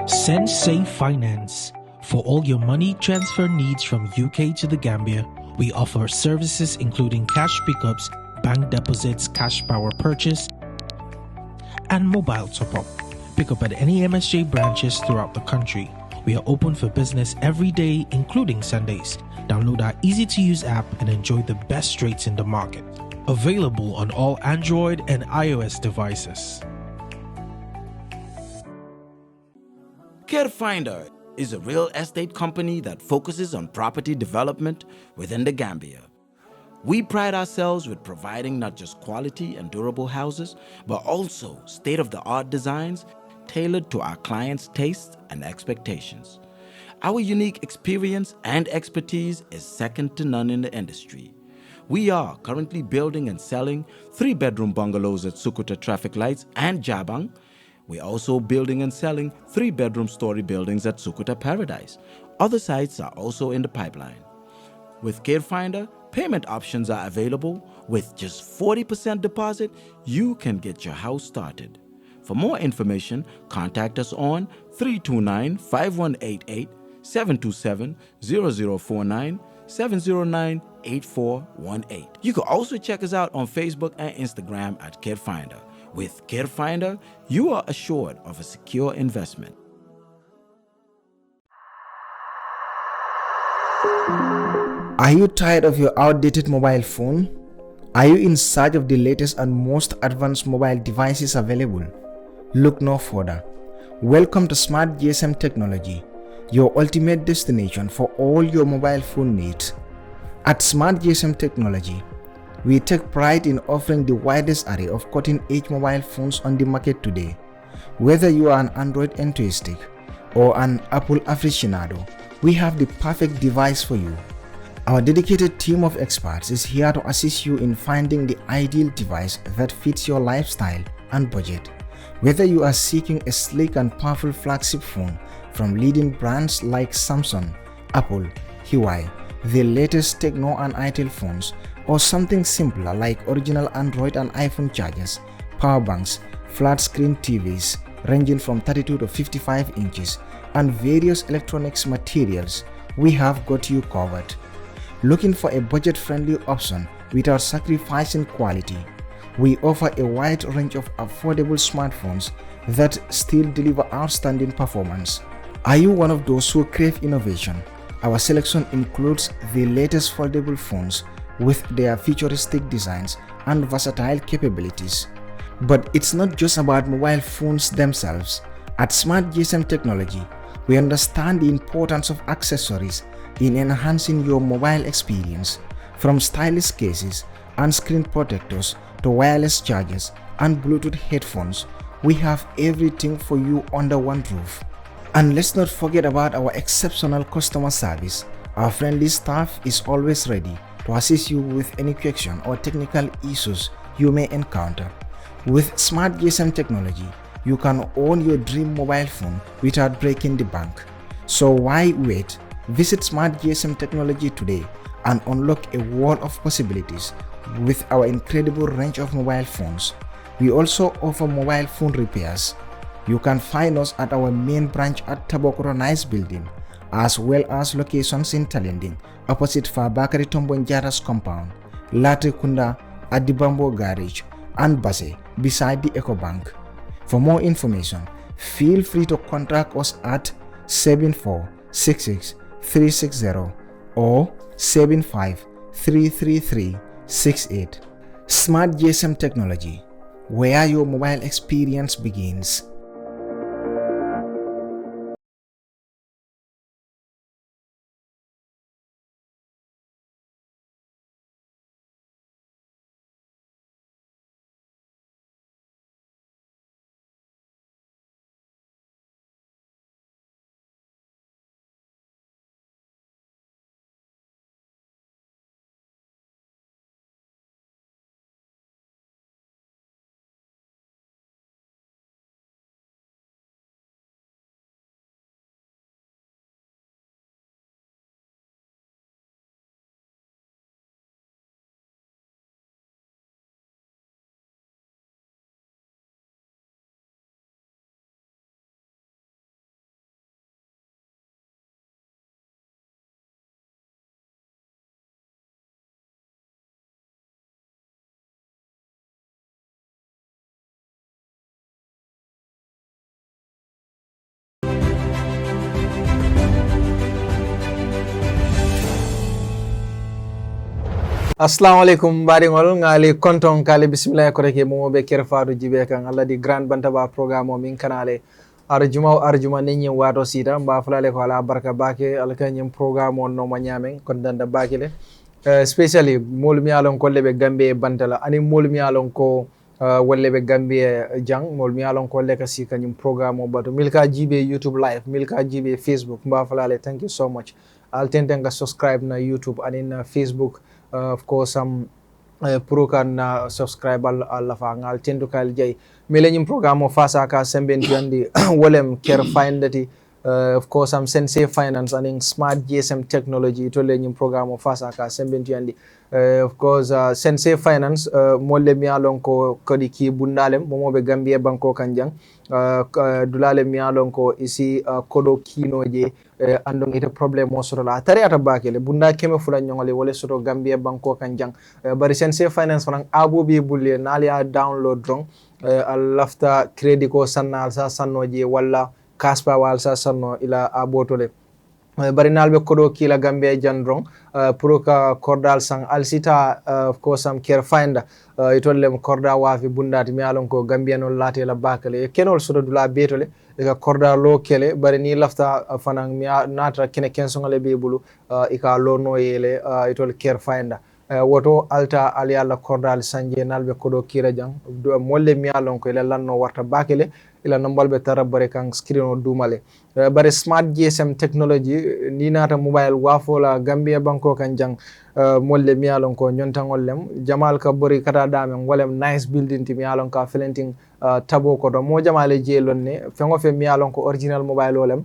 Safe Finance. For all your money transfer needs from UK to the Gambia, we offer services including cash pickups, bank deposits, cash power purchase, and mobile top-up. Pick up at any MSJ branches throughout the country. We are open for business every day, including Sundays. Download our easy-to-use app and enjoy the best rates in the market. Available on all Android and iOS devices. CareFinder is a real estate company that focuses on property development within the Gambia. We pride ourselves with providing not just quality and durable houses, but also state-of-the-art designs tailored to our clients' tastes and expectations. Our unique experience and expertise is second to none in the industry. We are currently building and selling 3-bedroom bungalows at Sukuta Traffic Lights and Jabang. We're also building and selling 3-bedroom story buildings at Sukuta Paradise. Other sites are also in the pipeline. With CareFinder, payment options are available. With just 40% deposit, you can get your house started. For more information, contact us on 329-5188, 727-0049, 709-8418. You can also check us out on Facebook and Instagram at CareFinder. With CareFinder, you are assured of a secure investment. Are you tired of your outdated mobile phone? Are you in search of the latest and most advanced mobile devices available? Look no further. Welcome to Smart GSM Technology, your ultimate destination for all your mobile phone needs. At Smart GSM Technology, we take pride in offering the widest array of cutting-edge mobile phones on the market today. Whether you are an Android enthusiast or an Apple aficionado, we have the perfect device for you. Our dedicated team of experts is here to assist you in finding the ideal device that fits your lifestyle and budget. Whether you are seeking a sleek and powerful flagship phone from leading brands like Samsung, Apple, Huawei, the latest Tecno and Itel phones, or something simpler like original Android and iPhone chargers, power banks, flat screen TVs ranging from 32 to 55 inches, and various electronics materials, we have got you covered. Looking for a budget-friendly option without sacrificing quality? We offer a wide range of affordable smartphones that still deliver outstanding performance. Are you one of those who crave innovation? Our selection includes the latest foldable phones with their futuristic designs and versatile capabilities. But it's not just about mobile phones themselves. At Smart GSM Technology, we understand the importance of accessories in enhancing your mobile experience. From stylish cases and screen protectors to wireless chargers and Bluetooth headphones, we have everything for you under one roof. And let's not forget about our exceptional customer service. Our friendly staff is always ready to assist you with any question or technical issues you may encounter. With Smart GSM Technology, you can own your dream mobile phone without breaking the bank. So why wait? Visit Smart GSM Technology today and unlock a world of possibilities with our incredible range of mobile phones. We also offer mobile phone repairs. You can find us at our main branch at Tabokoro Nice Building, as well as locations in Talending, opposite Bakary Tombonjara's compound, Latrikunda at the Bamboo Garage, and Basse beside the EcoBank. For more information, feel free to contact us at 7466-360 or 75-333-68. Smart GSM Technology, where your mobile experience begins. Assalamu alaikum baringol ngali konton kali bismillah ko reke mo be kerfaadu jibe kan Allah di grand Bantaba programme o min kanale arjuma nenyi wato sita mba fulale ko ala barka bake alkanyem programme on no manyamen kon danda bakile especially molmi alon ko lebe gambe bantala ani molmi alon ko wolle be Gambia jang mol mi alon ko leka si kanyum programme o bato milka jibe YouTube live milka jibe Facebook mba falale thank you so much I'll tend subscribe na YouTube and in Facebook of course pro kan subscribe alla fa ngal tendu kal jay milenyum programme o fasa ka semben jandi wolem care findati of course Sensei Finance and smart GSM technology to lenyum programme o fasa ka semben jandi of course Sensei Finance molle mi alon ko kodi ki bundalem momobe Gambia banko kanjang dulale mi alon ko isi kodo kinoje andong ite problem mo soro la tari ata bakele bunda keme fula nyongale wala soro Gambia banko kanjang bari Sensei Finance fanan abobi bulle nali a download drong lafta credit ko sannal sa sannoje wala kaspa wal sa sanno ila abotole bari nalbe kodo kila Gambia jandrong pour ka kordal sang alsita of course care finder itollem korda wafi bundati mi alon ko Gambia non lati la bakale kenol sodo dula betole e ka korda lo kele bari ni lafta fanan mi natra kene kensongale be bulu e ka lo no yele itol care finder woto alta ali alla kordal sanje nalbe kodo kira jang molle mi alon ko ila lanno warta bakele ila nambalbe tara bare kan screen o dumale bare smart GSM technology ni nata mobile wafola Gambia banko kan jang molle mi alon ko nyontangol lem jamal ka bori kata damen wolem nice building ti mi alon ka felenting tabo ko do mo jamale jelon ne fengo fe mi alon ko original mobile olem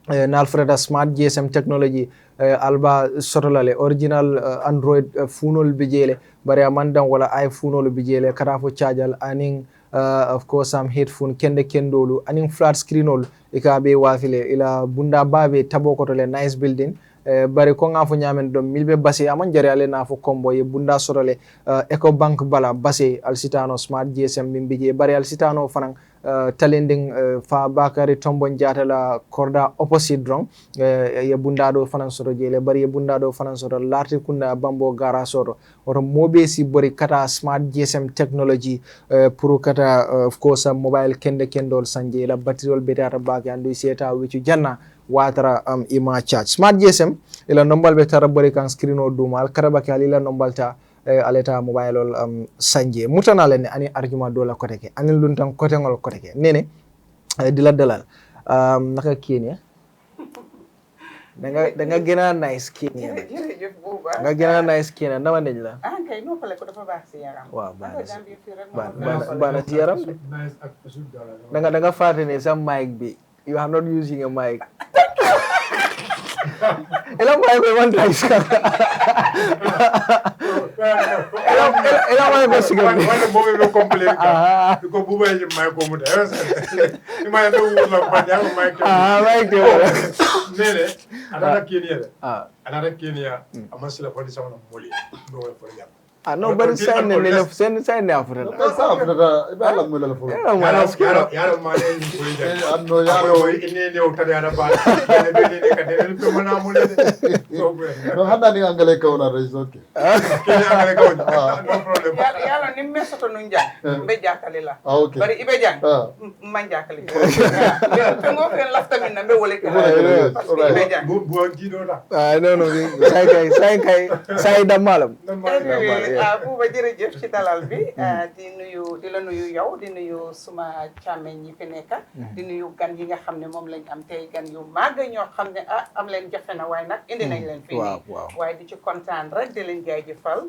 nal freda smart GSM technology alba sotolale original Android funol bijele bare amandan wala iPhone bijele kata fo chargeal aning of course headphone kende kendolu aning flat screen ol ikabe wafile ila bunda babe tabo ko to le nice building bari ko ngafo nyamen do milbe basi amon jare ale na fo combo ye bunda sorole eco bank bala basi alsitano smart GSM mimbije bari alsitano fanan talending fa Bakary tombon jata la korda opposite drong ye bunda do fanan soro jele bari ye bunda do fanan soro larti kunda bambo gara soro oto mobe si bori kata smart GSM technology pour kata of course mobile kende kendol sanje la battery betata baki andu seta wichu janna watara ima charge smart GSM ila nombal be tara bori kan screen o dumal karaba kali la nombal ta aleta mobile ol sanje mutana len ani argument do la côté ke ani luntan côté ngol côté ke nene dila dalal naka kenya da nga gëna nice kenya jërëjëf buuba nga gëna nice kenya dama neñ la kay noppale ko dafa baax si yaram waaw bana ci yaram da nga faté ne sa mic bi you are not using a mic ela may ko one time ela may ko sigal wala bobe be complain ko buba je may ko mu da ni may do wala ba ya may ko mic de nene anara kenya amasila fadi sama moli do wala for ya no bari sen ne afura sa afura ibe ala mu la fo yaro ma ne ko ida anno yaro ine ne o tade ara ba ne ka de ko mana mu le no handa ni angale ka ona res okay kenya angale ka no problem yalla ni mesoto nu njang be jakale la okay bari ibe jang man jakale to ngo fen lafta min na be wole ka ibe jang bu jido da no say damalam buuba jërëjëf ci dalal bi di la nuyu yow di nuyu suma càmmeñ ñi fi nekk di nuyu gan yi nga xam ne moom lañ am tey gan yu màgg ñoo xam ne am leen jafe na waaye nag indi nañ leen fii nii waaye di ci kontaan rek di leen jaajëfal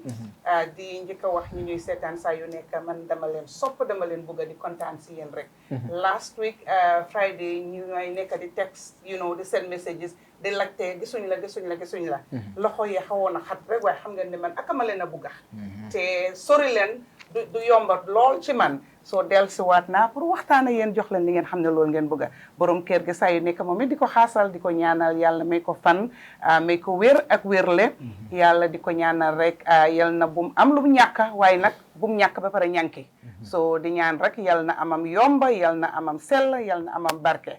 di njëkk a wax ñu ñuy seetaan saa yu nekk man dama leen sopp dama leen bëgg di kontaan si yéen rek last week Friday ñu ñooy nekk di text di send messages di lagte gisuñ la loxo yi xawoon a xat rek waaye xam nga ne man akama leen a bugga te sori leen du yombat lool ci man soo dellusiwaat naa pour waxtaan ak yéen jox leen li ngeen xam ne loolu ngeen bëgga borom kër gi saa yu nekk moom it di ko xaasal di ko ñaanal yàlla may ko fan may ko wér ak wérle yàlla di ko ñaanal rek yal na bum am lu mu ñàkk waaye nag bum ñàkk ba pare ñànki soo di ñaan rek yal na amam yomba yal na amam sell yal na amam barke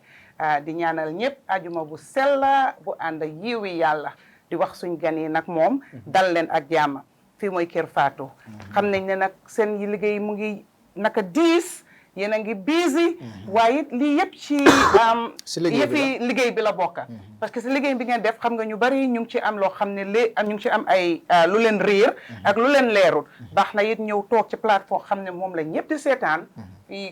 di ñaanal ñëpp ajuma bu sell bu ànd yiwi yàlla di wax suñ gan yi nag moom dal leen ak jàmm fii mooy Kër Fatou xam nañ ne nag seen yi liggéey mu ngi naka 10 yéen a ngi busy waaye it lii yëpp ci yëfi liggéey bi la bokka parce que si liggéey bi ngeen def xam nga ñu bari ñu ngi ci am loo xam ne ñu ngi ci am ay lu leen réer ak lu leen leerul baax na it ñëw toog ci plateforme xam ne moom la ñëpp di seetaan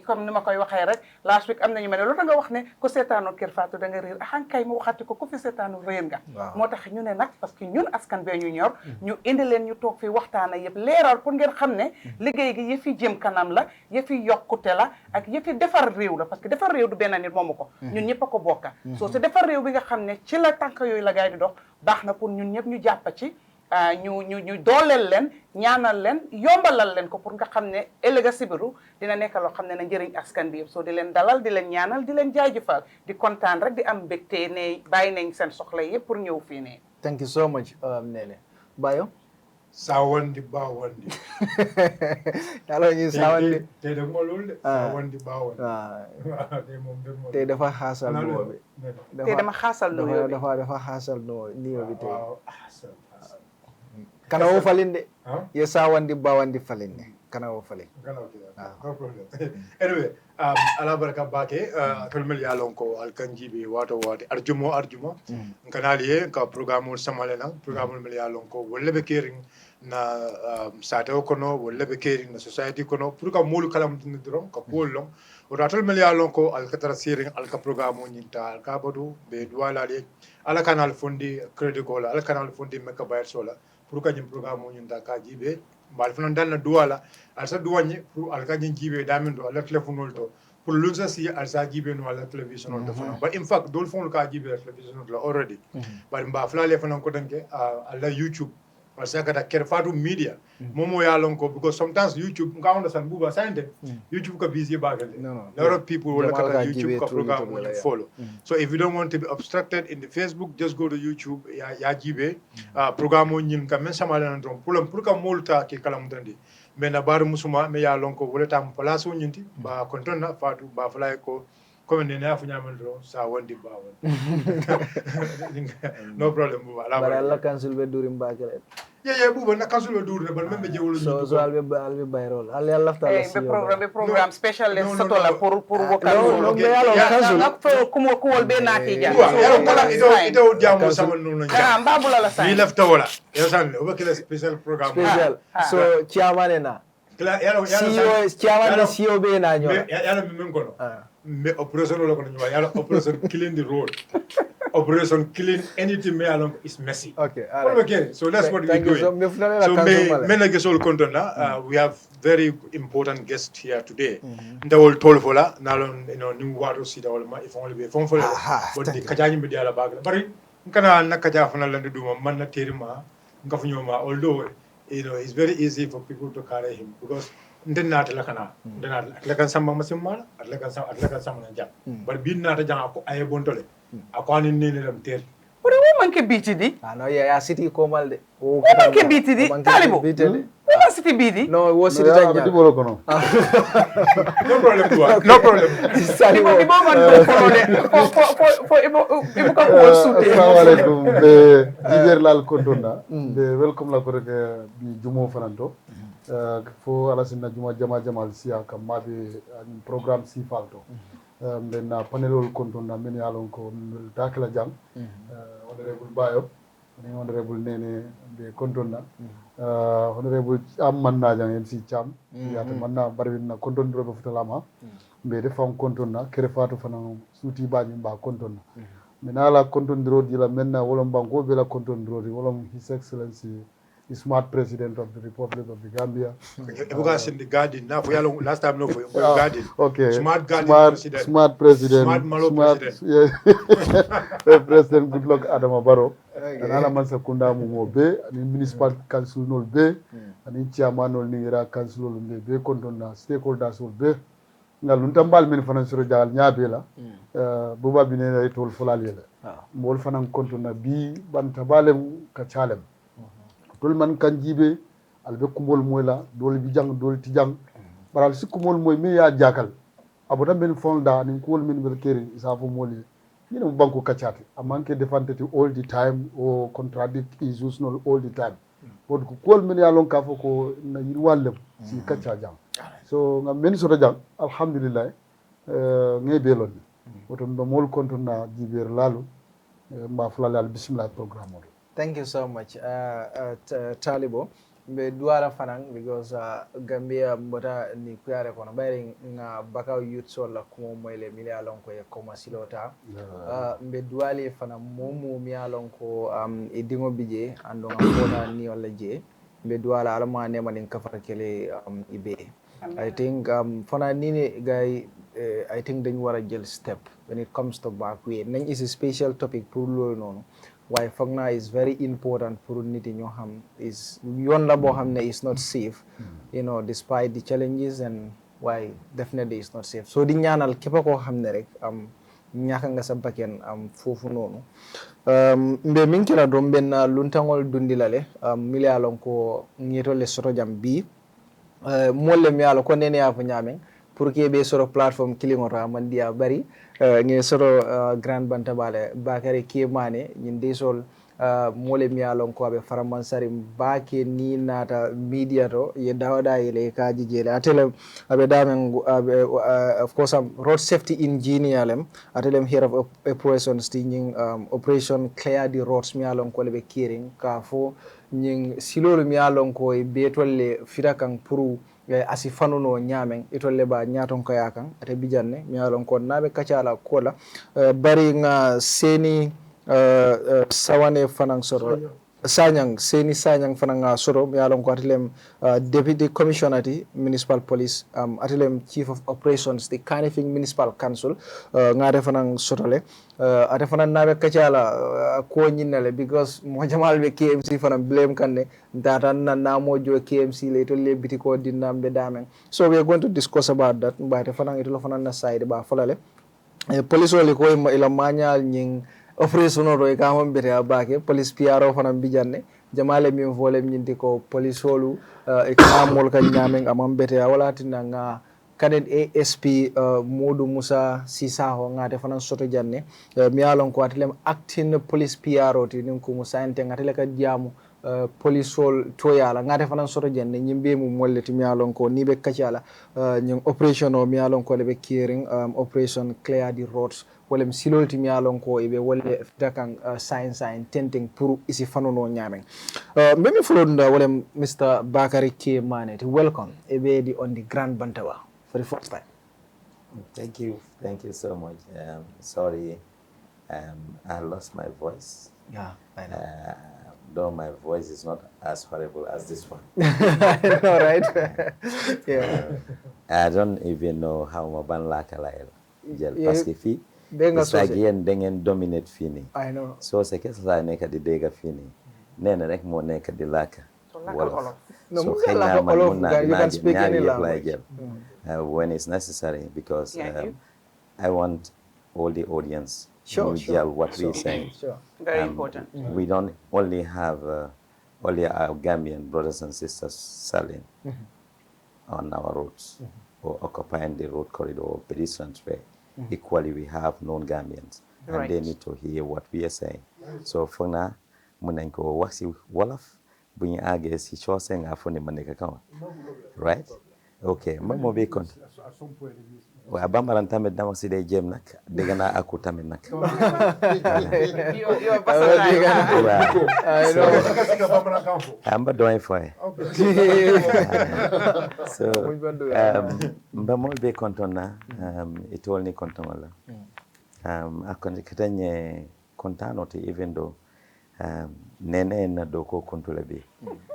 comme ni ma koy waxee rek last week am nañu ma ne lu tax nga wax ne ku seetaanoo Kër Fatou da nga réer axankay mu waxati ko ku fi seetaanu réer nga moo tax ñu ne nag parce que ñun askan bee ñu ñor ñu indi leen ñu toog fi waxtaana yëpp leeral pour ngeen xam ne liggéey gi yëfi jëm kanam la yëfi yokkute la ak yëfi defar réew la parce que defar réew du benn nit moomu ko ñun ñëpp a ko bokka soo si defar réew bi nga xam ne ci la tànk yooyu la gaay di dox baax na pour ñun ñëpp ñu jàppa ci ñu dooleel leen ñaanal leen yombalal leen ko pour nga xam ne ëllëg si biru dina nekk loo xam ne na njëriñ askan bi yëpp soo di leen dalal di leen ñaanal di leen jaajëfal di kontaan rek di am mbégte ne bàyyi nañ seen soxla yëpp pour ñëw fii ne thank you so much Nene Bayo sawandi bawandi yàlla ñu sawandi tey de loolu de sawandi bawandi tey dafa xaasal nuyoo bi tey dama xaasal nuyoo bi dafa xaasal nuyoo bi tey kana wo falinde ye sawandi bawandi falinde kana wo falin no problem anyway ala baraka bake tolmel yalon ko alkanjibe wato arjuma kanali e ka programme samalena programme mel yalon ko wolle be kering na sato kono wolle be kering na society kono pour ka molu kalam tin dron ka polong o ratol mel yalon ko alkatara sering alka programme nyinta alka bodu be duala le ala kanal fondi credit ko ala kanal fondi meka bayar sola pour ka jim programme nyinta ka jibe mbal fana dalna duwala alsa duwanye pour alka jin jibe damin do ala telephone to pour lunsa si alsa jibe no ala television to fana but in fact dol fon ka jibe television to already but mba fala le fana ko danke ala YouTube parce que da Kër Fatou media momo ya lon ko because sometimes YouTube nga understand buba sante YouTube ka busy bagale a lot of people will look at YouTube ka program when you follow so if you don't want to be obstructed in the Facebook just go to YouTube ya jibe program nyin ka men sama lan don pour ka molta ke kala mudandi mais na bar musuma me ya lon ko wala tam place nyinti ba kontona Fatou ba fala ko comme ne na fu nyamal do sa wondi ba won no problem buba la cancel be durim bagale buba na cancel be dur ban membe jewul so albe bayrol alla lafta la be program special le soto la pour vocal no me yalo cancel ko wol be na ti ja yaro kala ito jamu sama nunu ja mbabula la sa ni lafta wala yo san o bakela special program special so chairman na yaro chairman CEO be na nyo yaro mi men kono me operation lo kono nyo yaro operation clean the road operation clean anything me along is messy okay all right okay so that's what we do so me gesol kontona we have very important guest here today ndawol tolfola nalon new water sida wala ma if only be fon fola but di kajani be diala bagala bari kana nakaja fana lande duma man na terima ngafunyo ma although it's very easy for people to carry him because ndenata lakana ndenata lakan samba masimala lakan samba na jam but bin nata jang ko ay bontole akwani nene lam ter Uri wo manke biti di? No, ya city komal de. Wo manke biti di? Talibo. Wo ma city biti? No, wo city tanya. No, bolo kono. No problem tuwa. No problem. Talibo. Ibo man ko follow de. For ibo ka ko suute. Assalamu alaikum. Be jiger lal kondona. Be welcome la ko rek bi jumo fananto. Fo ala sinna juma jamal siya kam mabe programme si falto. Then panelol kontona men yalon ko takla jang honorable Bayo ni honorable Nene be kontona honorable Manna jang MC Cham yata manna barwina kontondro be futalama be defam kontona Kër Fatou fana suti bañu ba kontona menala kontondro dila menna wolom banko be la kontondro wolom His Excellency the smart president of the Republic of the Gambia. Ebuka sindi Guardian. Na for yalo last time no for Guardian. Okay. Smart Guardian president. Smart president. Smart Malo president. Yeah. President Goodluck Adama Barrow. Anala mansa kunda mu be ani municipal council nol be ani chairman nol ningira council nol be kontona stakeholders nol be ngal luntambal men fanan suru jaal nyaabe la buba bi ne tol fulali la mol fanan kontona bi Bantaba ka chalem dol man kan jibe albe kumol moy la dol bi jang dol ti jang baral si kumol moy me ya jakal abota ben fonda ni kol men be keri isa fo moli ni no banko kachati amanke defante all the time or contradict issues no all the time wod ko kol men ya lon ka fo ko na yir wallem si kacca jang so ngam men so jang alhamdulillah ngay belon woto mbe mol konton na jiber lalu mba fulale al bismillah programme o. Thank you so much Talibo mbe duwala fanan because Gambia mbota ni kuyare kono bayri nga bakaw youth sola kumo moyle mi alon ko e koma silota mbe duwali fana momu mi alon ko e dingo bije ando nga fona ni wala je mbe duwala alama ne manin kafar kele ibe I think fana ni guy I think dañu wara jël step when it comes to back way nañ is a special topic pour loolu noonu waaye foog naa is very important pour nit yi ñoo xam is yoon la boo xam ne is not safe you know despite the challenges and why definitely is not safe so di ñaanal képp koo xam ne rek ñaaka nga sa bakken foofu noonu mbe min kira ɗon ɓenna luntagol dundilale mili alon ko ñetole soto jam bi molle mi alo ko nene yafo ñamen pour que ɓe soto plateforme kilingoto amandiya bari nge soto Grand Bantabale Bakary ke Manneh ñin desol mole mi alon ko aɓe faramansari bake ni nata media to ye dawɗa yele kaji jeele atelem aɓe damen of course road safety engineer lem atelem here of operations ti ñing operation clear the roads mi alon ko leɓe kiring ka fo ñing silolu mi alon ko e betolle fita kan pour asi fanuno ñamen itolle ba ñaton ko yakan ate bijanne mi alon ko nabe kacala kola bari nga Sainey sawane fanan soro Sainey Sanyang fanan soro mi alon ko atelem deputy commissioner ti municipal police atelem chief of operations the Kanifing municipal council ngare fanan sotole ate fanan nabe kacala ko ñinnale because mo jamal be KMC fanan blame kanne data na mojo KMC le to le biti ko dinambe damen so we are going to discuss about that but fanan ito fanan na side ba folale police wali ko ila mañal ñing operation ro e kam bete abake police PRO fanan bijanne jamale mi volem ñinti ko police wolu e kamol kan ñamen amam bete wala tinanga kaden ASP Modou Musa Sissaho ngate fanan soto janne mi alon ko atlem acting police PRO ti nin ko musa ente ngatele ka jamu police sol to yala ngate fanan soto janne nyimbe mu molleti mi alon ko ni be kacala nyim operation o mi alon ko le be caring operation clear the roads wolem silolti mi alon ko ibe wolle dakan science and tenting pour isi fanono nyamen mbemi fulonda wolem Mr. Bakary K. Manneh welcome ebe on the Grand Bantaba for the first time. Thank you so much. Sorry, I lost my voice. Yeah, I know. Though my voice is not as horrible as this one. I know, right? Yeah. I don't even know how Maban Lakalael. Parce que fi, it's like yen dengan dominate fini. I know. So c'est que ça n'est que de dega fini. Nene rek mo nek de laka. Wolof. No, So you can speak any language. When it's necessary, because I want all the audience to hear what we're saying. Sure. Very important. We don't only have only our Gambian brothers and sisters selling on our roads or occupying the road corridor or pedestrian way. Equally, we have non-Gambians, and they need to hear what we are saying. So for now, munenko waxi wolof buñu agé si chosé nga foni maneka kan. Right? Okay, mamo be kon. Wa bambaran tamit dama si day jem nak dega na aku tamit nak. You are versatile. I know. I'm doing fine. So mbamol be kontona it only kontola. Akon kitanye kontano te even though nene na doko kontole be.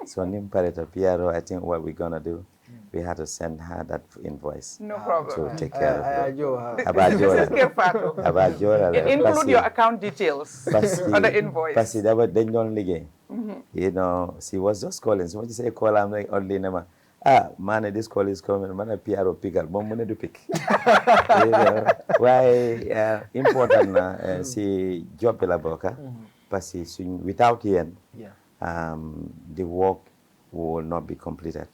So nim pareta PRO, I think what we're gonna do, we had to send her that invoice. No problem. To take care of it. Include your account details on the invoice. Pasi dapat denjon lagi. You know, she was just calling. So when you say call, I'm like only nama. Manneh, this call is coming. Manneh PRO pick up. Mom, Manneh do pick. You know, why important na si job la boka. Pasi without yen, the work will not be completed.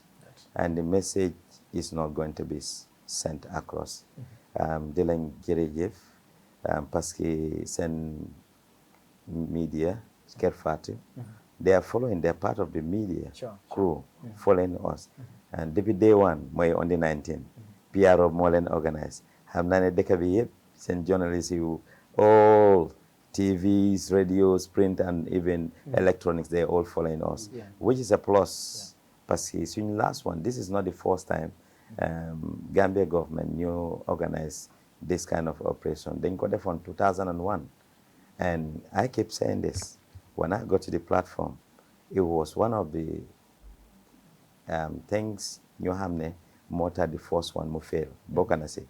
And the message is not going to be sent across. Delang jerejef, parce que sen media kerfatu, they are following. They're part of the media crew Mm-hmm. following us. And depuis day one, on the 19th, PRO moo leen organise. Xam naa ne dëkk bi yëpp seen journalists yu all TVs, radios, print, and even electronics, they're all following us, which is a plus. Parce que suñ last one, this is not the first time Gambia government new organized this kind of operation. They got it from 2001. And I keep saying this. When I got to the platform, it was one of the things ñu xam ne moo tax the first one mu fail bokk na si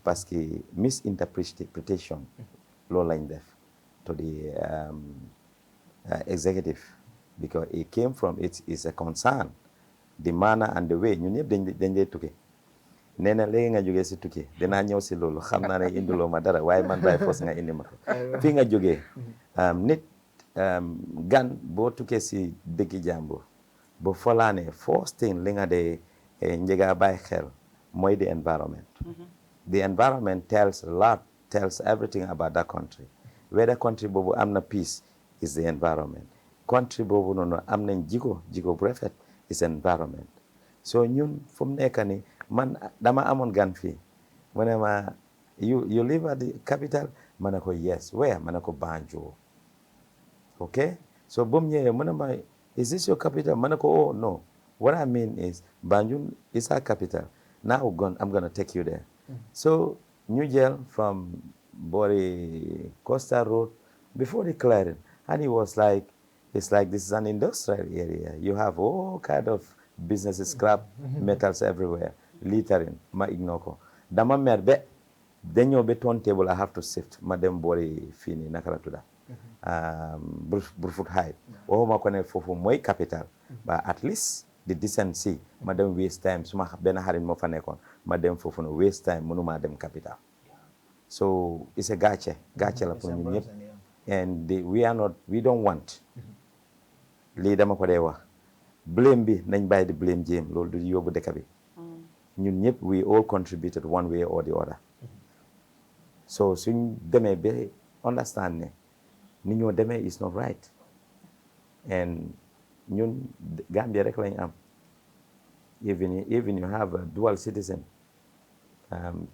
parce que misinterpretation loolu lañ def to the executive because it came from it is a concern the manner and the way ñun ñëpp dañ dee tukki nee na léegi nga jógee si tukki dinaa ñëw si loolu xam naa ne indiloo ma dara waaye man by force nga indi ma ko fii nga jógee nit gan boo tukkee si dëkki jàmbur bu folaane first thing li nga dee njëga bàyyi xel mooy the environment. The environment tells a lot, tells everything about that country. Whether country boobu am na peace is the environment. Country boobu noonu am nañ jiko bu rafet is environment. So ñun fu mu nekk ni man dama amoon gan fii mu ne ma you live at the capital ma ne ko yes where ma ne ko Banjul. Okay, so bu mu ñëwee mu ne ma is this your capital ma ne ko oh no. What I mean is, Banjul is our capital. Now I'm going to take you there. So, New Jail from Bori Costa Road, before they cleared it, and he was like, it's like this is an industrial area. You have all kind of businesses, scrap metals everywhere, littering, ma ignoko. Dama merbe, then you be turntable, I have to sift, Madam Bori Fini, Nakaratuda. Burfoot High. Oh, ma kone fofu moy capital. But at least, the decency madam waste time suma benn xarit moo fa nekkoon madam foofu no waste time mënuma dem capital so it's a gàcce la pour ñun ñëpp and we don't want lii dama ko dee wax blame bi nañ bàyyi di blame jéem loolu du yóbbu dëkk bi ñun ñëpp we all contributed one way or the other so suñ demee ba understand ne ni ñoo demee is not right and ñun Gambia rek lañ am even you have a dual citizen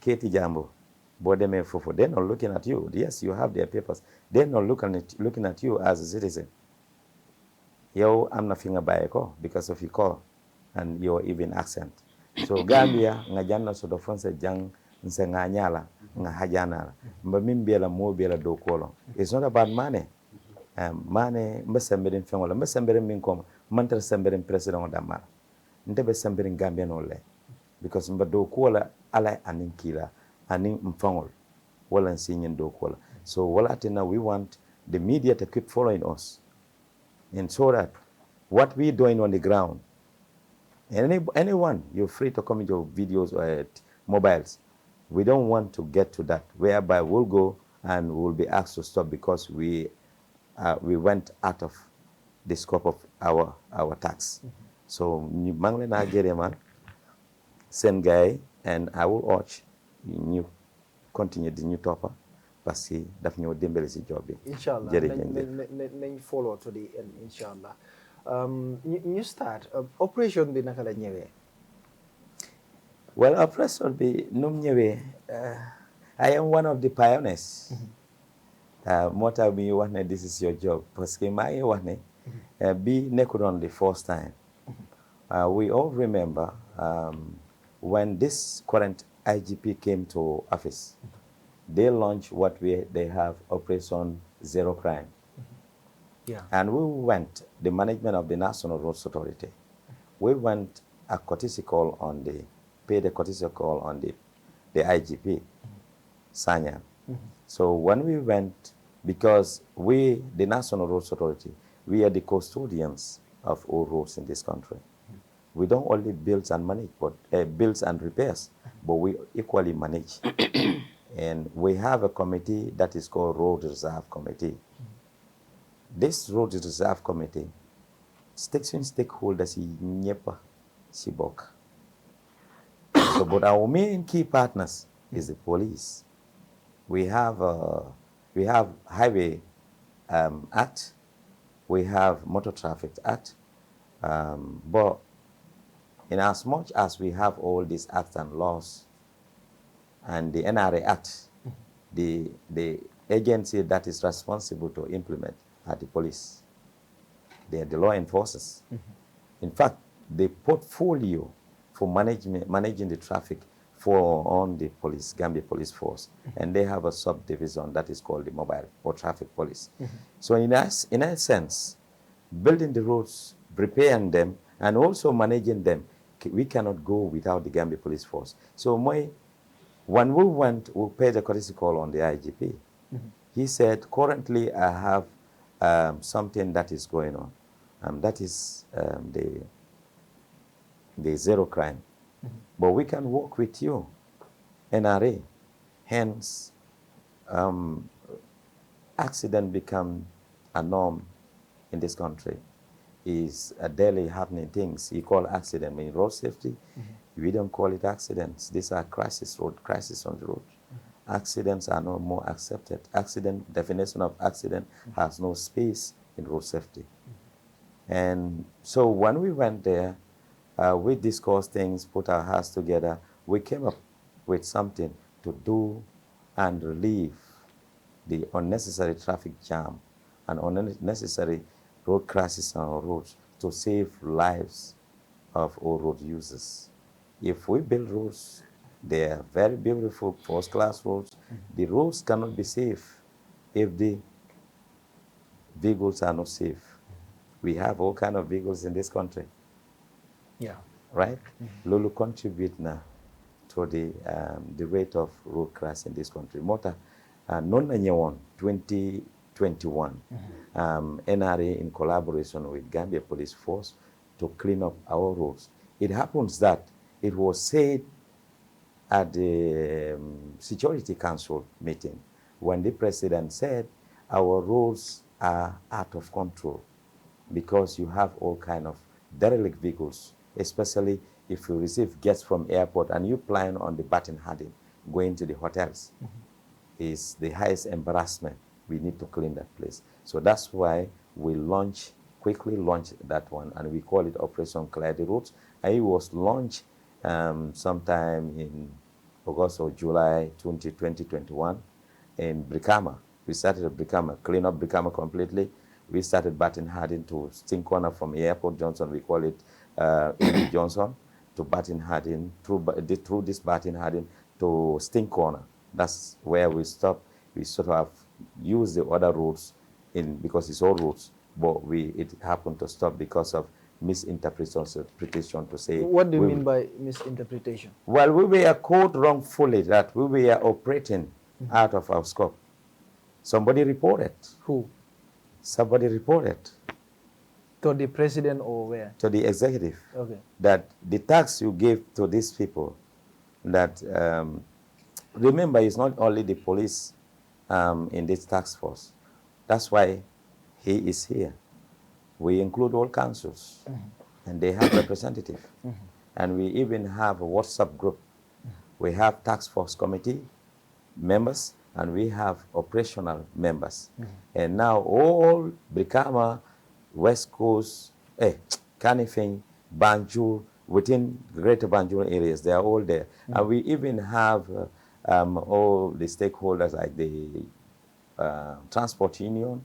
Katie Jambo boo demee foofu they're not looking at you yes you have their papers they're not looking at you as a citizen yow am na fi nga bàyyi ko because of your call and your even accent so Gambia nga janna soto fonse jang nse nga nyala nga hajana mba mimbela mo bela do kolo it's not about money Manneh mbasambere fengola mbasambere min koma mantar sambere president damar ndebe sambere Gambia no le because mba do kola ala anin kila anin mfangol wala nsinyin do kola so wala tina we want the media to keep following us and so that what we doing on the ground anyone you're free to comment your videos or mobiles we don't want to get to that whereby we'll go and we'll be asked to stop because we went out of the scope of our tax. So, mangle na man, send guy, and I will urge you continue the new topper, parce que daf ñoo dembele ci job bi. Inshallah, nañ follow to the end, inshallah. You start, operation bi naka la ñëwé? Well, operation bi num ñëwé, I am one of the pioneers. Moo tax bi wax ne this is your job parce que maa ngi wax ne bi nekkuloon the first time we all remember when this current IGP came to office they launched what they have Operation Zero Crime and we went the management of the National Roads Authority we went a courtesy call on paid a courtesy call on the IGP Sanyang. So when we went, because we, the National Roads Authority, we are the custodians of all roads in this country. We don't only build and manage, but builds and repairs, but we equally manage. And we have a committee that is called Road Reserve Committee. This Road Reserve Committee, stakeholders ñepa si bokk. So, but our main key partners is the police. We have Highway Act, we have Motor Traffic Act, but in as much as we have all these acts and laws and the NRA Act, the agency that is responsible to implement are the police. They are the law enforcers. In fact, the portfolio for managing the traffic on the police, Gambia Police Force, and they have a subdivision that is called the Mobile or Traffic Police. So in a sense, building the roads, preparing them, and also managing them, we cannot go without the Gambia Police Force. So when we paid a courtesy call on the IGP. He said, currently I have something that is going on. That is the zero crime. But we can work with you, NRA. Hence, accident become a norm in this country. Is a daily happening things. You call accident. In road safety, we don't call it accidents. These are crisis on the road. Accidents are no more accepted. Definition of accident has no space in road safety. And so when we went there, we discussed things, put our hearts together. We came up with something to do and relieve the unnecessary traffic jam and unnecessary road crashes on our roads to save lives of all road users. If we build roads, they are very beautiful, first-class roads. The roads cannot be safe if the vehicles are not safe. We have all kinds of vehicles in this country. Yeah. Right? Lulu contribute now to the rate of road crash in this country. Mota, non 2021, NRA in collaboration with Gambia Police Force to clean up our roads. It happens that it was said at the Security Council meeting when the president said our roads are out of control because you have all kind of derelict vehicles, especially if you receive guests from airport and you plan on the Baton Harding going to the hotels. Is the highest embarrassment. We need to clean that place. So that's why we quickly launched that one, and we call it Operation Clear the Roads. And it was launched sometime in August or July 2021 in Brikama. We started at Brikama, clean up Brikama completely. We started Baton Harding to Sting Corner from Airport Johnson, we call it Amy Johnson, to Baton Harding, through this Baton Harding to Sting Corner. That's where we stop. We sort of use the other routes because it's all routes, but it happened to stop because of misinterpretation to say. What do you mean by misinterpretation? Well, we were caught wrongfully that we were operating out of our scope. Somebody reported. Who? Somebody reported. To the president or where? To the executive. Okay. That the tax you gave to these people, that, remember, it's not only the police in this task force. That's why he is here. We include all councils, and they have representative. And we even have a WhatsApp group. We have task force committee members, and we have operational members. And now all Brikama, West Coast, Kanifing, Banjul, within greater Banjul areas, they are all there. And we even have all the stakeholders like the Transport Union.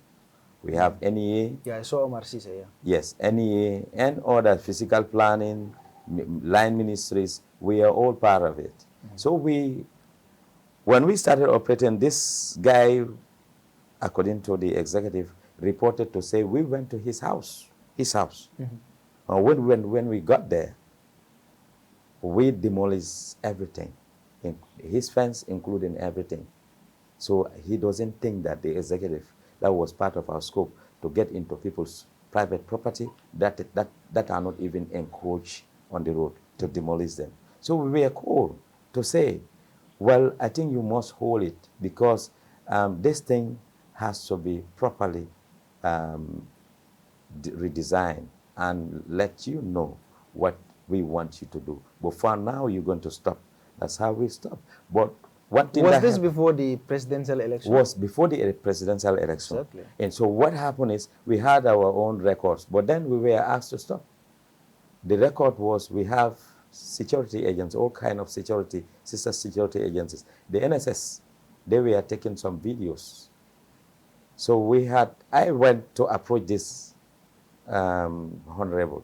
We have NEA. Yeah, I saw Omar Sise, yeah. Yes, NEA and other physical planning, line ministries, we are all part of it. So when we started operating, this guy, according to the executive, reported to say we went to his house. When we got there, we demolished everything, his fence including everything. So he doesn't think that the executive, that was part of our scope, to get into people's private property that are not even encroached on the road, to demolish them. So we were called to say, well, I think you must hold it because this thing has to be properly redesigned and let you know what we want you to do. But for now, you're going to stop. That's how we stop. But One thing Was that this happened before the presidential election? was before the presidential election. Exactly. And so what happened is we had our own records, but then we were asked to stop. The record was we have security agents, all kind of security, sister security agencies. The NSS, they were taking some videos. So I went to approach this honorable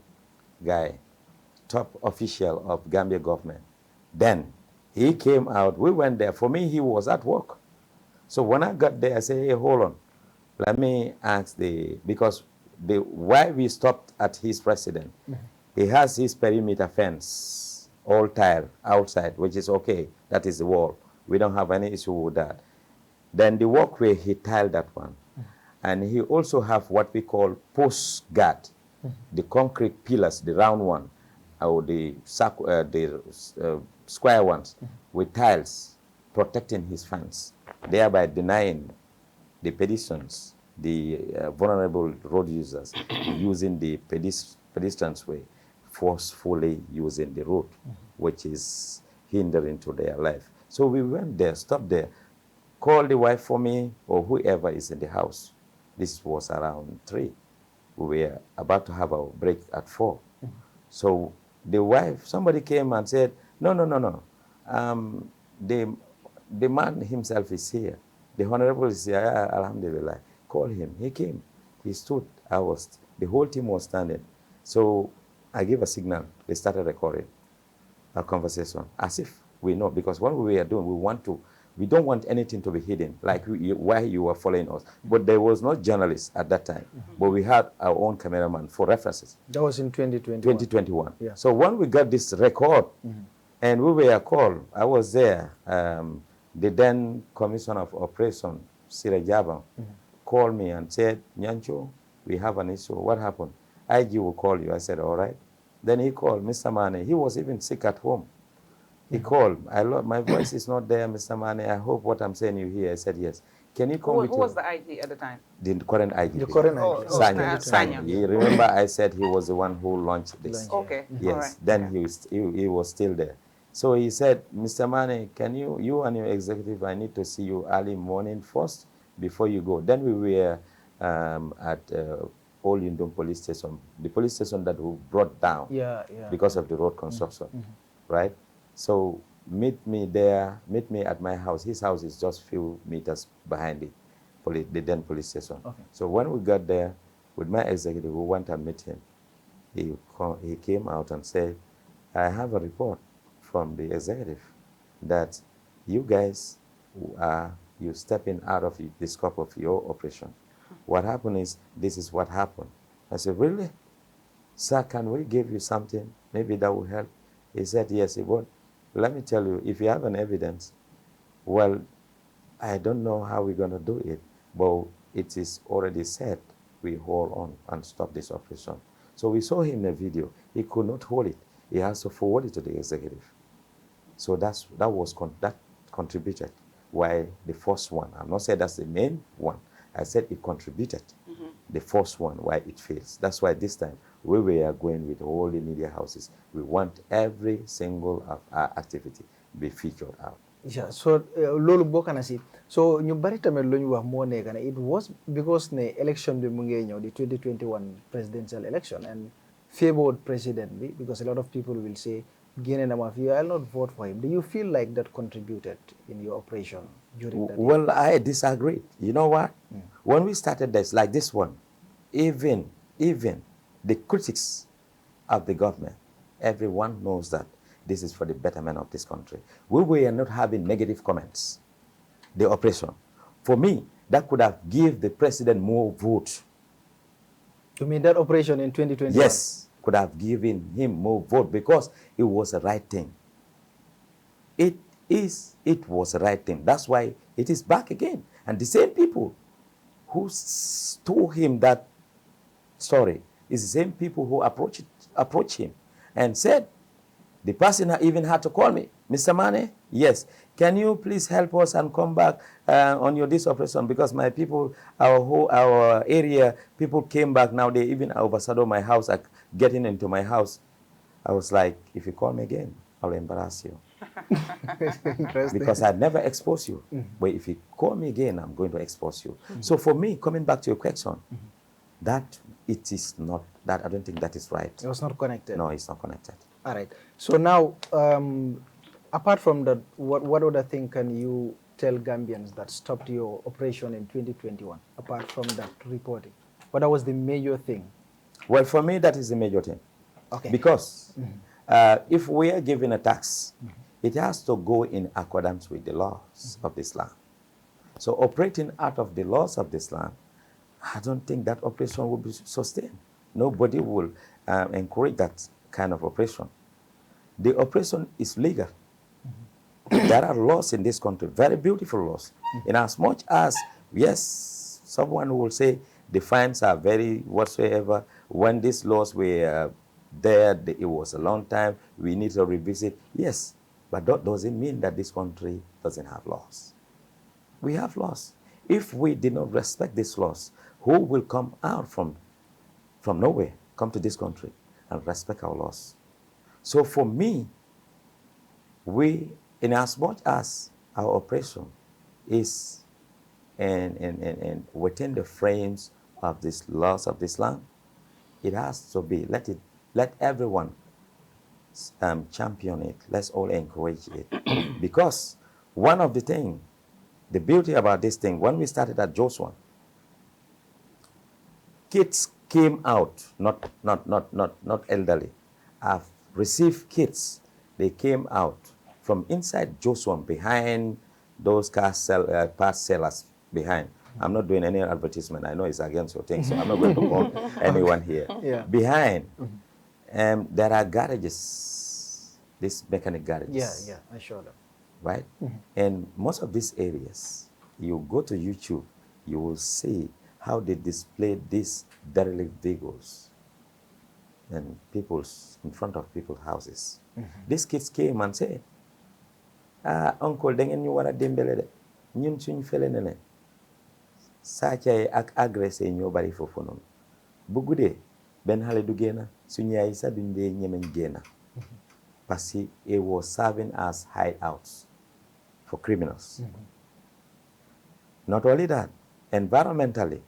guy, top official of Gambia government. Then he came out, we went there. For me, he was at work. So when I got there, I said, hey, hold on. Let me ask because why we stopped at his president, he has his perimeter fence, all tile outside, which is okay. That is the wall. We don't have any issue with that. Then the walkway, he tiled that one. And he also have what we call post guard, the concrete pillars, the round one, or the square ones, with tiles protecting his fence, thereby denying the pedestrians, the vulnerable road users, using the pedestrians way, forcefully using the road, which is hindering to their life. So we went there, stopped there, called the wife for me or whoever is in the house. This was around 3. We were about to have our break at 4. So the wife, somebody came and said, no. The man himself is here. The honorable is here, alhamdulillah. Call him. He came. He stood. The whole team was standing. So I gave a signal. They started recording our conversation as if we know, because what we were doing, we don't want anything to be hidden, like why you were following us. But there was no journalist at that time, but we had our own cameraman for references. That was in 2021. 2021. Yeah. So when we got this record, and we were called, I was there, the then Commissioner of Operation, Sira Java, called me and said, Nyancho, we have an issue. What happened? IG will call you. I said, all right. Then he called Mr. Manneh. He was even sick at home. He called. My voice is not there, Mr. Manneh. I hope what I'm saying you hear. I said, yes. Can you come with Who was the IG at the time? The current IG. The current IG. Sanyang. You remember I said he was the one who launched this. Okay. Yes. All right. Then he was still there. So he said, Mr. Manneh, can you and your executive, I need to see you early morning first before you go. Then we were at Old Yundum police station, the police station that we brought down because of the road construction, right? So meet me at my house. His house is just few meters behind the then police station. Okay. So when we got there with my executive, we went and met him. He came out and said, I have a report from the executive that you guys you stepping out of the scope of your operation. What happened is, this is what happened. I said, really? Sir, can we give you something? Maybe that will help. He said, yes, he would. Let me tell you, if you have an evidence, well, I don't know how we're going to do it, but it is already said we hold on and stop this operation. So we saw him in a video. He could not hold it. He has to forward it to the executive. So that contributed. Why the first one, I'm not saying that's the main one. I said it contributed. The first one, why it fails. That's why this time we were going with all the media houses. We want every single of our activity be featured out. Yeah, so lolu bokk na si. So ñu bari tamit lu ñu wax moo nekk ne it was because ne election bi mu ngi ñëw the 2021 presidential election and favored president bi, because a lot of people will say génne na ma fi, I'll not vote for him. Do you feel like that contributed in your operation during that Well, year? I disagree. You know what? When we started this, like this one, even the critics of the government, everyone knows that this is for the betterment of this country. We were not having negative comments. The operation, for me, that could have given the president more votes. You mean that operation in 2021? Yes, could have given him more vote because it was the right thing. It was the right thing. That's why it is back again. And the same people who told him that story is the same people who approached him and said, the person even had to call me, Mr. Manneh, yes, can you please help us and come back on this operation, because my people, our area, people came back now, they even overshadow my house, like getting into my house. I was like, if you call me again, I'll embarrass you. Interesting. Because I never expose you. But if you call me again, I'm going to expose you. So for me, coming back to your question, that it is not, that I don't think that is right. It was not connected. No, it's not connected. All right. So now, apart from that, what other thing can you tell Gambians that stopped your operation in 2021, apart from that reporting? What was the major thing? Well, for me, that is the major thing. Okay. Because if we are given a tax, it has to go in accordance with the laws of this land. So operating out of the laws of this land, I don't think that operation will be sustained. Nobody will encourage that kind of operation. The operation is legal. There are laws in this country, very beautiful laws. In as much as, yes, someone will say the fines are very whatsoever. When these laws were there, it was a long time, we need to revisit. Yes, but that doesn't mean that this country doesn't have laws. We have laws. If we did not respect these laws, who will come out from nowhere, come to this country and respect our laws? So for me, we, in as much as our operation is and within the frames of these laws of this land, it has to be, let everyone champion it. Let's all encourage it. Because one of the things, the beauty about this thing, when we started at Joshua, kids came out, not elderly. I've received kids, they came out from inside Joshua, behind those parts sellers behind. I'm not doing any advertisement. I know it's against your thing, so I'm not going to call anyone here. Yeah. Behind, there are garages, these mechanic garages. Yeah, I saw them. Right? And most of these areas, you go to YouTube, you will see how they display these derelict vehicles and in front of people's houses. These kids came and said, uncle, da ngeen ñu war a dimbale de ñun suñ fele ne ne sàcca yi ak agressé ñoo bari foofu noonu bu guddee benn xale du génna suñ yaay sax duñ dee ñemeñ génna parce que it was serving as hideouts for criminals. Not only that, environmentally,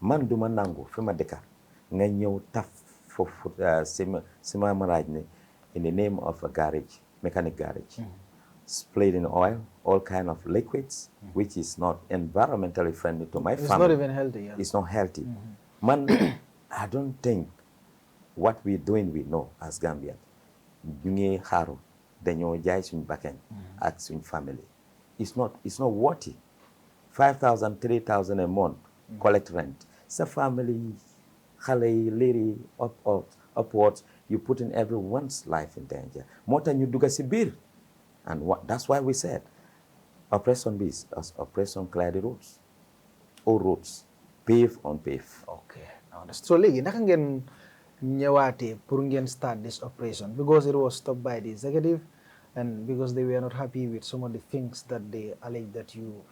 man duma nangu fi ma dëkka nga ñëw taf foofu sima maraaj ne in the name of a garage, mechanic garage. Split in oil, all kind of liquids, which is not environmentally friendly to my family. It's not even healthy. Yeah. It's not healthy. Man, I don't think what we're doing we know as Gambian. ñu ngi xaaru dañoo jaay suñ bakkan ak suñ family. It's not worthy. 5,000, 3,000 a month, collect rent. Sa family, xale yi liri upwards, you put in everyone's life in danger. Moo tax ñu dugga si biir. And that's why we said, Operation B is Operation Clear the Roads. All roads, pave on pave. Okay. So léegi naka ngeen ñëwaatee pour ngeen start this operation? Because it was stopped by the executive and because they were not happy with some of the things that they alleged that you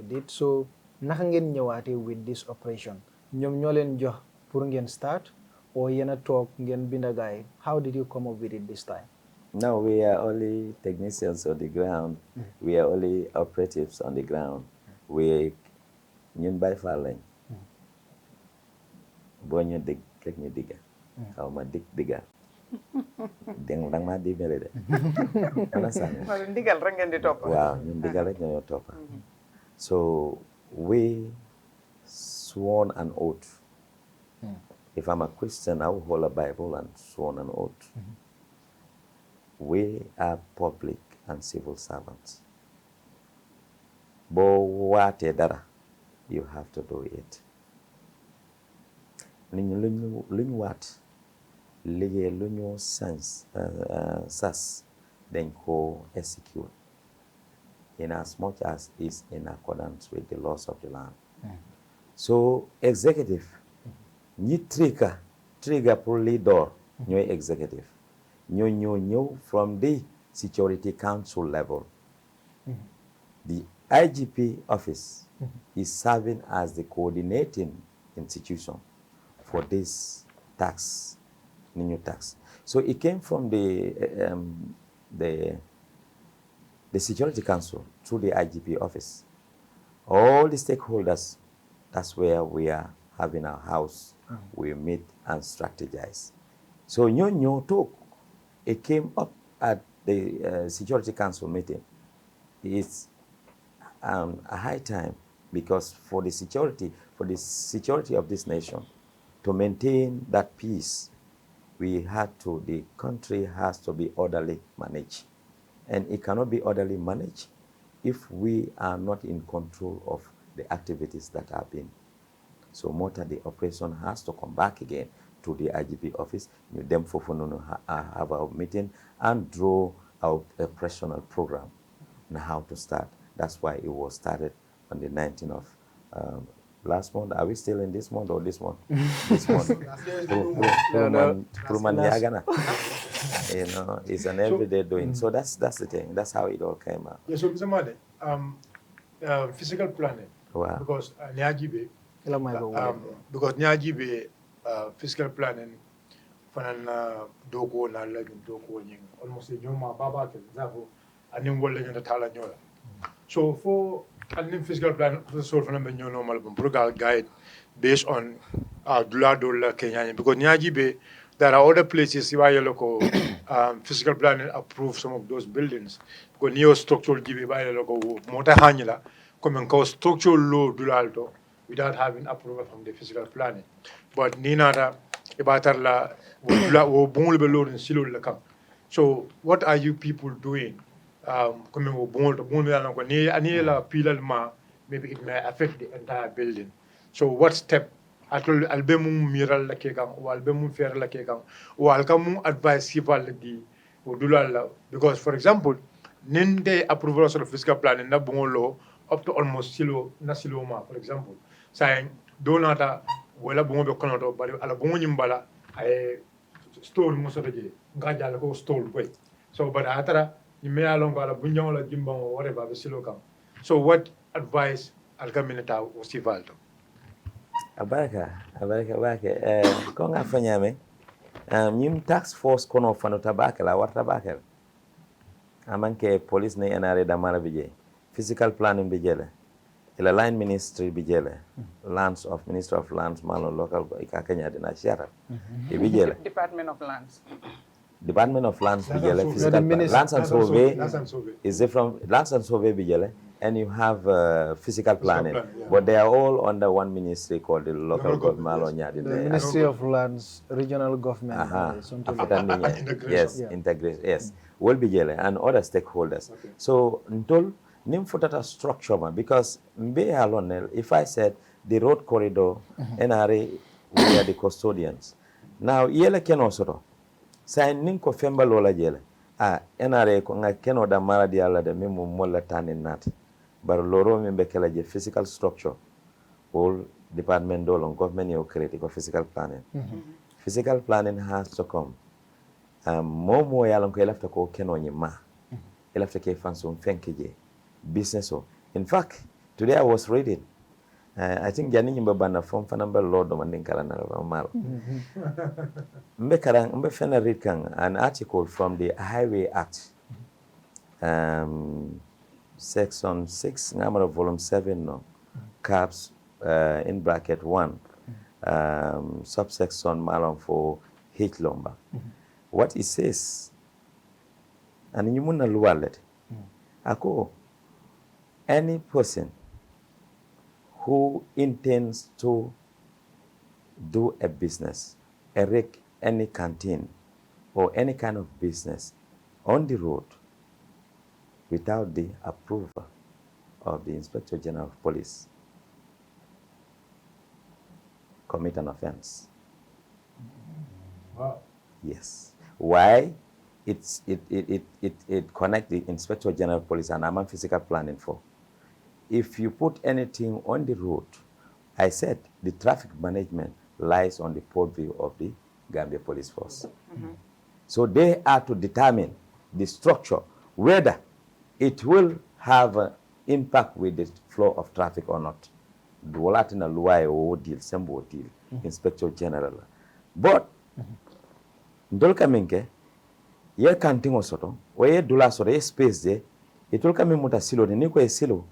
did. So naka ngeen ñëwaatee with this operation? ñoom ñoo leen jox pour ngeen start or yéen a toog ngeen binda gaay? How did you come up with it this time? No, we are only technicians on the ground. We are only operatives on the ground. We ñun bay faal lañ. Boo ñu dig rek ñu digga. Xaw ma digga. Dang ma dimbale de. wala ndigal rek ngeen di topp. Waaw, ñun digal rek ñoo toppa. So we sworn an oath. If I'm a Christian, I will hold a Bible and sworn an oath. We are public and civil servants. Boo waatee dara, you have to do it. Luñ waat, liggéey lu ñu sas, dañ ko execute in as much as is in accordance with the laws of the land. So executive, ñi trigger pour lii door ñooy executive. ñoo from the Security Council level. The IGP office is serving as the coordinating institution for this tax, new tax. So it came from the the Security Council through the IGP office. All the stakeholders, that's where we are having our house. We meet and strategize. So Nyonyo talk, it came up at the Security Council meeting. It's a high time because for the security of this nation, to maintain that peace, the country has to be orderly managed. And it cannot be orderly managed if we are not in control of the activities that have been. So Mota, the operation has to come back again to the IGP office. You them for have our meeting and draw out a operational program on how to start. That's why it was started on the 19th of last month. Are we still in this month or this month? This month. You know, it's an everyday doing. So that's the thing. That's how it all came out. Yeah, so Mr. Manneh, physical planning. Wow. Because Nyajibe physical planning fanan doko na lagin doko nying almost nyoma baba ke zafo anim wolle nyata tala nyola. So for anim physical plan so fanan be nyono malbum progal guide based on dulado la Kenya because Nyajibe there are other places where local physical planning approve some of those buildings because neo structural give by local mota hanyla come ko structural law dulalto without having approval from the physical planning. But Ninara Ibatarla wo bungul below in silo laka. So what are you people doing? Coming wo bungul to bungul ni anila pilal ma maybe it may affect the entire building. So what step atol album miral la kekang o album fer la kekang o alkamu advice kipal di o dulala because for example ninde approval of physical planning na bungolo up to almost silo na silo ma for example saying donata wala bongo be kono bari ala bongo nyimbala ay store mo so beje ngaja la ko store boy so but atara ni me alon ala bunjong la jimbang whatever be silo kam so what advice al community o sivaldo Abaraka ko nga fanyame nyim task force kono fano tabaka la warta bakal amanke police ne enare da mala bije physical planning bijele ila line ministry bijele lands of minister of lands malo local ikakanya dina shara bijele department of lands bijele physical lands and survey is different lands and survey bijele and you have physical planning but they are all under one ministry called the local government malo nyadi the ministry of lands regional government yes integration yes will bijele and other stakeholders so ntol nim futata structure man because mbe alone if I said the road corridor NRA we are the custodians now yele keno soto say nin ko femba lola jele NRA ko nga keno da mara di alla de memo molla tanin nat bar loro mbe kala je physical structure all department do long government yo create ko physical planning physical planning has to come momo yalon ko elafta ko keno nyima elafta ke fanso fenkeje business. In fact, today I was reading. I think Jani Mbabana from Fanamba Lord Mandinkara Mal. Mbe fena read an article from the Highway Act, section 6, number of volume 7, no, caps in bracket 1, subsection Malon for H Lomba. What it says, and you muna lualet, ako. Any person who intends to do a business, erect any canteen or any kind of business on the road without the approval of the Inspector General of Police commit an offense. Wow. Yes. Why? It connect the Inspector General of Police and I'm physical planning for. If you put anything on the road, I said the traffic management lies on the purview of the Gambia Police Force. So they are to determine the structure, whether it will have an impact with the flow of traffic or not. Duolatina luai o deal, sembo deal, Inspector General. But ndolka minke ye kanting osoto, o ye dula sore ye space de itol ka muta silo ni ko e silo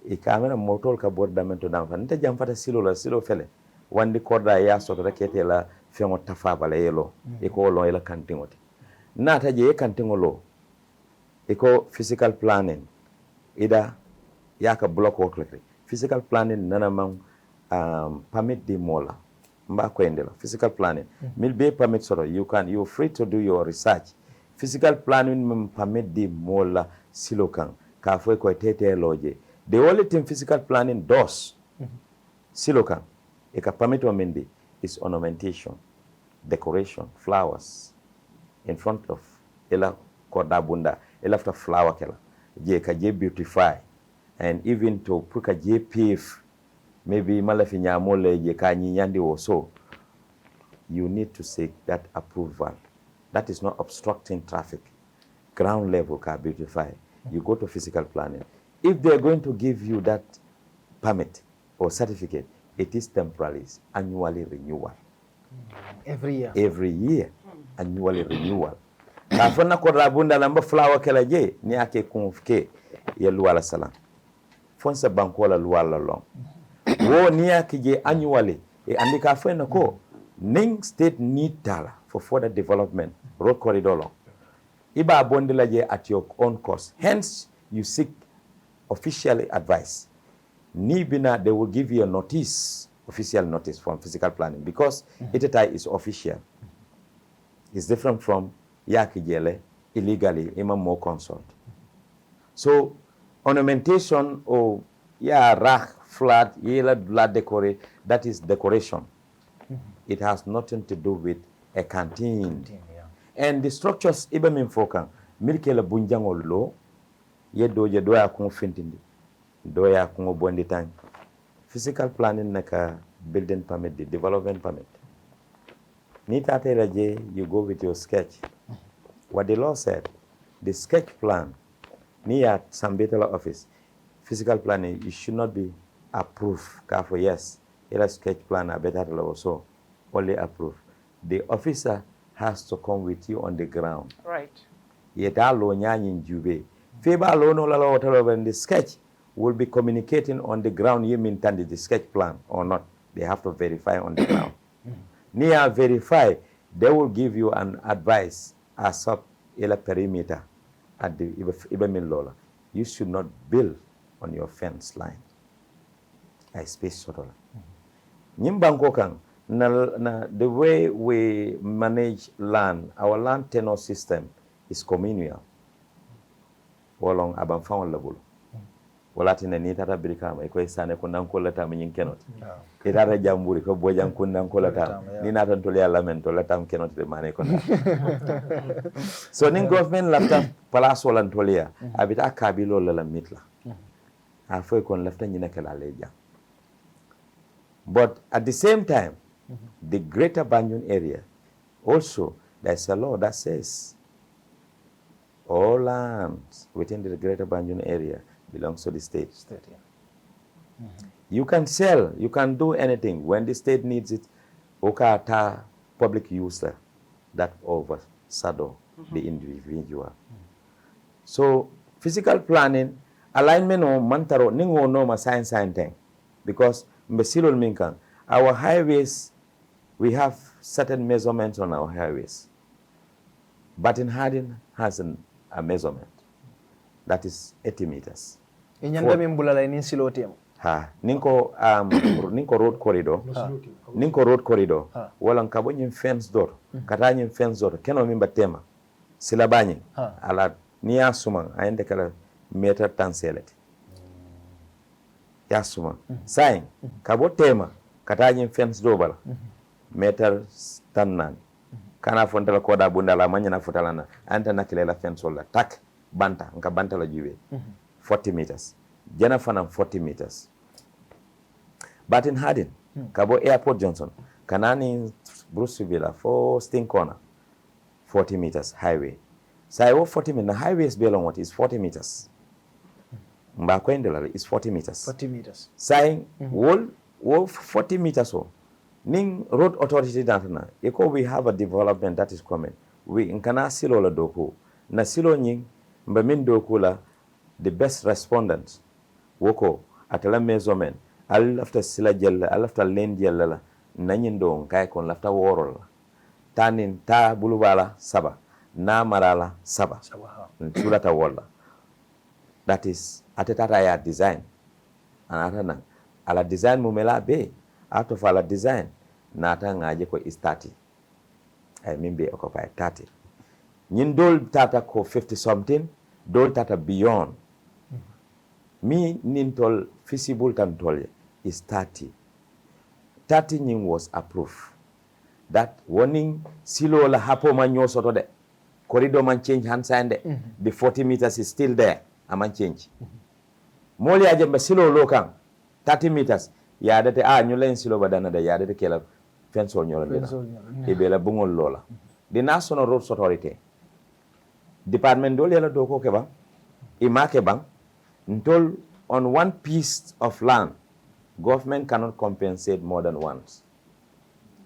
e kamera motol ka bordamento dan fa nta jam fata silo la silo fele wandi korda ya so rakete la fengo tafa bala yelo e ko lo ila kantingote nata je e kantingolo e ko physical planning ida yaka block work like physical planning nana man permit di mola mba ko endela physical planning mil be permit soro you free to do your research physical planning mem permit di mola silokan ka fo ko tete loje the only thing physical planning does silokan e ka permit o mendi is ornamentation decoration flowers in front of ela korda bunda ela after flower kala je ka je beautify and even to put a je pave maybe malafi nyamole je ka nyandi so you need to seek that approval that is not obstructing traffic ground level ka beautify you go to physical planning if they are going to give you that permit or certificate it is temporary annually renewal every year annually renewal kafana ko rabunda lamba flower kala je ni ake kunfike ya luwala salam fonsa bankola luwala long wo ni ake je annually e andika fena ko ning state need dala for further development road corridor long iba bondela je at your own cost hence you seek official advice ni bina they will give you a notice official notice from physical planning because itatai is official it's different from yakijele illegally ima more consult so ornamentation or flat yela blood decorate that is decoration it has nothing to do with a canteen and the structures iba min fokan milkela bunjangol lo yedoje doya ko fintindi doya ko bondi tan physical planning naka building permit the development permit ni tatela je you go with your sketch what the law said the sketch plan ni at Sambetala office physical planning you should not be approved for yes ila sketch plan better also only approved the officer has to come with you on the ground right yedalo nyanyi njube feba lo no la lo when the sketch will be communicating on the ground you mean the sketch plan or not they have to verify on the ground near verify they will give you an advice as up ila perimeter at the ibamin lola you should not build on your fence line I space sotola nyimbanko kan na the way we manage land our land tenure system is communal wolong aban fawon labul wala tine ni tata birikama e koy sane ko nan ko lata min kenot e tata jamburi ko bojam ko nan ko lata ni natan to ya lamen to latam kenot de mane ko so nin government lafta place wala to ya abita kabilo la mitla a foy kon lafta ni nakala leja but at the same time the greater Banjul area also there's a law that says all lands within the greater Banjul area belongs to the state. You can sell, you can do anything. When the state needs it, okata public user that overshadow the individual. So physical planning, alignment o mantaro ningo no ma science thing because mbesilol minkan our highways we have certain measurements on our highways. But in Hardin has a measurement that is 80 meters. Inyanda mimbulala ini silotem. Ninko road corridor. Ninko road corridor. Wala nkabo nyim fence door. Kata nyim fence door. Keno mimba tema. Sila banyi. Ala niya suma aende kala meter tanseleti. Ya suma. Sain kabo tema kata nyim fence door bala. Meter tannan. Kana fontala koda bunda la manya na futalana. Anta nakilela fence wala tak banta nka banta la jiwe. 40 meters. Jana fana 40 meters. But in Hardin, Kabo Airport Johnson, Kanani Bruce Villa for Sting Corner, 40 meters highway. So I 40 meters. The highway is belong what is 40 meters. Mbakwendela is 40 meters. 40 meters. Saying wall 40 meters so. Ning road authority dantana. Eko we have a development that is coming. We in kana silo la doko. Na silo nying mbamin doko la the best respondents woko atala measurement al lafta sila jella al lafta len jella la nanyindo kay kon lafta worol tanin ta bulubala saba na marala saba sulata wala that is atata ya design anata ala design mumela be out of ala design nata ngaje ko is 30 ay mimbe occupy 30 nyin dol tata ko 50 something dol tata beyond me nintol feasible tan tolye is 30 nyin was approved that warning silo la hapo manyo soto de corridor man change hand sign de the 40 meters is still there aman change moli aje ba silo lokan 30 meters ya date nyulen silo badana da ya date kela fence ol nyolo dina e be la bungol lola the National Roads Authority department dol yala doko ke ba imake bang ntol on one piece of land government cannot compensate more than once.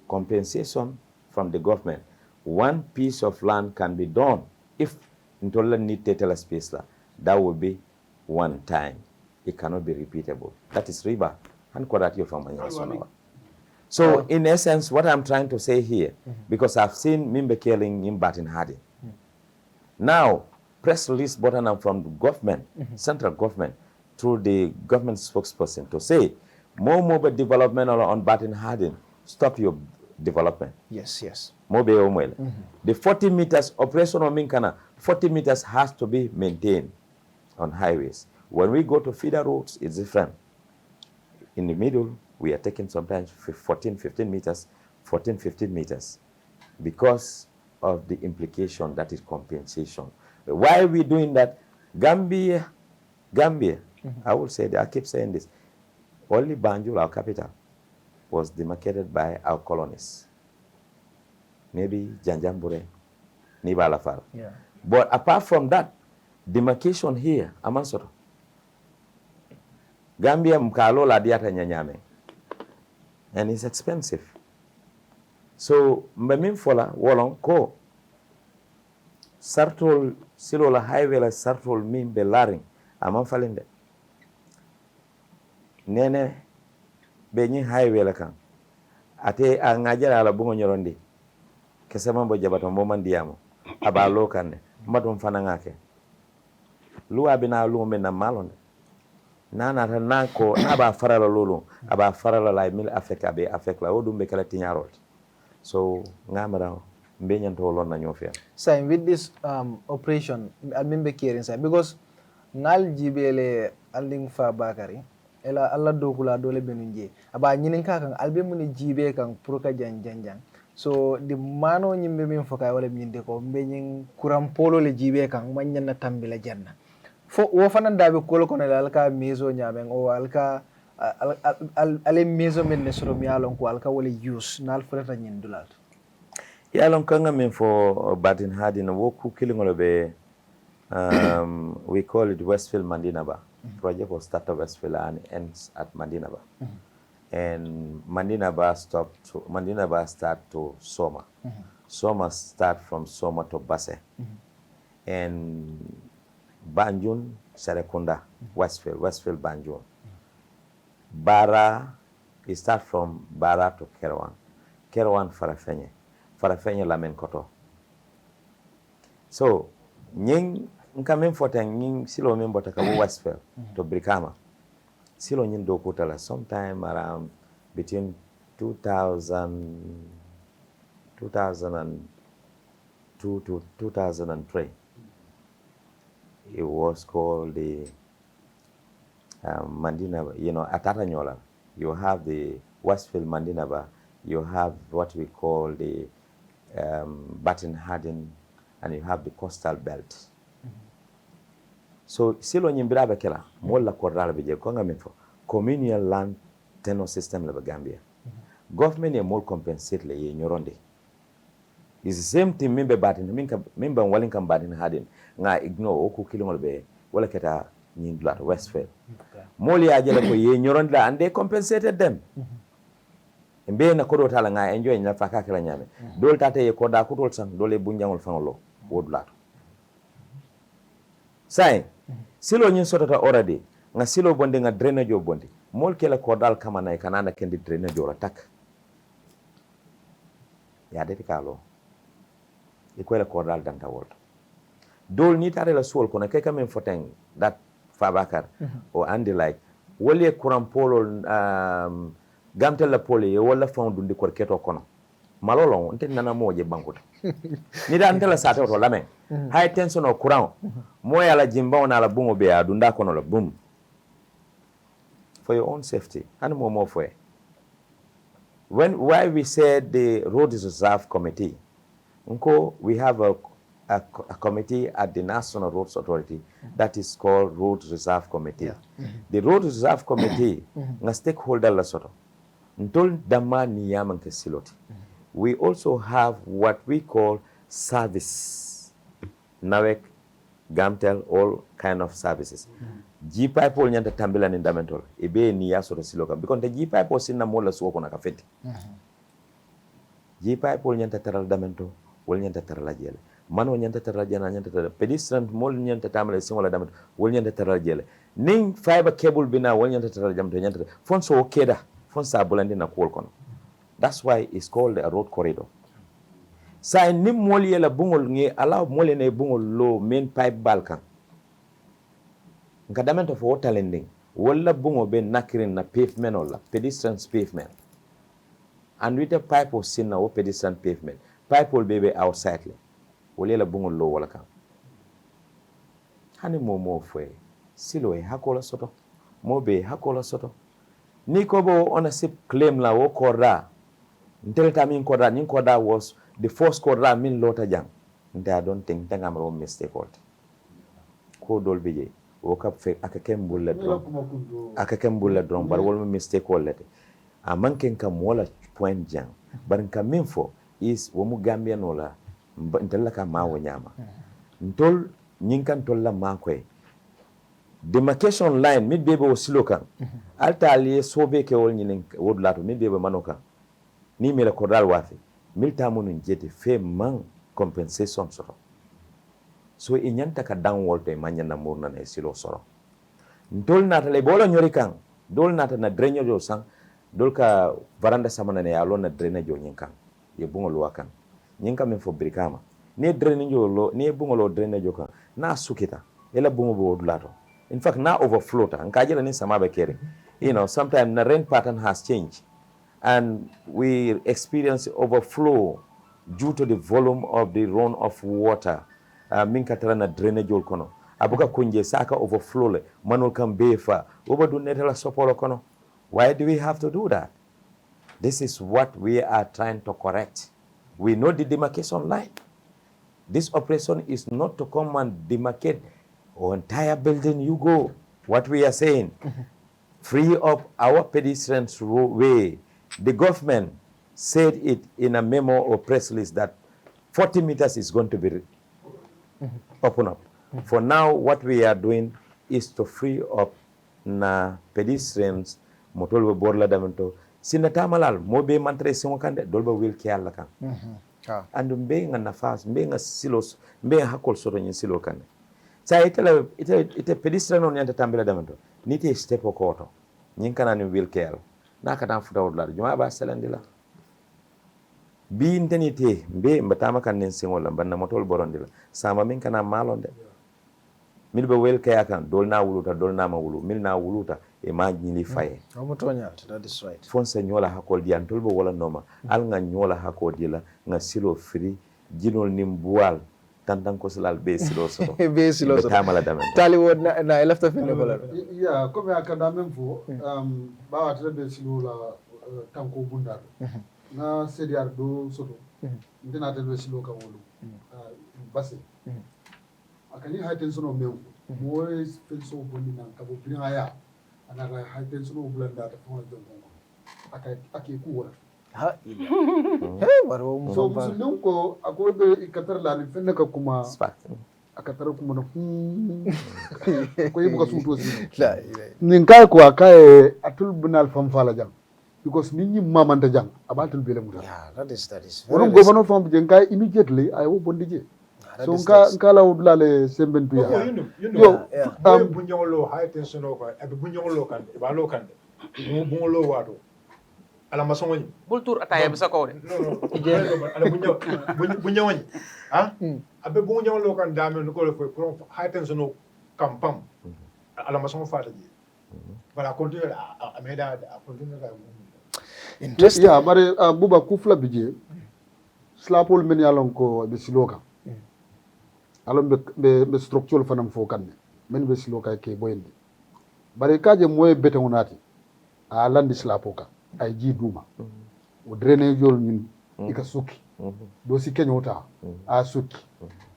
Compensation from the government, one piece of land can be done if ntol need tetela space la, that will be one time. It cannot be repeatable. That is riba and kwadatio from Sonawa. So in essence, what I'm trying to say here, because I've seen Mimbe killing in Batin Hadi. Now, press release button from the government, central government, through the government spokesperson to say, more mobile development on Batin Hardin, stop your development. Yes. Mobile. The 40 meters, operational Minkana, 40 meters has to be maintained on highways. When we go to feeder roads, it's different. In the middle, we are taking sometimes 15 meters, because of the implication that is compensation. Why are we doing that? Gambia, I will say that, I keep saying this, only Banjul, our capital, was demarcated by our colonists. Maybe Janjambure, Nibalafal. Yeah. But apart from that, demarcation here, Amansoro, Gambia mkalo la diata nyanyame. And it's expensive. So, mbemim fola, wolong ko, sartol, silo la highway la sartol mimbe laring, amam falinde. Nene, benyi highway la kan. Ate a ngajara la bungo nyorondi. Kesema mbo jabato mbo mandiamo. Aba lo kande. Matum fanangake. Luwa bina lume na malonde. Nana nako aba farala lulu aba farala la mil affect la odum be kala tinyarot. So ngamara mbenyan to lon na nyofia. So with this operation almimbe care inside because ngal jibele aling fa Bakary ela alla dokula dole benunje aba nyinin ka kan albe mun jibe kan pour ka janjanjang. So the mano nyimbe min foka wala nyinde ko mbenyin kuram polo le jibe kan manyan na tambila janna. Fo wo fanan dabe kolo kono alka mezo nyamen o alka ale mezo men ne soro mi alon ko alka wala use nal fulata nyin dulal ya alon kanga men for Batin Hardin wo ku kilingolo be we call it Westfield Mandinaba. Project was started Westfield and ends at Mandinaba. And Mandinaba start to Soma. Soma start from Soma to Basse. And Banjul, Serekunda, Westfield Banjul. Bara, it start from Bara to Kerewan Farafenye Lamen Koto. So, nying nkamen foteng nying silo membo taka Westfield to Brikama. Silo nyin do kutala sometime around between 2002 to 2003. It was called the Mandinaba, Atatanyola. You have the Westfield Mandinaba, you have what we call the Batin Hardin, and you have the coastal belt. So, silo nyimbira bekela, mola korala beje, konga minfo, communal land tenure system la Gambia. Government ye more compensate le ye nyoronde. It's the same thing mimbe Batin, mimbe Wellington Batin Hardin, nga ignore oku kilingol be, wala keta nyindlat Westfield. Moli ajele ko ye nyoronde la, and they compensated them. Mbe na kodo tala nga enjoy nya faka kala nyame. Dol tate ye koda kudol sang, dole bunjangol fangolo, wodulato. Sai silo nyin sotata already nga silo bondi nga drainage jo bondi mol kela ko dal kama nay kanana kendi drainage jo la tak ya de kalo e ko la ko dal danta wol dol ni tare la sol ko na ke kamen foteng that Fabakar o andi like wole kuram polo gamtel la pole ye wala fondundi ko keto kono malolo nte nana moje bankuta ni da ntela sate to lamen high tension o courant moya la jimba na la bungo be adunda kono la boom for your own safety and more for why we said the road reserve committee unko we have a committee at the National Roads Authority that is called Road Reserve Committee. The Road Reserve Committee nga stakeholder la soto ntol dama ni yaman ke siloti. We also have what we call service. Nawek, Gamtel, all kind of services. G-pipe ol nyanta tambila ni ndamentol. Ebe ni ya soto siloka. Because the G-pipe ol sinna mola suwako na kafeti. G-pipe ol nyanta taral damento, ol nyanta taral jele. Mano nyanta taral jana nyanta taral. Pedestrian mol nyanta tamale singola damento, ol nyanta taral jele. Ning fiber cable bina ol nyanta taral jamto nyanta. Fonso okeda, fonsa bulandi na kuol kono. That's why it's called a road corridor. Sa ni moli la bungol ngi ala moli ne bungol lo main pipe balkan. Nkadamento for water lending. Wala bungo be nakirin na pavement ola, pedestrian pavement. And with a pipe of sin na pedestrian pavement. Pipe will be outside. Wala la bungol lo wala kan. Hani mo fwe. Silo hakola soto. Mo be hakola soto. Ni kobo on a sip claim la wo korda. Until time in Koda was the first Koda min lota jang. I don't think I'm wrong mistake what. Ko dol bije. Woke up fake akakem bulla drum. Akakem bulla drum but wol mistake all lete. A man can come wala point jang. But in Kaminfo is womu Gambian ola ntella ka mawo nyama. Ntol nyinkan tolla makwe. Demarcation line mid bebe o silokan. Alta aliye sobe ke wol nyinen wod lato mid bebe manokan. Ni mila kodal wafi milta munu njete fe man compensation soro so inyanta ka downward to manya na murna na silo soro ndol nata le bolo nyori kan dol nata na drainage jo sang dol ka varanda samana ne alo na drainage jo nyinkan ye bungo lo kan nyinka men fo brikama ne drainage jo lo ne bungo lo drainage jo kan na sukita ela bungo bo dulato in fact na overflow ta nkajela ni samabe kere you know sometimes the rain pattern has changed and we experience overflow due to the volume of the run of water. Minkatara na drainage ol kono. Abuka kunje saka overflow le manol kan befa. Oba do netela sopolo kono. Why do we have to do that? This is what we are trying to correct. We know the demarcation line. This operation is not to come and demarcate our entire building. You go. What we are saying, free up our pedestrians way. The government said it in a memo or press release that 40 meters is going to be open up. For now, what we are doing is to free up na pedestrians motolwe borla damento sinata malal mobe mantre singokande dolba wil kialla kan and mbe nga nafas mbe nga silos mbe hakol soto nyin silo kan sa ite pedestrian on yanta tambela damento nite step okoto nyin kana ni wil kialla naka tan futa wudlar juma ba salandila bi intenite mbe mbatama kan nen singola banna motol borondila sama min kana malonde milbe wel kaya kan dolna wuluta dolna ma wulu milna wuluta e ma nyini faye omotonya that is right fonse nyola hakol dian tolbo wala noma al nga nyola hakol dila nga silo free jinol nimbual tantan ko silal be silo so be silo so tamala damen tali wod na lafta fene bala ya comme akanda même fo ba watra be silo la tanko bundar na sediar do soto ndina te be silo ka wolu basi akani high tension o mew moy tension bonni nan kabo binaya ana high tension o bulanda ta fona jongo akay ku wala ha waro mu so musulun ko akwai da ikatar la ni fenna ka kuma akatar kuma na ko yi buka suto si la nin kai ko akai atul binal famfala jang because nit ñi mamanta jang abatul bele muta yeah that is wonon governor fam jeng kai immediately ay wo bondije So nkala udlale sembentu ya. Yo, bunyolo high tension over, bunyolo kan, ibalo kan. Bunyolo wato. Ala masongo. Bultur ataya bisa ko. No. Ala bunyolo. Ah? Abe bunyolo kan dame no ko for high tension kampam. Ala masongo fata ji. Bara continue ameda continue ka. Interesting. Yeah, bare buba kufla bije. Slapol men yalon ko be siloka. Alon be structural fanam fo kanne. Men be siloka ke boyndi. Bare kaje moye bete wonati. A landi slapoka ay ji duma. O drainage yol ñin ika suki. Do si kenyota a suki.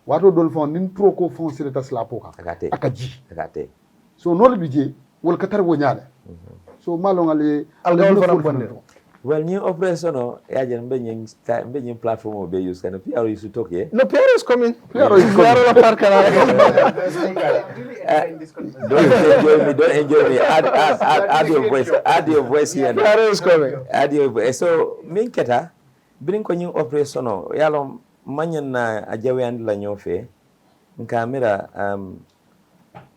Wato dol fon nin tro ko fon sireta slapoka. Akaji. So nol bije wol katar wo nyaade. So malon ale algawol fanam bonde. Well, new operation, I just been platform will be used. Can PR used to talk here? No, PR is coming. PR is coming. Don't enjoy me. Add your voice. Add your voice here. PR is coming. Add your voice. So, min keta, bring ko new operation. Yalo manyan na ajawe andla nyofe. Nkamera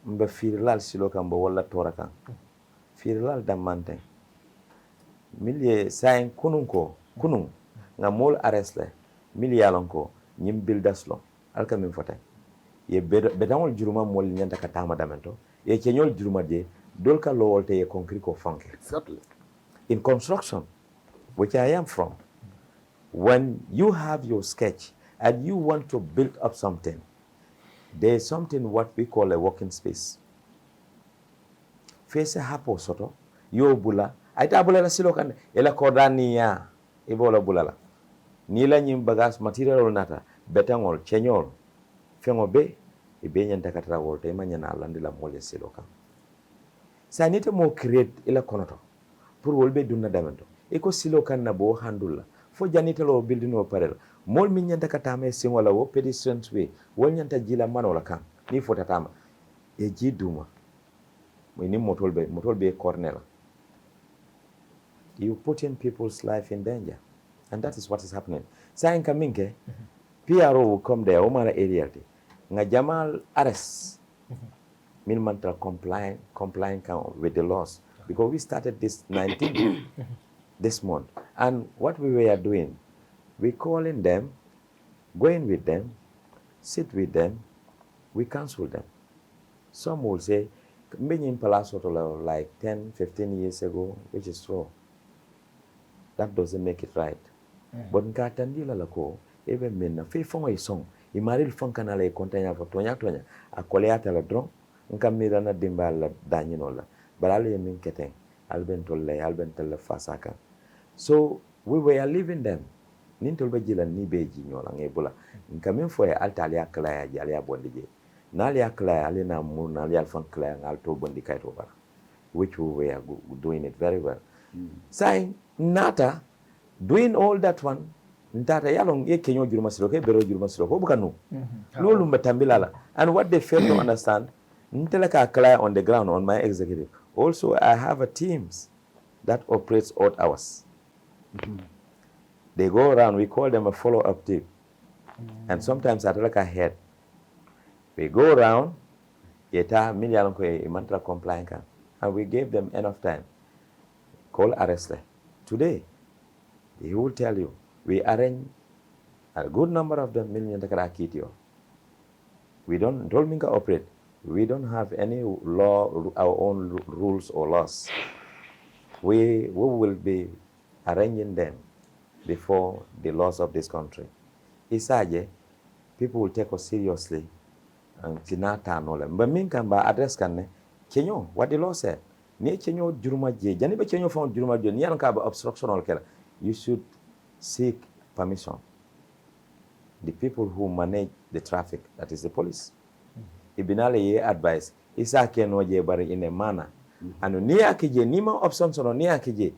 mba firlal silo kamba wala toraka. Firlal damante. Milye sain kunun nga mol arrest le milyalon ko nyim bildaslo alka min fota ye bedangol juruma mol nyanta katama damento ye kenyol juruma de dolka lowolte ye concrete ko fanke. Exactly. In construction, which I am from, when you have your sketch and you want to build up something, there is something what we call a working space. Face hapo soto yo bula aita bula la silo kan ela kodani ya ibola bulala ni la nyim bagage material nata betangol chenyol fengo be ibe nyanta katara wolte manyana landila mole silo kan sa nite mo create ila konoto pour wolbe dunna damento e ko silo kan na bo handula fo janite lo building o parel mol min nyanta katama sin wala wo pedestrians way wol nyanta jila manola kan ni fota tama e jiduma mo ni motol be cornela. You put in people's life in danger. And that is what is happening. Saying kaminke, PRO will come there, Omara area. Nga Jamal arrest, minimum complying with the laws. Because we started this 19 this month. And what we were doing, we calling them, going with them, sit with them, we counsel them. Some will say, being in Palazzo like 10, 15 years ago, which is true. That doesn't make it right. But nkatandila lako ebe menna fe fongo isong imaril fonkana la kontanya fo tonya akoleata la dron nkamira na dimba la danyino la balale yemin keten albentolle fasaka. So we were leaving them nintol bajila ni beji nyola ngebula nkamin fo ya altali akla ya jali ya bondije nali akla ali na mun ali alfon kla ngal to bondi kaito bara, which we were doing it very well. Saying nata doing all that one ntata yalong ye kenyo juruma silo ke bero juruma silo ko bukanu lolu mbatambilala. And what they fail to understand, nteleka clear on the ground on my executive. Also I have a teams that operates odd hours. They go around, we call them a follow-up team. And sometimes at like a head. We go around, yeta million ko mantra compliant, and we gave them enough time. Call arrest. Today, he will tell you, we arrange a good number of them million takara kitio. We don't operate. We don't have any law, our own rules or laws. We will be arranging them before the laws of this country. Isaje, people will take us seriously and tinata nolem. But minkamba address kanne, Kenyo, what the law said. Ni Kenyo jurumaje, jani be Kenyo found jurumaje, ni anka obstruction or kela. You should seek permission. The people who manage the traffic, that is the police. Ibinale ye advice, isa kenoje bari in a manner. And ni akije, nima options or ni akije,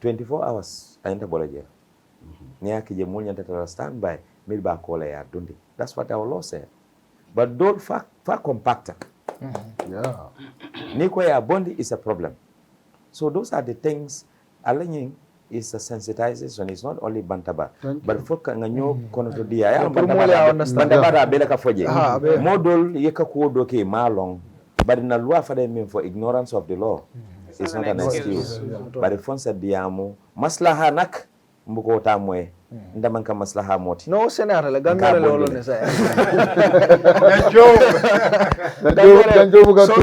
24 hours, I enter bolaje. Ni akije munya tatara standby, milba kole ya dundi. That's what our law said. But don't far compactor. Yeah. Nikwe ya bondi is a problem. So those are the things, aligning is a sensitization. It's not only Bantaba, Thank but for nganyo kono to dia ya Pour moi, I understand. Bantaba bela ka foje. Be. Model yeka ko do ke malong, but in the law for them for ignorance of the law. It's not an excuse. But the phone said diamo maslaha nak mbuko tamwe ndaman ka maslaha moti. No senator la gamere lolo ne sa.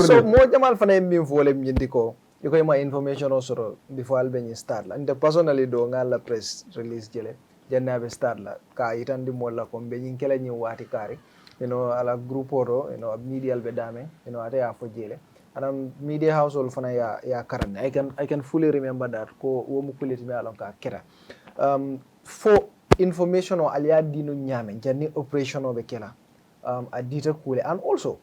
So mo jamal fana min fo le nyindi ko iko ma information osoro before albany start la and personally do ngala press release jele jannabe start la ka itandi molla ko be nyin kala nyi wati kari ala group oro media albe dame ate ya fo jele anam media household fana ya karan I can fully remember that ko wo mu kuliti me alon ka kera for information o aliya dinu nyame janni operation o be kela a dita kule and also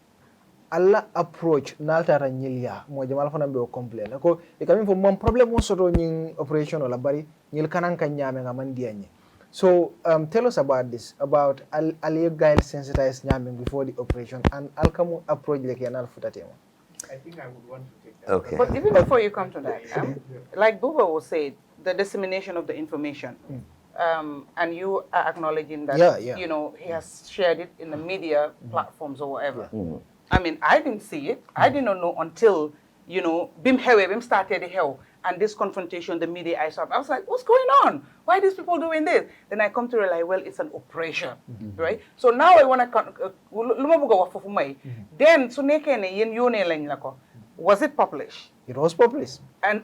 alla approach naltara nyilya mo jamal fana be o complain ko e kamin fo mon problem on soto nyin operation o la bari nyil kanan kan nyame nga man dianye. So tell us about this, about Aliyu Gail sensitized Nyaming before the operation and Alkamu approach like Yanal Futatemo. I think I would want to take that. Okay. But even before you come to that, like Buba will say, the dissemination of the information, and you are acknowledging that, he has shared it in the media platforms or whatever. I mean, I didn't see it. I did not know until, Bim started the hell. And this confrontation, the media I saw, I was like, what's going on? Why are these people doing this? Then I come to realize, well, it's an operation, right? So now I want to, then, was it published? It was published. And,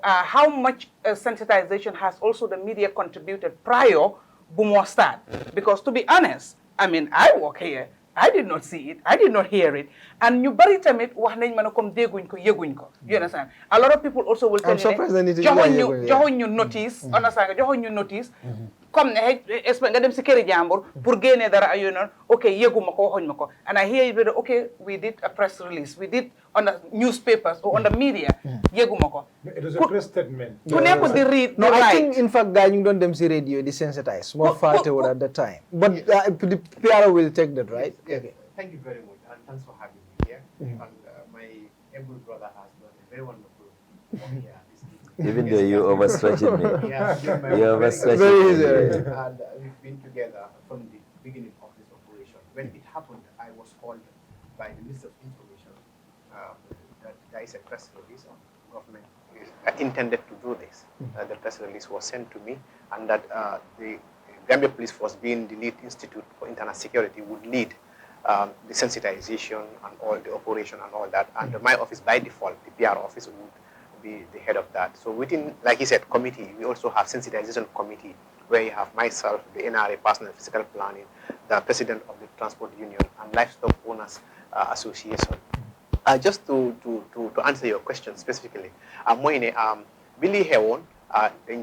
how much sensitization has also the media contributed prior to start? Because to be honest, I mean, I work here. I did not see it. I did not hear it. And you bury them it, you understand? A lot of people also will tell you, John you notice, understand? John you notice, come expect them security jambur, pour gagner dara okay, yegumako. And I hear you, okay, we did a press release, we did on the newspapers or on the media, yegumako. It was a press statement. No, I think in fact, guys, you don't them see radio desensitized, more far toward at the time. But the PR will take that, right? Okay. Thank you very much, and thanks for having me here. And my able brother has done a very wonderful work here. Even though you overstretching me. Yeah, you overstretching me. And we've been together from the beginning of this operation. When it happened, I was called by the Minister of Information that there is a press release on government is intended to do this. The press release was sent to me, and that the Gambia Police Force, being the lead institute for internal security, would lead the sensitization and all the operation and all that. And my office, by default, the PR office, would be the head of that. So within, like he said, committee, we also have sensitization committee, where you have myself, the NRA, personal physical planning, the president of the transport union, and livestock owners association. Just to answer your question specifically, Billy Hewon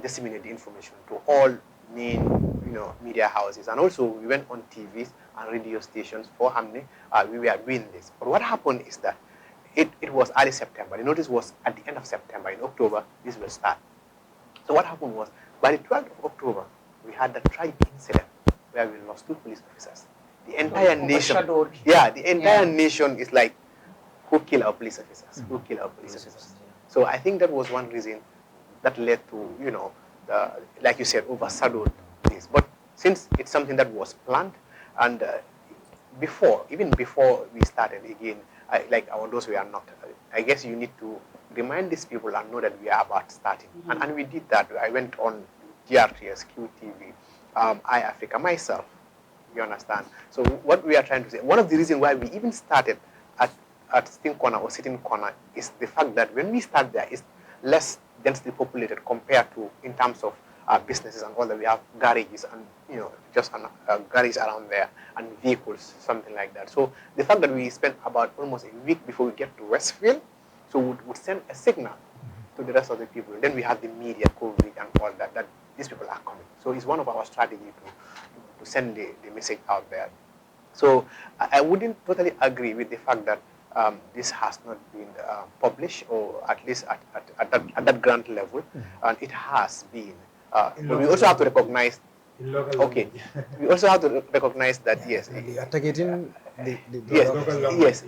disseminated the information to all main media houses, and also we went on TVs and radio stations for Hamne. We were doing this. But what happened is that it was early September. The notice was at the end of September. In October, this will start. So what happened was, by the 12th of October, we had the tragic incident where we lost 2 police officers. The entire nation, the entire nation is like, who killed our police officers? Who killed our police officers? So I think that was one reason that led to, like you said, overshadowed this. But since it's something that was planned, and even before we started again, those we are not, I guess you need to remind these people and know that we are about starting. And we did that. I went on GRTS, QTV, iAfrica, myself, you understand? So what we are trying to say, one of the reasons why we even started at Sitting Corner or Sitting Corner is the fact that when we start there, it's less densely populated compared to in terms of businesses and all that. We have garages and just garage around there and vehicles, something like that. So the fact that we spent about almost a week before we get to Westfield, so we would send a signal to the rest of the people. Then we have the media coverage and all that these people are coming. So it's one of our strategy to send the message out there. So I wouldn't totally agree with the fact that this has not been published, or at least at that grand level, and it has been. But we also have to recognize. We also have to recognize that yes, Yes.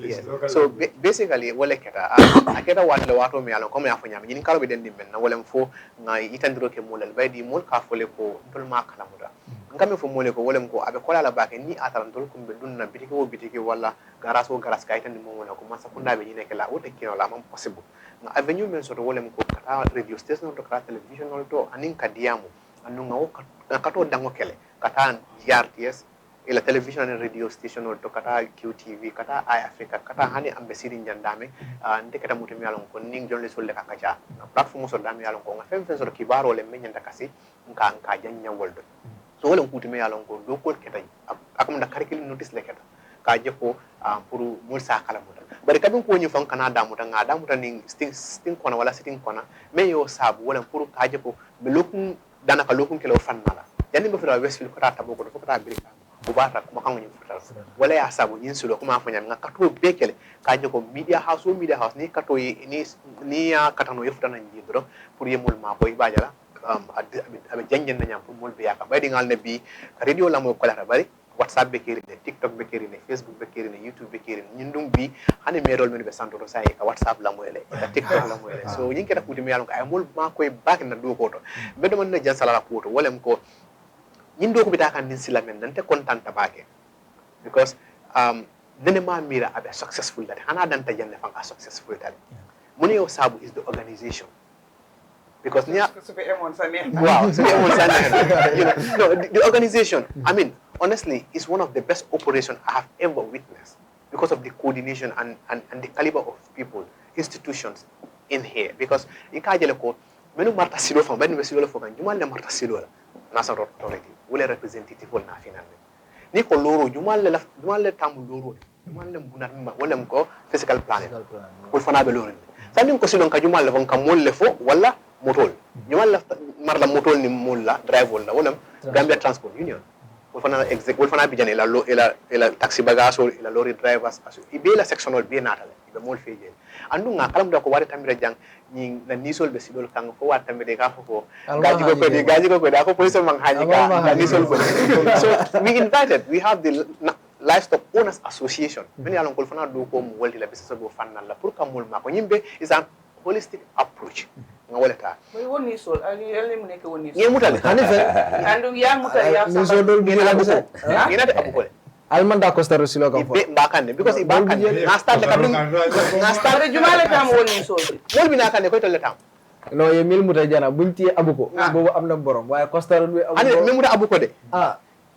So basically, wale keta aketa wan le wato mi alon comme ya fanya mi karo be den dimmen na wala fo nga itandiro ke molal bay di mol ka fole ko dol ma kala muda ngam fo mole ko wala ko abe kola la bake ni ataran dol ko be dunna bitiki wala garas ka itandi mo wala ko masa kunda be ni ke la wote kino la mam possible nga avenue men so wala ko kata radio station to kata television to anin kadiamu anu nga kato dango kele kata RTS ila television and radio station to kata QTV kata iAfrica kata hani ambassador njandame nde kata mutum yalon ko ning jonle solle kakacha platform so dami yalon ko nga fem so kibaro le men nyanda kasi nka janya woldo so wala kutum yalon ko do ko keta akum da curriculum notice le keta ka jefo pour mulsa kala muta bari kabin ko nyi fon kana damuta ning sting kona wala sitting kona me yo sabu wala pour ka jefo be lokun danaka lokun kelo fannala yani be fira westfield ko ta tabo ko ta birika ubata kuma kan yin fitar wala ya sabu yin su kuma fanya nga kato bekele ka je ko media house ni kato ni ya katano yefuta nan jibro pour yemul ma ko ibajala abe janjen na nyam pour mol be yaka baydi ngal ne bi radio la mo ko la bari WhatsApp be keri ne TikTok be keri ne Facebook be keri ne YouTube be keri ne nyindum bi hane merol men be santoro sai ka WhatsApp la mo ele ka TikTok la mo ele so yin keta kuti mi yalon ka ay mol ma ko bak na do ko to be do man na jan sala ko to wala ko nyindo ko bita kan din sila men nante content tabake because dene ma mira abe successful that hana dan ta janne fa successful that muni yo sabu is the organization because wow the organization I mean honestly is one of the best operation I have ever witnessed because of the coordination and the caliber of people institutions in here because ikajele ko menu marta silo fa ben silo fo kan jumal le marta silo la nasa authority wala representative wala final ni ko loro jumal le tamu loro jumal le bunat wala ko physical plan ko fana be loro sandi ko silon ka jumal le fon kam molle fo wala motol jumal le marla motol ni molla driver wala Gambia Transport Union ko fana bi jane ila taxi bagaso ila lorry drivers aso ibe la sectional be natal be mol feje andu nga kalam da ko wari tamira jang ni na nisol be sidol kang ko wat tambe ka ko gaji ko da ko police man haji ka na nisol ko so we have the livestock owners association many alon ko fana do ko mo wolti la business go fanal la pour kamul ma ko nyimbe is a holistic approach nga wala ta moy woni sol ali ele mu nek woni ye mutale hanife andu ya mutale ya so dol bi la bisa ina de abukole almanda costa rusilo kam fo mbakande because ibakande na start le kadum na start jumale tam woni sol mol bi nakande ko tolle tam no ye mil muta jana bulti abuko bobo amna borom waye costa ru abuko ani mi muta abuko de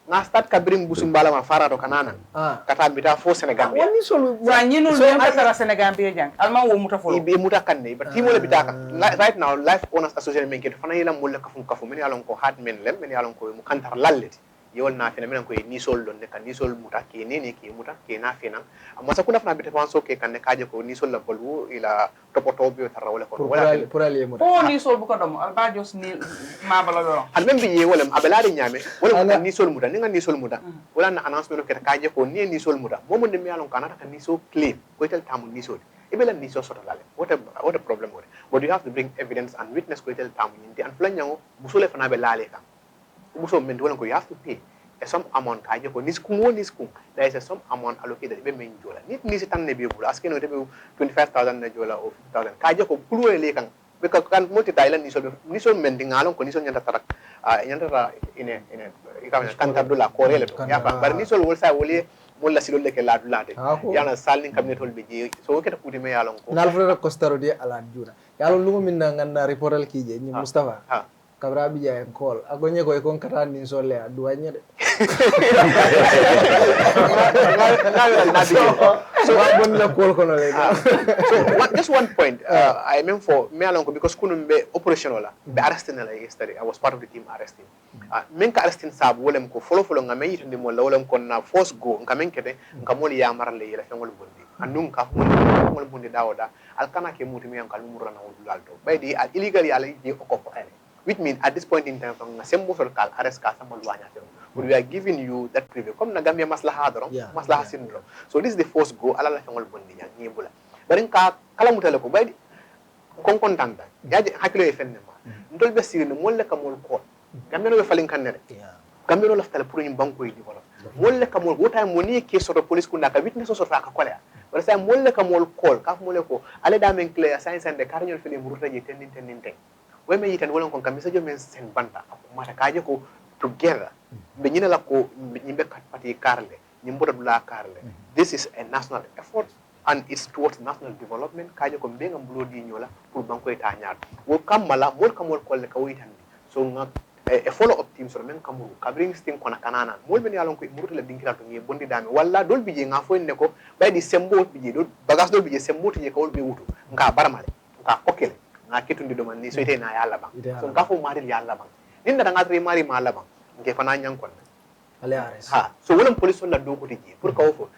na start kabrim busum bala ma fara to kanana kata bita fo Senegal woni sol wa nyinul be katara Senegal be jang alma wo muta fo be muta kanne but timo le bita right now life owners association men ke fana yela mol kafu men yalon ko hat men lem men yalon ko mu kantar lalleti yewol na fina men ko ni sol don ne kan ni sol muta ke ne ke muta ke na fina amma sa kuna fana bita fanso ke kan ne kaje ko ni sol la bolu ila topoto bi tarra wala ko wala pour aller muta o ni sol bu ko dom alba jos ni ma bala do al men bi yewol abelari nyame wala ni sol muta ni nga ni sol muta wala na announcement ke kaje ko ni sol muta momo de mi yalon kanata kan ni so claim ko tel tamu ni sol ibela ni so sota lale what a problem with it but you have to bring evidence and witness ko tel tamu ni and plan nyango busole fana be lale kan so men wala ko you have to pay some amount kaje ko niskum there is some amount allocated be men jola nit ni sitan ne be bula aske no te be 25000 na jola or 50000 kaje ko kulo le kan be kan multi thailand ni so men dingalon ko ni so nyanta tarak nyanta ine ikama kan tabula ko rele to ya ba bar ni so wol sa woli molla silol le ke la dulade yana salin cabinet hol be je so ke ta kuti me yalon ko nal frere costaro de ala jura yalon lugo min na nganda reportal kije ni Mustafa kabra bi jaay call agonye ko kon kata ni so le aduanye de so bon la call kono le so just one point I mean for me alon ko because kunum be operational la be arresting la yesterday I was part of the team arresting men ka arresting sab wolem ko folo ngame yitande mo la wolem kon na force go ngame kete ngamoli ya maral le yela fengol bondi andum ka mo bondi dawoda alkana ke mutumi an kalumura na wudulal to baydi al illegally ala je okoko ene which means at this point in time from sembo sol kal arrest ka sama luanya pero we are giving you that privilege comme na Gambia maslaha doro maslaha syndrome so this is the first go ala la fengol bondi nya ngibula barin ka kala mutale ko baydi kon kontanta yaje hakilo e fenne ma ndol be sirine molle ka mol ko Gambia no be falin kanere Gambia la tala pour ñu banko yi develop molle ka mol wota mo ni ke soto police kunda ka witness soto ka kolea wala sa molle ka mol call ka molle ko ale da men clear science and the carnival fele muruta je tenin we me yitan wala kon kam message men sen banta ko mata kaje ko together be nyina la ko nyimbe kat pati karle nyimbo dula karle this is a national effort and it's towards national development kaje ko benga mblodi nyola pour banko eta nyaat wo kamala mol kamol kolle ka witan so nga e follow up team so men kamuru ka bring sting kona kanana mol ben yalon ko muruta la dinkira to ngi bondi dami walla dol bije nga fo ne ko bay di sembo bije do bagage dol bije sembo to je ko be wutu nga baramale nga kokele nga ketundi do man ni so ite na yalla ba so nga fo mari yalla ba ninda da nga tri mari mala ba nge fana nyankon ha so wolam police la do ko tiji pour ka fo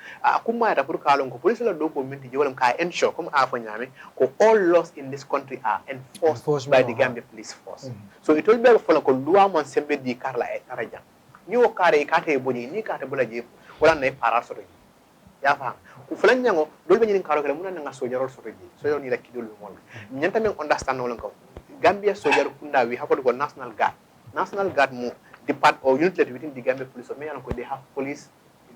kuma ta pour ka lon ko police la do ko min tiji wolam ka ensure comme a fo nyame ko all laws in this country are enforced by the Gambia police force so it will be for ko loi mon sembe di karla e taraja ni o kare ka te boni ni ka te bula je wala nay parar so ya fa ko fulan nyango dol be nyin karo kala mun nga sojarol so ji so yo ni la kidol mon nyanta men understand wala ko Gambia sojar kunda we have ko national guard mo depart or unit within the Gambia police. They have police,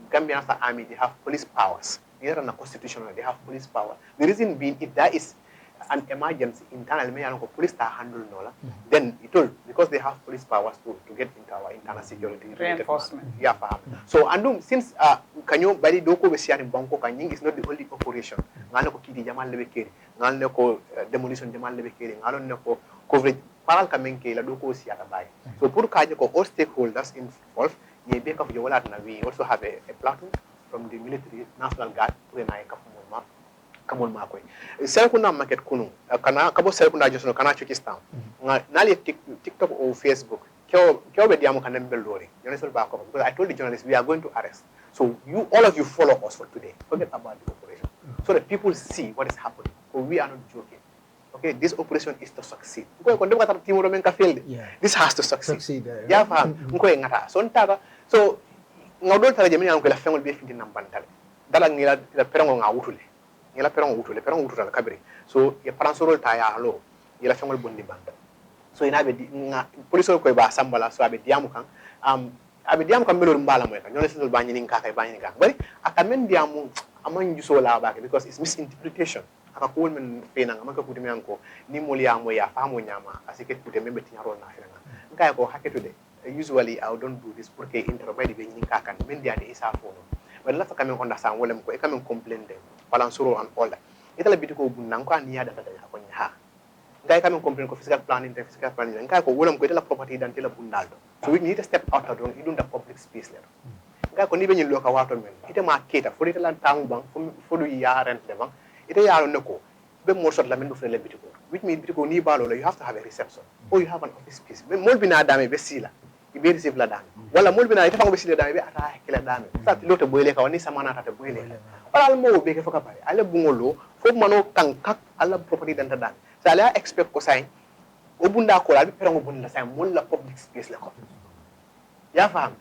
Gambian army, they have police powers. They are constitutional, they have police power. The reason being, if there is an emergency internal, police are handling then it will, because they have police powers to get into our internal security. Reinforcement. Yeah, so, and since Kanyo Badi Doko Besian in Bangkok, Kanying is not the only operation. Nganoko Kidi Jamal Lebekeri, Nganoko demolition Jamal Lebekeri, Nganoko coverage. Paral kamenke la doko si atabai. So pour kaje ko all stakeholders involved, ye be ka wala na we also have a platoon from the military national guard pour na ka kamol ma koy. Sel kuna market kunu kana kabo sel kuna joso kana Pakistan. Na le TikTok or Facebook. Kyo be diamo kana mbelori. You know ba ko because I told the journalists we are going to arrest. So you all of you follow us for today. Forget about the operation. So that people see what is happening. Because we are not joking. Okay, this operation is to succeed. This has to succeed. Yeah, so ngaudol tara jemi ko la fengol be findi nambantale dala ngila la perongo ngawutule ngila perongo utule kabiri so ya paransoro ta ya lo ila fengol bondi banda so ina be police ko ba sambala so abe diamu kan melor mbala moy kan ñone senol bañi ning ka bari akamen diamu aman juso la ba because it's misinterpretation aka ko men pena ngama ko kutimi anko ni molia mo ya famo nyama asike kutemi be tinyaro na fena ngai ko haketude usually I don't do this porque intermedi be nyinka kan men dia de isa fono but la fa kamen understand wala ko e kamen complain de balansuro and all that itala bitiko bunnan ko ani yada dada ko nya ngai kamen complain ko physical planning ngai ko wala ko itala property dan tela bundaldo so we need to step out of the public space level ngai ko ni be nyilo ka wato men ite ma keta fo itala tamu bang fo du ya rent le bang ite yaro nako be mo sot la men do fele bitiko which mean bitiko ni balo la you have to have a reception or you have an office space mol bina dame be sila ibe receive la dame wala mol bina ite fango be sila dame be ata kila dame sa ti lote boyle ka woni samana tata boyle wala al mo be ke foka pare ale bungolo fo mano kankak ala property danta dame sa ala expect ko say o bunda ko la be perango bunda say mol la public space la ko ya fam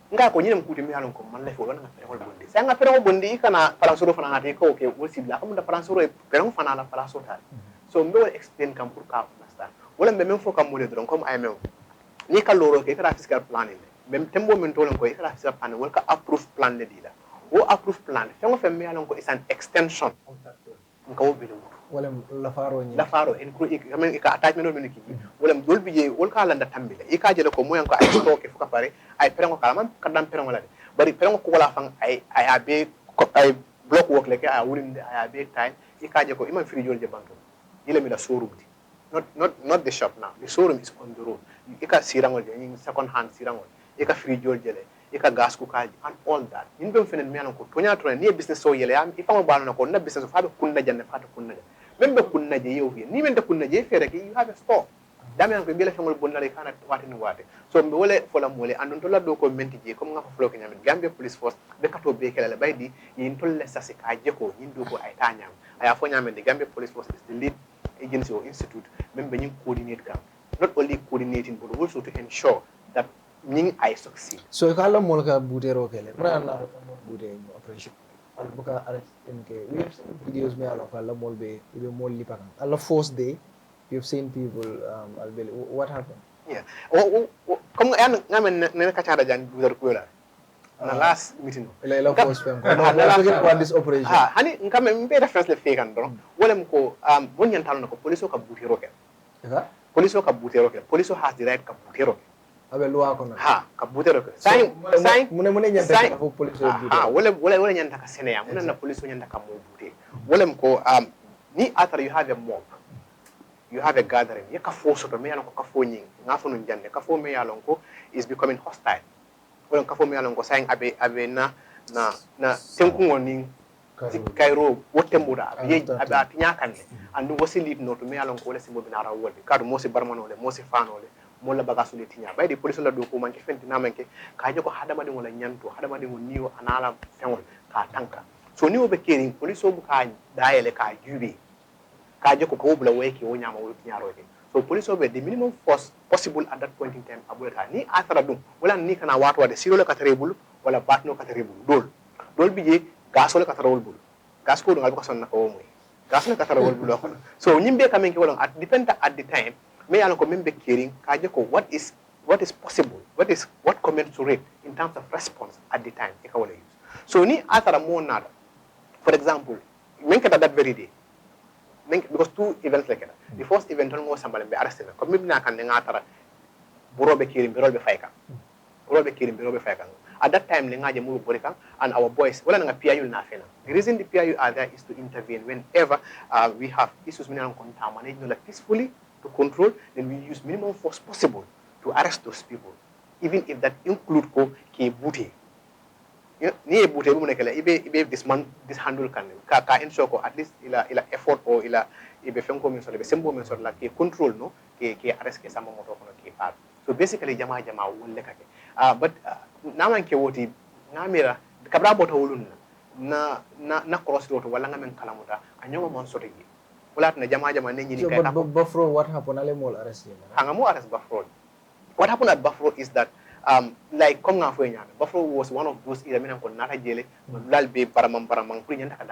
nga ko nyinem kuti mi halon ko man la fo wana perango bondi sa nga perango bondi kana palansoro fana ngate ko ke wosibla ko da palansoro perango fana la palansoro ta so mbe wala explain kam pour ka understand wala mbe même fo kam mo le dron comme ay même ni ka loro ke kara fiscal planning même tembo men tolon ko kara fiscal planning wala ka approve plan le dila o approve plan fe ngo fe me halon ko is an extension of that ko be wala la faro en ko kamen ka attachment no ki wala dol biye wala ka landa tambile e ka jele ko moyan ko ay stock e fuka pare ay perengo kala man kadam perengo la de bari perengo ko wala fang ay abe ay block work le ke ay wulinde ay abe time e ka je ko imam free jol je banto ile mi da showroom not the shop now the showroom is on the road e ka sirangol je ni second hand sirangol e ka free jol jele e ka gas ku kaji and all that nin be fenen mi anan ko tonya to ni business so yele am ifama balo ko na business fa be kunna janne fa to kunna membe kunna je yow ni men de kunna je fere ke you have a store dame an ko bela fengol bonnale kana wati ni wate so mbe wole fola mole andon to la do ko menti je comme nga fa floke nyam Gambia police force be kato be kala baydi yin tolle sase ka je ko yin do ko ay tanyam aya fo nyam de Gambia police force is the lead agency or institute membe nyin coordinate kam not only coordinating but also to ensure that nyin I succeed so kala mol ka butero kele mana na bute operation albuka mk we have seen videos me ala kala mol be mol lipa ala force day you've seen people albeli what happened comme ngamen ne kachara jan budar ko la na last meeting ila force fem ko no this operation hani ngam mbe reference le fekan don wolem ko bon nyantal na ko police ka butiro ke police ka butiro ke police has the right ka butiro ke abe luwa ko na ka butiro ke sai mune nyanta ka fo police butiro wala nyanta ka senea mune na police nyanta ka mo buté wolem ko ni after you have a mob you have a gathering ye ka fo soto me yalon ko ka fo nyin nga fo nun jande ka fo me yalon ko is becoming hostile wala ka fo me yalon ko saying abe na tenku ngoni Cairo wotembuda abe atinya kanne andu wosi lit no to me yalon ko wala simbo binara wolde kadu mosi barmano le mosi fanole molla bagasu le tinya baydi police la do ko manke fenti na manke ka je ko hadama de wala nyanto hadama de niwo anala fengol ka tanka so niwo be kering police o bu ka dayele ka jubi ka je ko bula weki o nyama wo tinya roke so police o be the minimum force possible at that point in time abulata ni athara dum wala ni kana wato wade silo le katerebul wala batno katerebul dol bije gasole katarol bul gas ko ngal ko sonna ko moy gasole katarol bul ko so nyimbe kamen ki wala at depend at the time me yalla ko membe kering ka je ko what is possible what commensurate in terms of response at the time e ka wala use so ni athara mo nada for example men ka that very day because two events like that the first event on was sambale be arrested ko mibna kan nga tara burobe kering be rolbe fayka at that time le ngaje mu borika and our boys wala nga PIU na fena the reason the PIU are there is to intervene whenever we have issues many on manage no peacefully to control, then we use minimum force possible to arrest those people even if that include ko ke bute ni bute bu nekela ibe dishandle kan ka ensure ko at least ila effort or ila ibe fenko min so le sembo min so la ke control no ke arrest ke sama moto ko ke par so basically jama wolle kake but naman ke woti ngamira kabra bota wolun na cross road wala ngamen kalamuta anyoma mon soto gi wala na jama ne nyini kay Buffalo what happened ale mol arrest hanga mo arrest Buffalo what happened at Buffalo is that like comme nga foy nyame Buffalo was one of those ida minan ko nata jele dal be baramam pour nyanta ka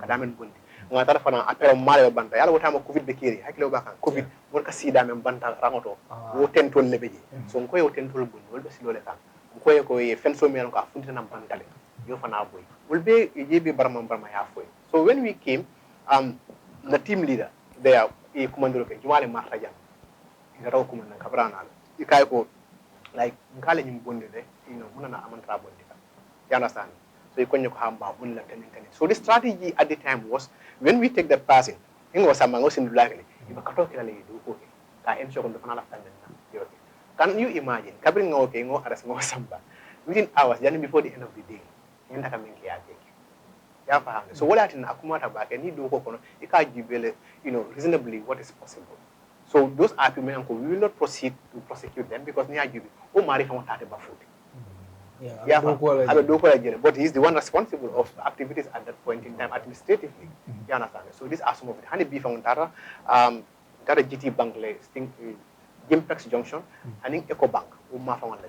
damen bondi nga tara fana apel male banta yalla wota ma covid be kiri hakilo bakan covid won ka sida men banta rangoto wo tentol lebeji so ko yo tentol bondi wol be silole kan ko ye fenso men ko afunta nam bantale yo fana boy wol be yebe baramam ya foy so when we came the team leader there e commandero ke jumale martajan ina raw commandant kabrana e kay ko like ngale nyim bonde de munana amantra bonde ka you understand so ko nyako hamba bulla tanin so the strategy at the time was when we take that passing ingo sama ngo sin blakle iba kato kala le do ko ka en sokon do fana la tan yo can you imagine kabrin ngo ke ngo aras ngo samba within hours just before the end of the day yenda ka men ke ake ya faham so wala tin akumata ba ke ni do ko kono e ka jibele reasonably what is possible so those are people we will not proceed to prosecute them because ni ajubi o mari kan wata ba foot yeah but he is the one responsible of activities at that point in time administratively you understand so these are some of it hani bi fa dara dara GT bank le sting Gimpex junction and Eco Bank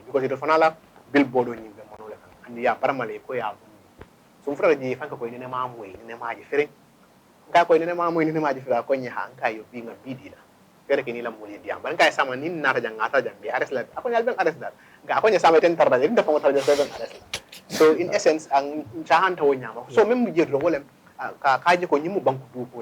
because it fanala billboard on you and ya paramale ko ya so fra ji fanka ko ne mamu ne maji fere ka ko ne mamu ne maji fere ko nya han kayo bi nga bidila fere ke ni la muli diam ban kay sama ni nata jang ngata jang bi arrest la ako nyal ben arrest dal ga ko nya sama ten tarda ni dafa mo tarda ben arrest so in essence ang chahan tawo nyama so même mu jeto wolem ka je ko nyimu banku du ko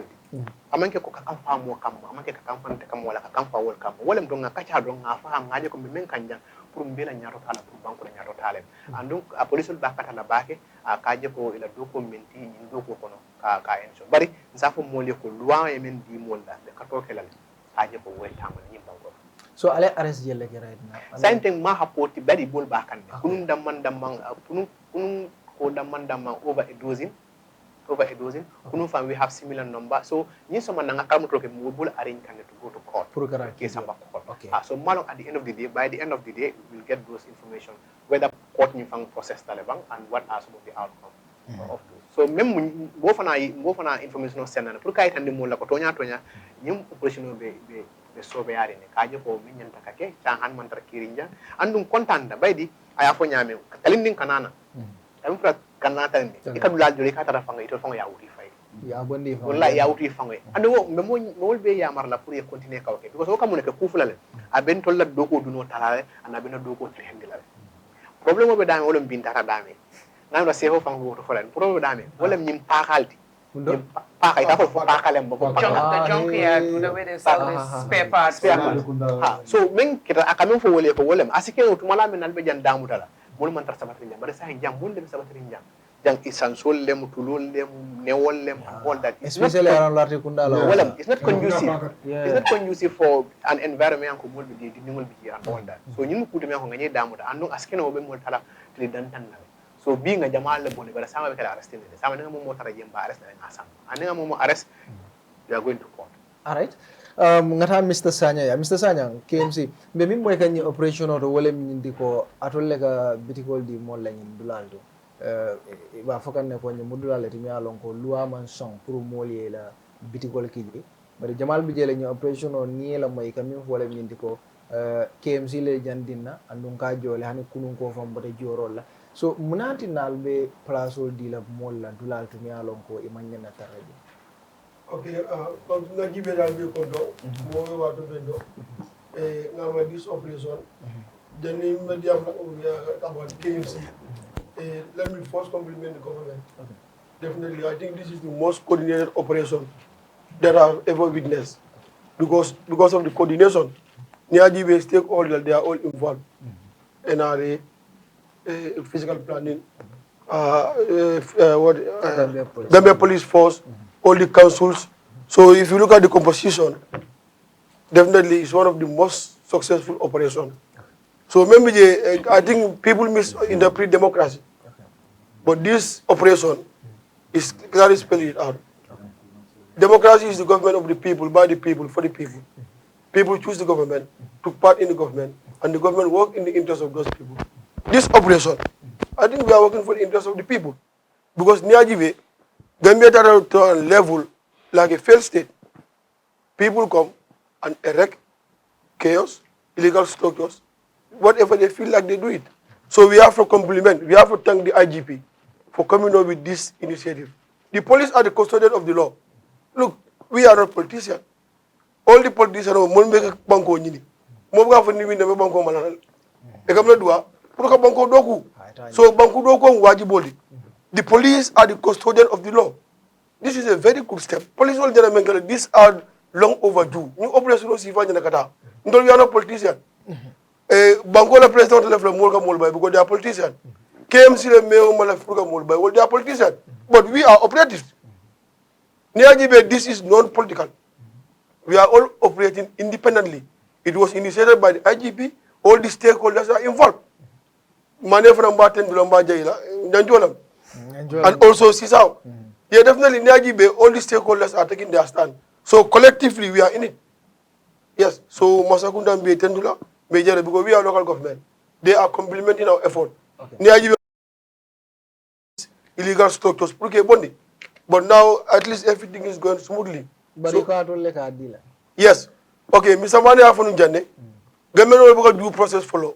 amanke ko kam famo kam amanke ka kam fante kam wala ka kam fa wol kam wolem do nga kacha do nga fa ngaje ko men kanjang pour mbela nyaato tala pour banku la nyaato tale andung a police ba kata la bake ka je ko ila do ko menti ni do ko kono ka en so bari nsafo mole ko loi e men di molda be kato kelal ka je ko wel tamal ni banko so ale arrest yelle ke right now same thing ma hapoti bari bol ba kan kunun damman kunun ko damman over a dozen kunu fam we have similar number so ni so man nga kalmu troke mo bul arrange kan to go to court pour gara case amba court so malong at the end of the day by the end of the day we will get those information whether court ni fang process talebang and what are some of the outcome of those so même bo fana information senna pour kay tan mo la ko tonya nyum operation be sobe yare ne kaje ko min nyanta kake tan han man tar kirinja andum content da baydi aya fo nyame kalindin kanana am fra kanata ni ikadula jori ka tara fanga ito fanga ya wuri fay ya bondi fa wallahi ya wuti fangoy ando wo me mo be ya marla pour y continuer kawke because o kamune ke kufulale a ben tolla doko duno talale ana ben doko trihendilale problème be dame wolum bintata dame ngam sefo fango to folan problème dame wolum nyim pakalti pakay ta fo pakalem bo the junkyard the way they sell this spare parts ha so men kita akamen fo wole ko wolum asike o tumala men nalbe jan damu tala mol man tar sabatri jam bare sa jam bunde sabatri jam isansol lem tulol lem newol lem all that especially around Larti Kundala well it's not conducive it's not conducive for an environment ko molbe di ningol bi and all that so nyim kutum ko ngani damu da andon askeno be mol tala tri dan tan so bi nga jamal le bonne bara sama be kala arrestin de sama nga mo tara jemba arrest na asam anga mo arrest we are going to court all right ngata Mr. Sanyang KMC be min moy kanyi operation to wala min ndiko atolle ka bitikol di mol la nyin dulaldo ba fokanne ko nyi mudulale timi alon ko loi man son pour molier la bitikol kiji bari jamal bi jele nyi operation o ni la moy kamin wala min ndiko KMC le jandina andun ka jole hani kunun ko fam bata jorol la so munati nalbe place ol di la mol la dulal timi alon ko imanyana taraji okay na jibe dal be ko do mo wato be do ngama this operation jani medium about KMC let me first compliment the government. Okay. Definitely, I think this is the most coordinated operation that I've ever witnessed. Because of the coordination, Niajibe stakeholders, they are all involved. NRA, physical planning, Gambia Police Force, all the councils. So if you look at the composition, definitely it's one of the most successful operations. So maybe I think people misinterpret democracy. But this operation is clearly spelled it out. Democracy is the government of the people, by the people, for the people. People choose the government, took part in the government, and the government work in the interest of those people. This operation, I think we are working for the interest of the people. Because Niajibe, Gambia to a level like a failed state. People come and erect chaos, illegal structures, whatever they feel like they do it. So we have to compliment, we have to thank the IGP for coming up with this initiative. The police are the custodian of the law. Look, we are not politicians. All the politicians are monbe banko nyini. Mobuga for niwi nebe banko malala. Ekamle dua, puruka banko doku. So banko doku wajiboli. The police are the custodian of the law. This is a very good step. Police all gentlemen, these are long overdue. New operation of Sifa Janakata. We are not politicians. Banko la president left the Molga Molbai because they are politicians. KMC le mayor Malafruga Molbai, well, they are politicians. But we are operatives. Niajibe, this is non-political. We are all operating independently. It was initiated by the IGP. All the stakeholders are involved. Manneh from Baten, Dulamba Jaila, Njanjolam, and also Sissaho. Yeah, definitely Niajibe, all the stakeholders are taking their stand. So collectively, we are in it. Yes. So Masakunda Mbe Tendula, Major, because we are local government. They are complementing our effort. Okay. Illegal structures, but now at least everything is going smoothly. But so, you can't only deal. Yes. Okay, Mr. Manneh Afanu Jane, government will due process follow.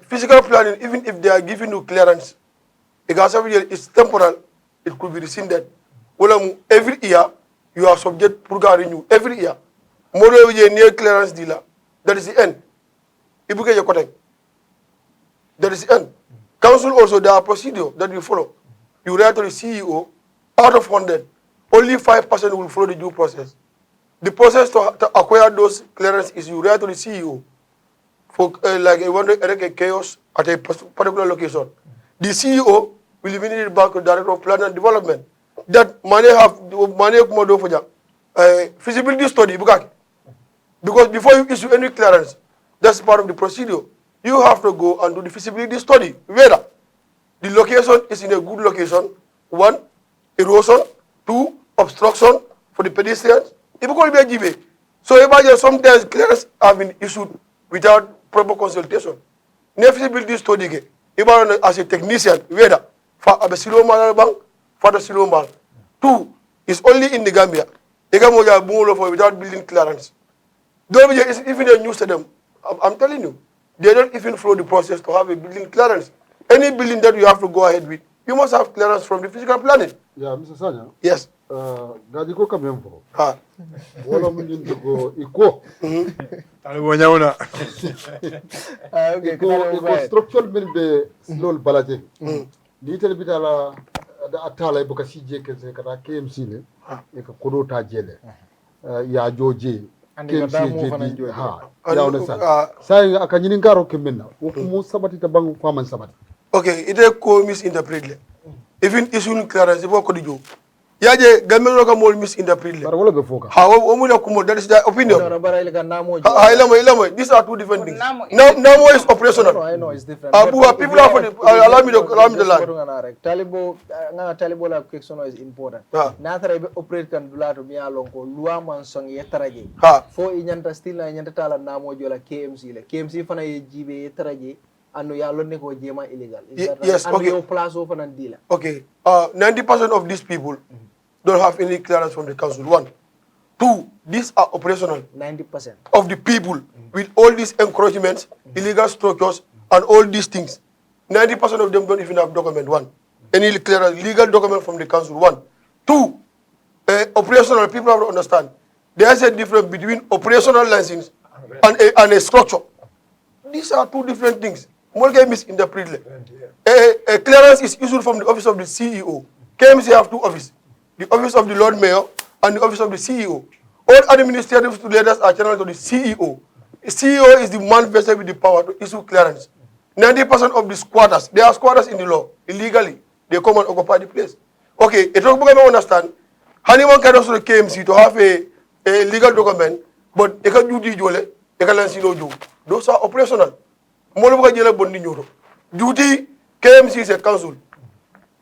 Physical planning, even if they are giving you clearance, it's temporal, it could be rescinded. Well, every year, you are subject to renew. Every year. More near clearance dealer. That is the end. That is the end. Council also, there are procedures that you follow. You write to the CEO, out of 100, only 5% will follow the due process. The process to acquire those clearances is you write to the CEO for like you want to erect a chaos at a particular location. The CEO will immediately it back to the Director of Planning and Development. That Manneh Modo for feasibility study, because before you issue any clearance, that's part of the procedure. You have to go and do the feasibility study. Whether the location is in a good location, 1, erosion, 2, obstruction for the pedestrians. So imagine sometimes clearance have been issued without proper consultation. Feasibility study, as a technician, whether for a Silomal bank, for the Silomal. 2 is only in the Gambia. Without building clearance. It's even a news to them. I'm telling you, they don't even follow the process to have a building clearance. Any building that you have to go ahead with, you must have clearance from the physical planning. Yeah, Mr. Sanyang. Yes. Gaji ko kamem fo. Ha. Wala mo nyindi ko iko. Talibo nyawna. Okay, Iko structural min be slol balaje. Ni tel bitala da atala ibuka CJ kense kata KMC le. E ka kodo ta jele. Ya joje. KMC ha. Ya on sa. Sai aka nyinin garo kemenna. Wo mu sabati ta bang faman sabati. Okay, ite ko misinterpret le. Even issue clearance ibo ko dijo. Yaje gamelo ka mol misinterpret le. Bara wala be foka. Ha o mu na kumo, that is the opinion. No, bara ile ka namo. Ilamo. These are two different things. Namo is operational. No, I know it's different. People are for the, allow me the line. Talibo la question is important. Na tara be operate kan dulato mi alon ko loi man song yetaraje. Fo inyanta still na inyanta tala namo jola KMC le. KMC fana ye jibe yetaraje. Anu ya lone ko jema illegal. Yes, okay. Okay. 90% of these people don't have any clearance from the council. 1. 2, these are operational. 90% of the people with all these encroachments, illegal structures, and all these things. 90% of them don't even have document. 1. Any clearance, legal document from the council. 1. 2, operational, people have to understand. There is a difference between operational license and a structure. These are two different things. Molke misinterpret. A clearance is issued from the office of the CEO. KMC have 2 offices. The office of the Lord Mayor and the office of the CEO. All administrative letters are channeled to the CEO. The CEO is the man vested with the power to issue clearance. 90% of the squatters, there are squatters in the law, illegally. They come and occupy the place. Okay, it don't understand. Anyone can also the KMC to have a legal document, but they can do the jole, they can do. Those are operational. Duty, KMC is a council.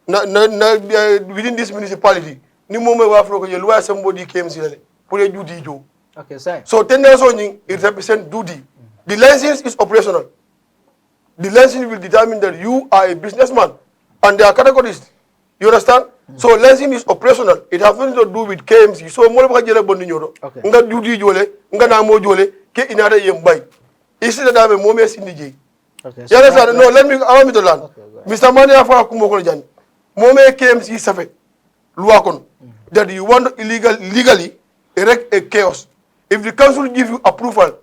Within this municipality, ni mo wa afro ko ye loi somebody KMC pour a duty jo. Okay, sir. So 10 years on it represents duty. The license is operational. The license will determine that you are a businessman and there are categories. You understand? So license is operational. It has nothing to do with KMC. So mo ba jele bon nyoro. Nga duty jole, nga na mo jole ke inara yembay. Isi da dame mo me sindije. Okay. You understand? No, allow me to learn. Mr. Manneh afa kumoko jan. Mo me KMC safe. Loi kon that you want legally erect a chaos. If the council give you approval,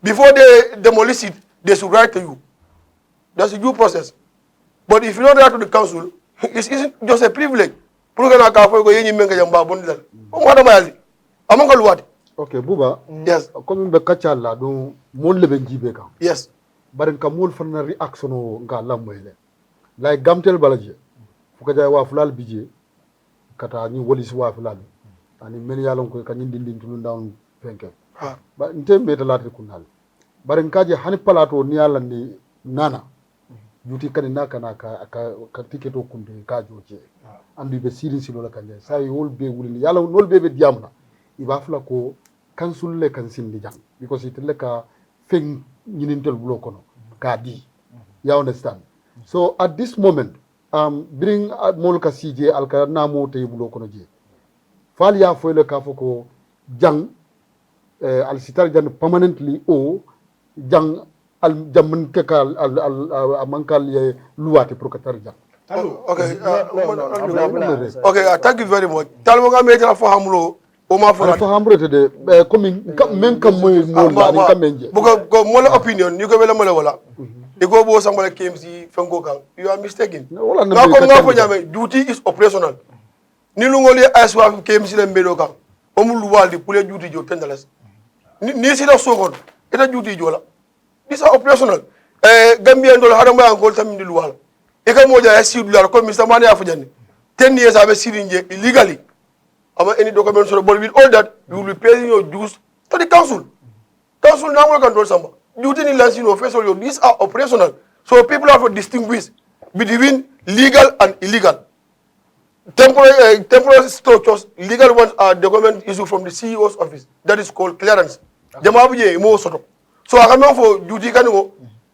before they demolish it, they should write to you. That's a due process. But if you don't write to the council, it isn't just a privilege. Okay, Buba. Yes. Comme be kachala do mon le benjibe kan. Yes. Baren ka mol fana reaction nga lamoyle. Like gamtel balaje. Fukaja wa fulal bije kata ni wolis wa fulal. Ani men yalon ko kanyin dindin tulu down fenke. Ba ntembe talate kunal. Baren kaje hani palato ni yalla ni nana. Juti kan naka naka ka tiketo kunde ka joje. Andu be siri silo la kanje. Sai wol be wulini yalla wol be diamna. Iba fula ko council le kan sindi jang because it le ka feng nyinintel bulo kono ka di. You understand? So at this moment bring mol ka CJ al ka namo te bulo kono je. Fal ya fo le ka foko jang al sitar jan permanently o jang al jamman ke ka al mankal ye luwate pour ka tar jang. Okay. Okay, thank you very much. Talmo ga metela fo hamulo o ma fo hambrete de comme men kam moy mo la kam menje ko mo la opinion ni ko wala mo la wala e go bo sambala KMC fengo kan you are mistaken na ko nga fo nyame duty is operational ni lu ngoli aswa KMC le mbedo kan o mu lu waldi pour les duty jo tendalas ni si da sokon eta duty jo la this are operational Gambia ndol hada mo angol tamindi lu wala e ka mo ja si dollar ko Mr. Manneh afu jani 10 years abe sirinje illegally any documents but with all that you will be paying your dues to the council. Council now can do some duty in license official. These are operational. So people have to distinguish between legal and illegal. Temporary structures, legal ones are document issued from the CEO's office. That is called clearance. So I come for duty.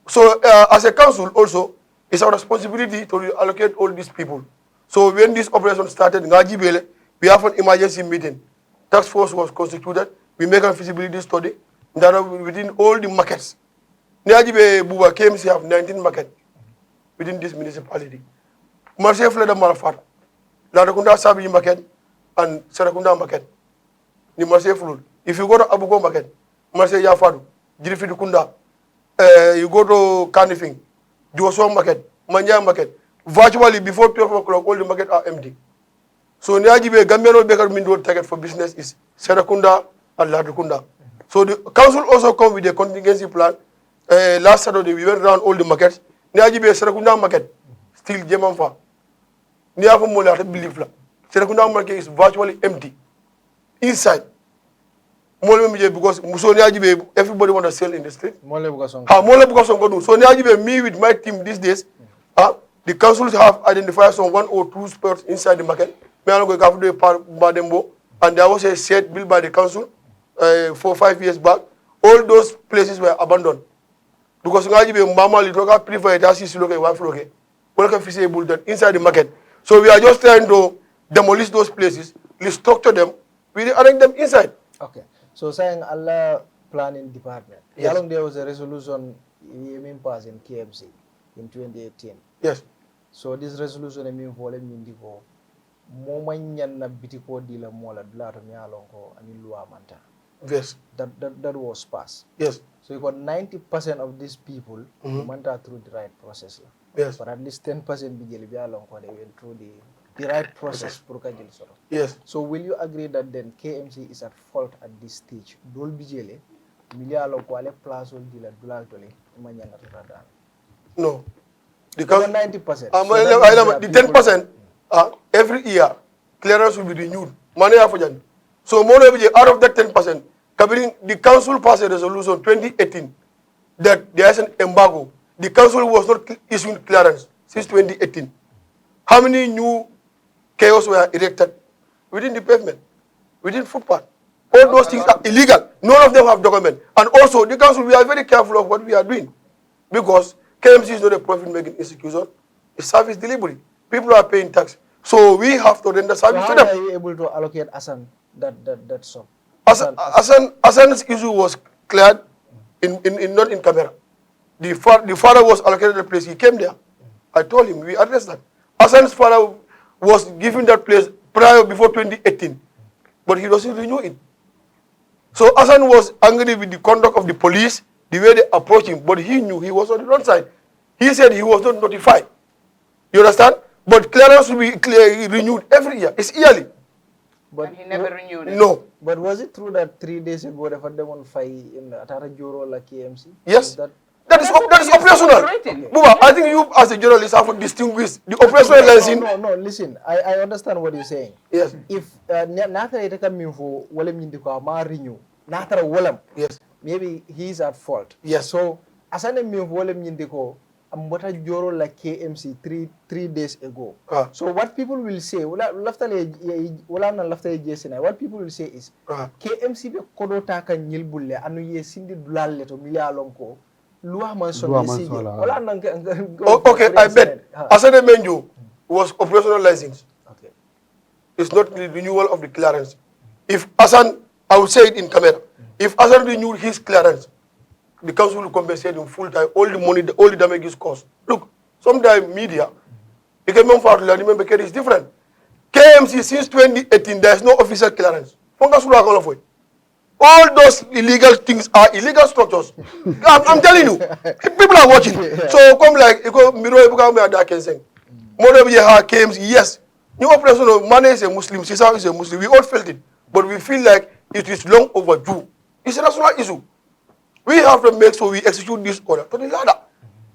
So as a council also, it's our responsibility to allocate all these people. So when this operation started, we have an emergency meeting. Task force was constituted. We make a feasibility study that within all the markets. Niajibe Buba KMC have 19 markets within this municipality. Marché Fleda Malafat. Latakunda Sabi market and Serakunda market. Ni marché fulul. If you go to Abugo market, marché Yafadu, Jirifidu Kunda, you go to Kanifing, Joshua market, Manya market. Virtually before 12 o'clock, all the market are empty. So Niajibe Gambiano Baker Mindo target for business is Serakunda and Latakunda. So the council also come with a contingency plan. Last Saturday we went around all the markets. Niajibe Serakunda market, still Jemanfa. Niafu Mola believe la. Serakunda market is virtually empty. Inside. Because everybody want to sell in the street. So me with my team these days, the councils have identified some 1 or 2 spots inside the market. And there was a set built by the council 4 or 5 years back. All those places were abandoned. Because inside the market. So we are just trying to demolish those places, restructure them, we arrange them inside. Okay. So saying Allah planning department. Yes. How long there was a resolution passed in KMC in 2018? Yes. So this resolution indiko momanyan na bitiko dila mola dulato nyalongo ani luwa manta. Yes. That was passed. Yes. So you got 90% of these people manta through the right process. Yes. But at least 10% bijeli bialongo they went through the right process. Yes. So will you agree that then KMC is at fault at this stage? Dol bijele milialo ko ale place ol dila dulal tole manyanga rada. No. Because 90%. The 10% every year clearance will be renewed. Manneh so more out of that 10%, the council passed a resolution 2018 that there is an embargo. The council was not issuing clearance since 2018. How many new chaos were erected within the pavement, within footpath? All those things are illegal. None of them have document. And also, the council, we are very careful of what we are doing. Because KMC is not a profit-making institution. It's service delivery. People are paying tax. So we have to render service to them. How are you able to allocate Asan that sum? Asan's issue was cleared not in camera. The father was allocated the place. He came there. I told him, we addressed that. Asan's father was given that place before 2018, but he doesn't renew it. So Asan was angry with the conduct of the police, the way they approached him, but he knew he was on the wrong side. He said he was not notified. You understand? But clearance will be renewed every year. It's yearly. But he never renewed it. No. But was it true that 3 days ago they had them on fire in Atara Joro like KMC? Yes. That is operational. Buba, I think you as a journalist have to distinguish the operational license. No, listen. I understand what you're saying. Yes. If Natara itaka minfo wale mindiko ma renew, Natara walam. Yes. Maybe he's at fault. Yes. So asane minfo wale mindiko ambota joro like KMC 3 days ago. So what people will say, what people will say is KMC be kodota kan nyilbulle anu ye sindi dulalle to milalonko. Okay, I bet. Asane Menju was operational license. Okay. It's not the renewal of the clearance. If Asan, I will say it in camera, if Asan renewed his clearance, the council will compensate him full time, all the money, all the damages caused. Look, sometimes media, the remember Bakary is different. KMC since 2018, there is no official clearance. All those illegal things are illegal structures. I'm telling you, people are watching. So come like, KMC, yes. New operation of Manneh is a Muslim, Sissaho is a Muslim. We all felt it. But we feel like it is long overdue. It's a national issue. We have to make sure we execute this order to the ladder.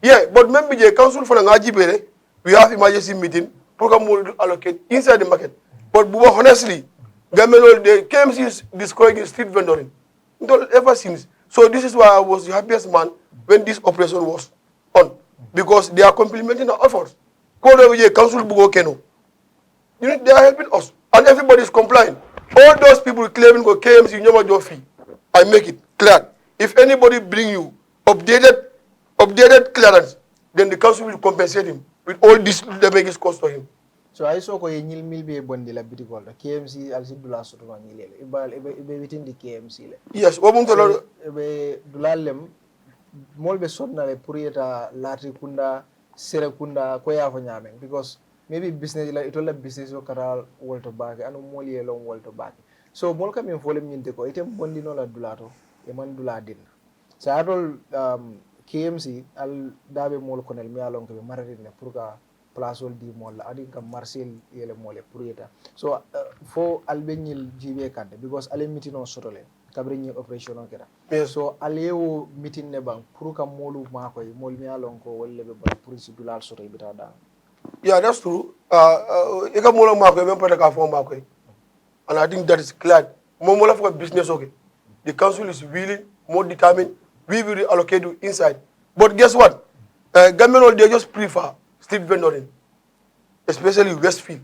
Yeah, but remember the council for the we have emergency meeting, program will allocate inside the market. But honestly, the KMC is discouraging street vendoring. Ever since. So this is why I was the happiest man when this operation was on. Because they are complementing our efforts. Council Bugo Keno. They are helping us. And everybody is complying. All those people claiming go KMC Nyoma Jofi, I make it clear. If anybody bring you updated clearance, then the council will compensate him with all this damages caused to him. So I saw ko yenyil milbe bondi la bitikol KMC alsidula soto ngile ibe within the KMC le. Yes, wabunto be dulalem molbe sonna le purieta lati kunda sere kunda ko ya fo nyame because maybe business la itola business o kara wolto baake anu moli e lon wolto baake so mol kam en folem nyinte ko item bondino la dulato e man dula din sa adol KMC al dabe mol konel mi alon ko be maradine pour ka place ol di mol adi kam marcel yele mole pour yeta so fo albenyil jibe kande because ale mitino sotole kabrini operation on kera so alewo meeting ne bang pour ka molu mako e mol mi alon ko wolle be ba pour si dulal soto e bita da. Yeah, that's true. Ika mola mako même pas ka fond mako. And I think that is clear. Mola for business okay. The council is willing, more determined. We will allocate you inside. But guess what? Government they just prefer street vendoring, especially Westfield.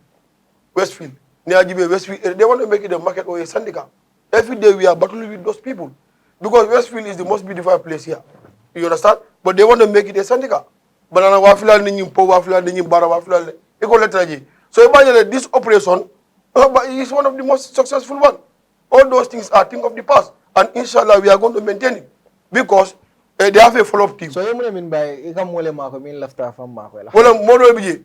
Near Westfield, they want to make it a market or a syndicate. Every day we are battling with those people because Westfield is the most beautiful place here. You understand? But they want to make it a syndicate. Banana wafila ninyi po wafila ninyi bara wafila iko letraji. So imagine this operation is one of the most successful one. All those things are things of the past, and inshallah we are going to maintain it because they have a follow-up team. So you mean by ika mole mako min lafta fam mako la. Wala modo bije.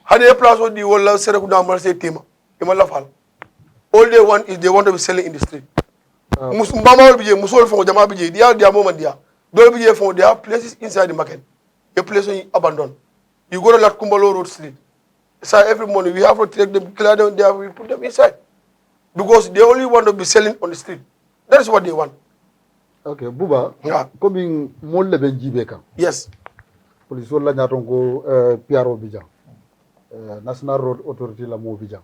Hade a place di wala sere ku damal se team. Ima la fal. All they want is they want to be selling in the street. Mama bije musol fo jama bije dia moment dia. Do bije fo they have places inside the market. A place abandoned. You go to Lat Kumbalo Road Street. So every morning we have to take them, clear them there, we put them inside. Because they only want to be selling on the street. That is what they want. Okay, Buba, coming more than Jibeka. Yes. Police will let go PRO Bija. National Road Authority la mo Bija.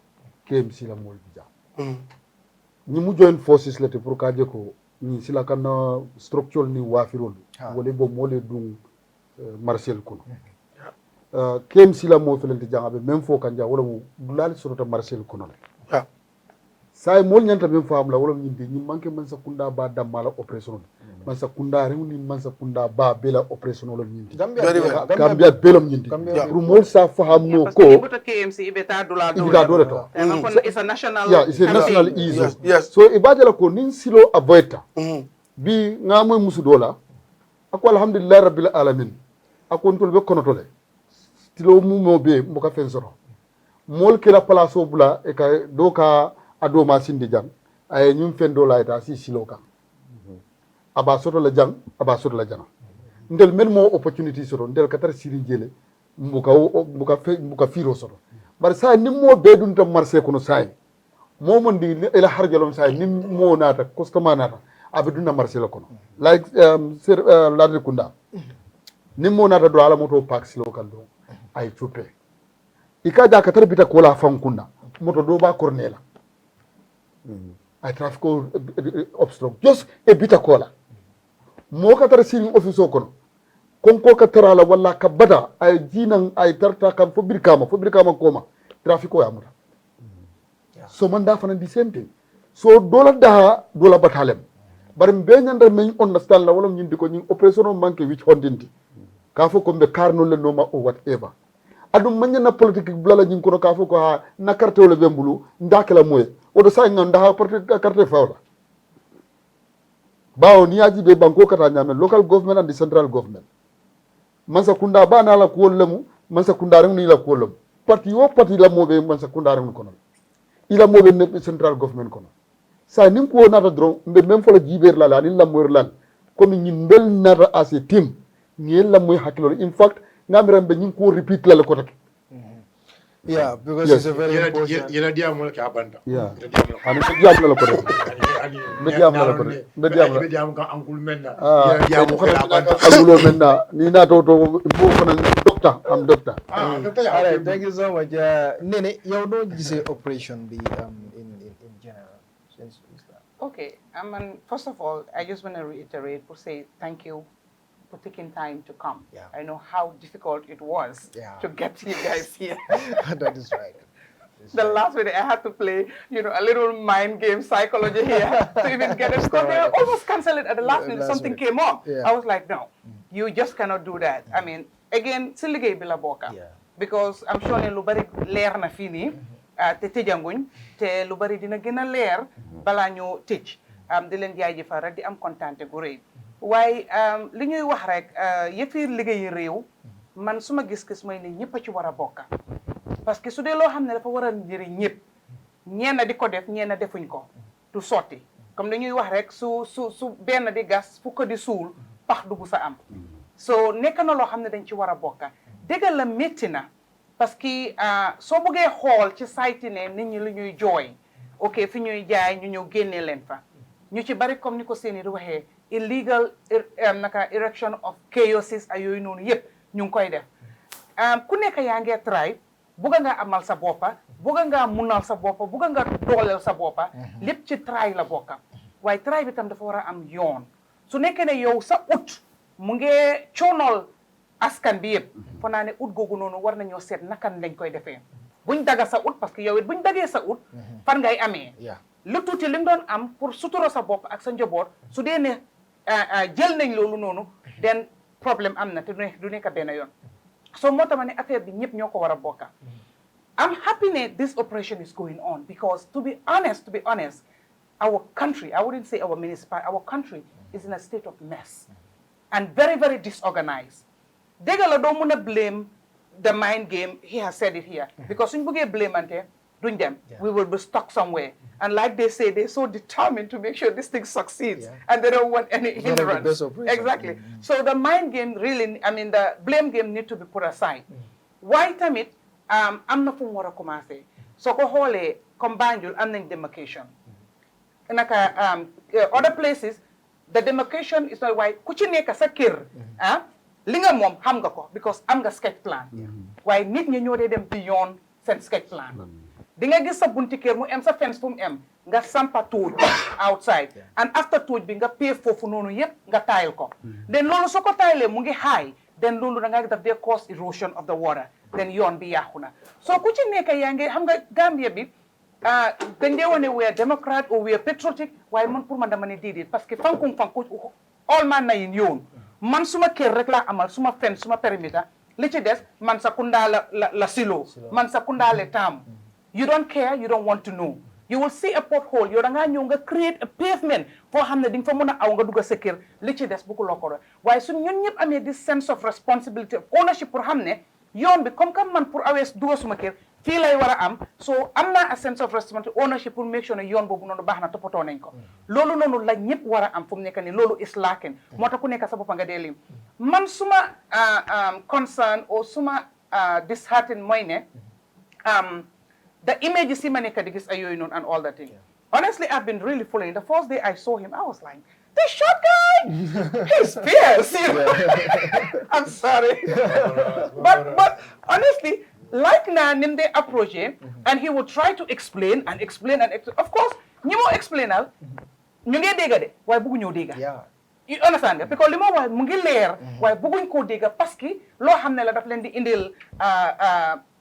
KMC la mo Bija. Ni mu join forces lete pour kajeko ni sila kana structural ni wafirol. Wole bo mole dung Marcel Kono. KMC la mo felenti jangabe même fo kanja wala mo dulal surata Marcel Kono. Say mol nyanta même fam la wala nyinde ni manke man sakunda ba damala operation man sakunda rewni man sakunda ba bela operation wala nyinde Gambia belom nyinde pour mol sa faham no ko KMC ibeta dula to it's a national it's a national issue. Yes. So ibajala ko nin silo avoita bi ngamo musu dola ako alhamdulillah rabbil alamin ako ntol be kono tole stilo mu mo be mo ka fensoro mol ke la place bula e ka do ka ado ma sindi jang ay nyum fendo la eta si siloka aba soto la jang ndel men mo opportunity soto ndel katar siri jele mbuka firo soto bar sa nim mo be dun tam marché kono say mo mon di ila harjalom say nim mo nata customer nata abiduna marché la kono like ladri kunda nim mo nata do ala moto park siloka do ay chupe ikaja katar bita kola fam kunda moto do ba cornela ay traffic obstruct just e bita kola mo ka tar siring office kono konko ka tarala walla ka bada ay jinan ay tarta kam fo birkama koma traffic o yamata so man da fana di same thing so dola batalem bar be nyanda men understand la wala nyindi ko nyin operation manke which hondinti ka fo ko be karno le no ma o whatever adum manya na politique blala nyin kono ka fo ko ha na carte wala bembulu ndakela moy odo sa nganda ha carte fawla bawo ni aji be banko kata nyame local government and the central government mansa kunda bana la ko lemu mansa kunda reng ni la ko lemu parti la mobe mansa kunda reng kono ila mobe ne central government kono sa nim ko nata dron mbe même fo la jiber la ni la moy lan comme ñin mbel nata as a team ni la moy hakilo in fact ngamiram be ñin ko repeat la ko tak. Yeah, because it's a very important. Yena dia mo ka banda. Yeah. Ani ko diam la ko def. Me diam ka angul menna. Ya mo ko banda. Angulo menna ni na to bo fana doctor am doctor. Doctor ya. All right, thank you so much. Nene, yow do gisee operation bi in general since we start. Okay, first of all, I just want to reiterate to say thank you for taking time to come. Yeah. I know how difficult it was to get you guys here. That is right. The last minute I had to play, a little mind game psychology here to even get it. Because they almost canceled it at the last minute. Something came up. Yeah. I was like, no, you just cannot do that. I mean, again, siligay bila boka. Because I'm sure lu bari leer na fini te tejanguñ te lu bari dina gëna leer bala ñu tëj di leen jaajëfal rek di am kontante gu rëy. waaye li ñuy wax rek yëfi liggéeyi réew man suma gis-gis mooy ne ñëpp a ci war a bokka parce que su dee loo xam ne dafa war a njëriñ ñëpp ñenn di ko def ñenn defuñ ko du sotti comme dañuy wax rek su benn di gas fukk di suul pax du bu sa am so nekk na loo xam ne dañ ci war a bokka dëgg la métti na parce que soo bëggee xool ci sayti ne nit ñi lu ñuy jooy ok fi ñuy jaay ñu ñëw génnee leen fa ñu ci bari comme ni ko seeni di waxee illegal erection of chaoses ak yooyu noonu yëpp ñu ngi koy def ku nekk yaa ngee try bugga nga amal sa boppa bugga nga munal sa boppa bugga nga dooleel sa boppa lépp ci try la bokka waaye try bi tam dafa war a am yoon su nekkee ne yow sa ut mu ngee coonol askan bi yëpp fo naa ne ut googu noonu war nañoo seet nakan lañ koy defee buñ daga sa ut parce que yow it buñ dagee sa ut fan ngay amee lu tuuti li nga doon am pour sutura sa bopp ak sa njaboot su dee ne jël nañ loolu noonu den problème am na te du nekk benn yoon so moo tax ma ne affaire bi ñëpp ñoo ko war a bokka I'm happy that this operation is going on because to be honest, our country, I wouldn't say our municipality, our country is in a state of mess and very, very disorganized. Degala don't want to blame the mind game. He has said it here. Because when we blame ante, doing them, we will be stuck somewhere. And like they say, they're so determined to make sure this thing succeeds and they don't want any hindrance. Exactly. So the mind game really, I mean, the blame game need to be put aside. Why time it? I'm not from wara commencé so ko xoolee comme Banjul am nañ demarcation naka other places the demarcation is not why ku ci nekk sa kër li nga moom xam nga ko because am nga sketch plan waaye nit ñi ñoo dee dem beyond seen sketch plan di nga gis sa bunti kër mu em sa fence fu mu em nga sampa tuuj outside and after tuuj bi nga pay foofu noonu yëpp nga tayal ko then loolu soo ko tayalee mu ngi high then loolu da nga daf dee cause erosion of the water then yoon bi yàqu na so ku ci nekk yaa ngi xam nga Gambia bi dañ dee wane we are Democrat or we are patriotic waaye man pour man dama ne déedéet parce que fanku all man na yin yoon man suma kër rek laa amal suma fen suma périmètre li ci des man sa kundaa la silo man sa kundaa le taamu you don't care you don't want to know you will see a pothole yow da ngaa ñëw nga create a pavement foo xam ne di nga fa mën a aw nga dugg sa kër li ci des bu ko lokoro waaye suñ ñun ñëpp amee this sense of responsibility of ownership pour xam ne yoon bi comme man pour awees dugg suma kër fii lay war a am so am naa a sense of responsibility ownership pour make sure ne yoon boobu noonu baax na toppatoo nañ ko loolu noonu la ñëpp war a am fu mu nekk nii loolu is lacking moo tax ku nekk sa boppa nga dee lim man suma concern or suma disheartened mooy ne the images he maneka digis ayoy and all that thing. Honestly, I've been really following. The first day I saw him, I was like, this short guy, he's fierce. You know? I'm sorry. but honestly, like na nimde approach him, and he would try to explain and explain and explain. Of course, you more explain al, you get dega de, why bugu nyo dega. Yeah. You understand? Because limo why mungi layer, why bugu ko dega paski lo hamne la daf len di indil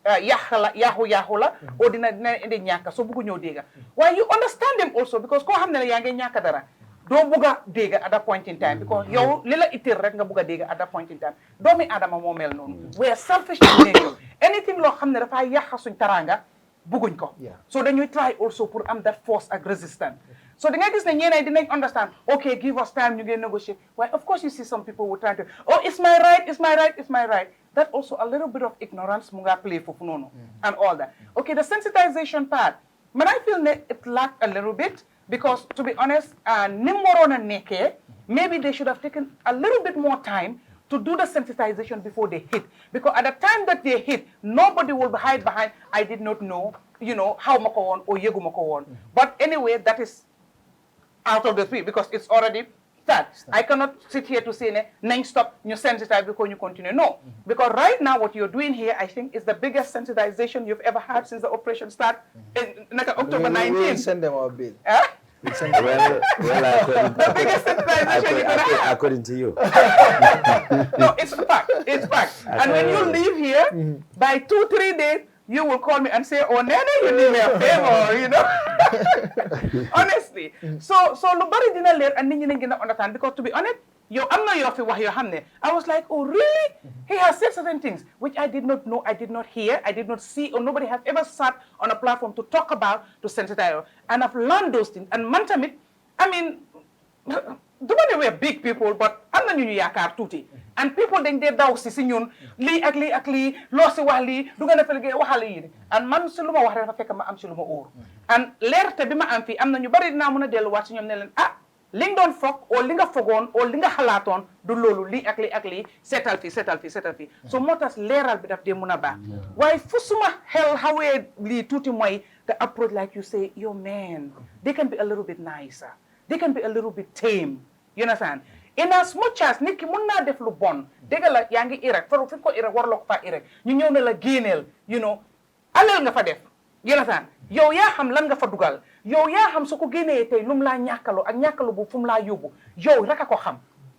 yahu la o dina indi ñaka so bugu ñoo dega why you understand them also because ko xamne la ya nga ñaka dara do buga dega at that point in time because yow lila itir rek nga buga dega at that point in time doomi adama mo mel non we are selfish in nature anything lo xamne dafa yaxa suñ taranga buguñ ko so dañuy try also pour am that force and resistance so da nga gis ne ñeneen dinañ understand okay give us time ñu ngeen negotiate why of course you see some people who trying to oh it's my right that also a little bit of ignorance munga play for funono and all that. Okay, the sensitization part, but I feel it lacked a little bit because to be honest, nimorona neke, maybe they should have taken a little bit more time to do the sensitization before they hit. Because at the time that they hit, nobody will hide behind, I did not know, you know, how Makawon or Yegu Makawon. But anyway, that is out of the three because it's already I cannot sit here to say, nine stop, you sensitize because you continue. No, because right now what you're doing here, I think, is the biggest sensitization you've ever had since the operation started in October 19th. We'll send them our bill. Well, the biggest sensitization you're going to have. According to you. No, it's fact. It's fact. And when you leave here, by 2-3 days, you will call me and say, oh, Nene, you did me a favor, you know. Honestly. So nobody didn't learn and didn't understand because to be honest, I'm not your hamne. I was like, oh, really? He has said certain things which I did not know, I did not hear, I did not see, or nobody has ever sat on a platform to talk about, to sensitize. And I've learned those things. And Mantamit, I mean, do ma ne we're big people but am na ñu yaakaar tuuti and people dañ dee daw si ñun lii ak lii loo si wax lii du nga defal waxal yi and man si lu ma wax rek dafa fekk ma am si lu ma óor and leerte bi ma am fii am na ñu bari dinaa mën a delluwaat si ñoom ne leen li nga doon foog oo li nga fogoon oo li nga xalaatoon du loolu lii ak lii seetal fii so moo tax leeral bi daf dee mën a baax waaye fu suma xel xawee lii tuuti mooy the approach like you say yo man they can be a little bit nicer they can be a little bit tame you understand in as much as nit ki mën naa def lu bon dégg la yaa ngi irek faru fi ko irek warloo ko fa irek ñu ñëw ne la génneel you know alal nga fa def you understand yow yaa xam lan nga fa dugal yow yaa xam su ko génnee tey lu mu laa ñàkkaloo ak ñàkkalu bu fu mu laa yóbbu yow rek a ko xam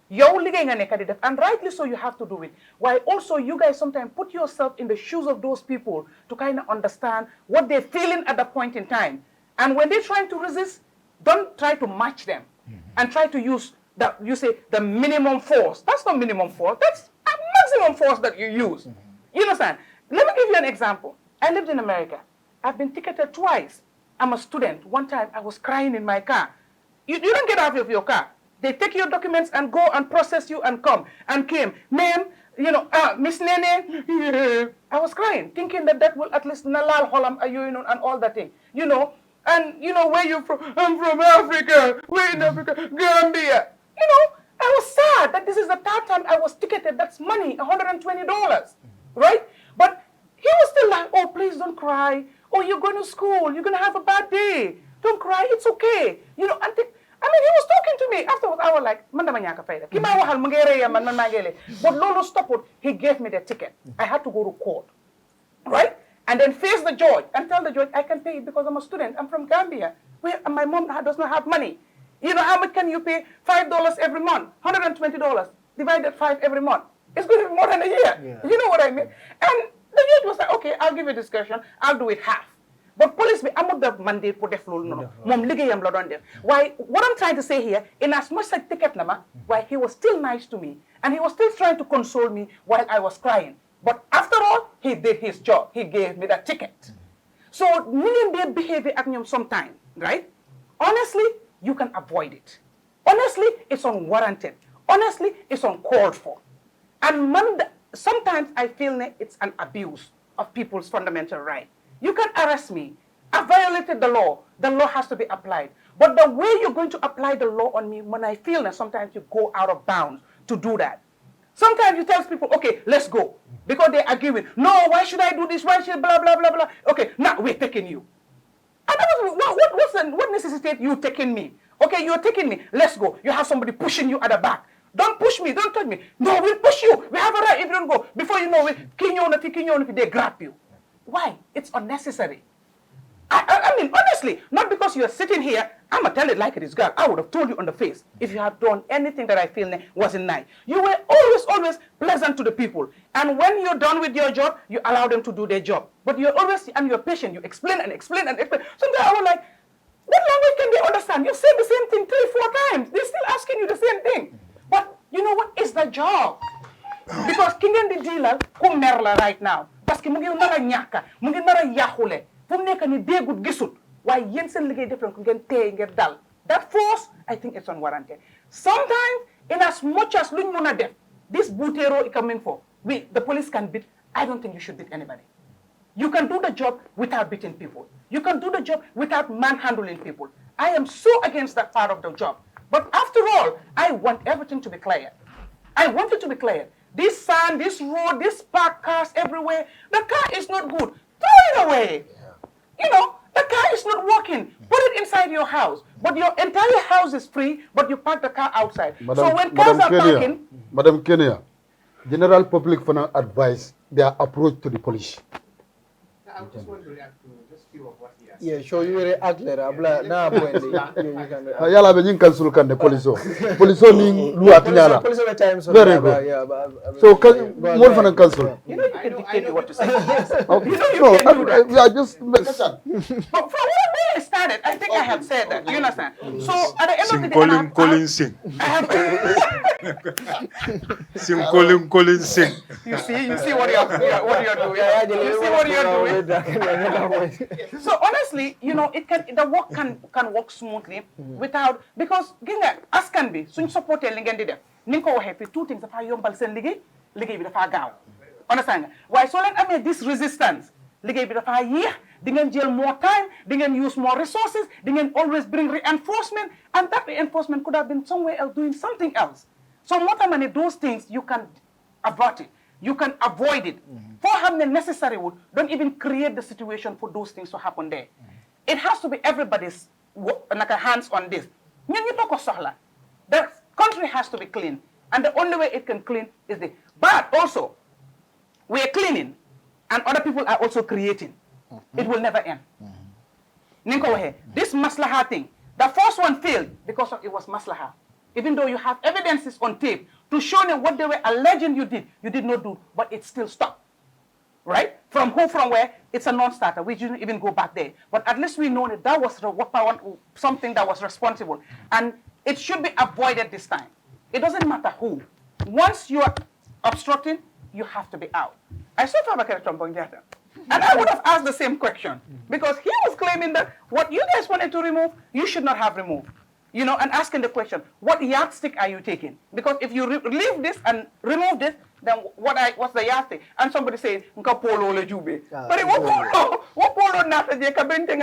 yow liggéey nga nekk di def and rightly so you have to do it while also you guys sometimes put yourself in the shoes of those people to kind of understand what they're feeling at that point in time and when they're trying to resist don't try to match them and try to use you say the minimum force. That's not minimum force. That's a maximum force that you use. You understand? Let me give you an example. I lived in America. I've been ticketed twice. I'm a student. One time I was crying in my car. You don't get out of your car. They take your documents and go and process you and came. Ma'am, you know, Miss Nene, I was crying, thinking that will at least nalal holam and all that thing. You know, and you know where you from? I'm from Africa. We're in Africa, Gambia. You know, I was sad that this is the third time I was ticketed. That's money, $120, right? But he was still like, oh, please don't cry. Oh, you're going to school. You're going to have a bad day. Don't cry. It's okay. You know, I mean, he was talking to me. Afterwards, I was like, but Lolo stopped. He gave me the ticket. I had to go to court, right? And then face the judge and tell the judge, I can pay it because I'm a student. I'm from Gambia. Where my mom does not have money. You know, how much can you pay? $5 every month, $120, divided 5 every month. It's going to be more than a year. Yeah. You know what I mean? And the judge was like, okay, I'll give you discretion. I'll do it half. But police, I'm not the mandate for the floor. No. Why? What I'm trying to say here, in as much as ticket number, why he was still nice to me. And he was still trying to console me while I was crying. But after all, he did his job. He gave me that ticket. So, million behavior at him sometime, right? Honestly, you can avoid it. Honestly, it's unwarranted. Honestly, it's uncalled for. And sometimes I feel it's an abuse of people's fundamental right. You can arrest me. I violated the law. The law has to be applied. But the way you're going to apply the law on me, when I feel that sometimes you go out of bounds to do that. Sometimes you tell people, okay, let's go. Because they argue with, no, why should I do this? Why should blah, blah, blah, blah. Okay, now we're taking you. And what necessitates you taking me? Okay, you're taking me. Let's go. You have somebody pushing you at the back. Don't push me. Don't touch me. No, we'll push you. We have a right if you don't go. Before you know it, they grab you. Why? It's unnecessary. I mean, honestly, not because you're sitting here, I'm going to tell it like it is, God. I would have told you on the face if you had done anything that I feel wasn't nice. You were always pleasant to the people. And when you're done with your job, you allow them to do their job. But you're you're patient. You explain and explain and explain. Sometimes I was like, what language can they understand? You've said the same thing 3-4 times. They're still asking you the same thing. But you know what? It's the job. Because King and the dealer, who merla right now. Parce que mungi nara nyaka, mungi nara yahule. Fum neka ni degut gisut. Why yensen ligay different ngen tay ngen dal. That force, I think it's unwarranted. Sometimes, in as much as luñ muna def, this bootero is coming for. The police can beat. I don't think you should beat anybody. You can do the job without beating people. You can do the job without manhandling people. I am so against that part of the job. But after all, I want everything to be clear. I want it to be clear. This sand, this road, this parked cars everywhere. The car is not good. Throw it away. Yeah. You know, the car is not working. Put it inside your house. But your entire house is free, but you park the car outside. So when cars are parking... Madam Kenya, general public for advice their approach to the police. I just want to react to just few of what he has. Yeah, sure, you react later. Nah, yala be nyin cancel kan de police. Police ni lu atinyala. Police over time so. Very good. Yeah, so more for cancel. You know you can dictate what to say. Okay. You know you can do that. We are just But from where I started, I think I have said that. You understand? So at the end of the day, Colin Singh. Colin Singh. You see what you're doing. You see what you're doing. So honestly, you know, the work can work smoothly without, because ginga askan bi suñ supporté li ngeen di def ni nga ko waxee fi two things dafa yombal seen liggéey bi dafa gaaw understand nga waaye soo leen amee this resistance liggéey bi dafa yéex di ngeen jël more time di ngeen use more resources di ngeen always bring reinforcement, and that reinforcement could have been somewhere else doing something else. So moo tax ma ne those things you can avert it. You can avoid it. For having the necessary wood, don't even create the situation for those things to happen there. It has to be everybody's hands on this. The country has to be clean. And the only way it can clean is this. But also, we are cleaning, and other people are also creating. It will never end. This maslaha thing, the first one failed because it was maslaha. Even though you have evidences on tape to show them what they were alleging you did not do, but it still stopped. Right? From who, from where? It's a non-starter. We didn't even go back there. But at least we know that was something that was responsible. And it should be avoided this time. It doesn't matter who. Once you are obstructing, you have to be out. I saw Bakary and I would have asked the same question, because he was claiming that what you guys wanted to remove, you should not have removed. You know, and asking the question, what yardstick are you taking? Because if you leave this and remove this, then what's the yardstick? And somebody saying, "Nka polo le jube." But what polo nata je kabente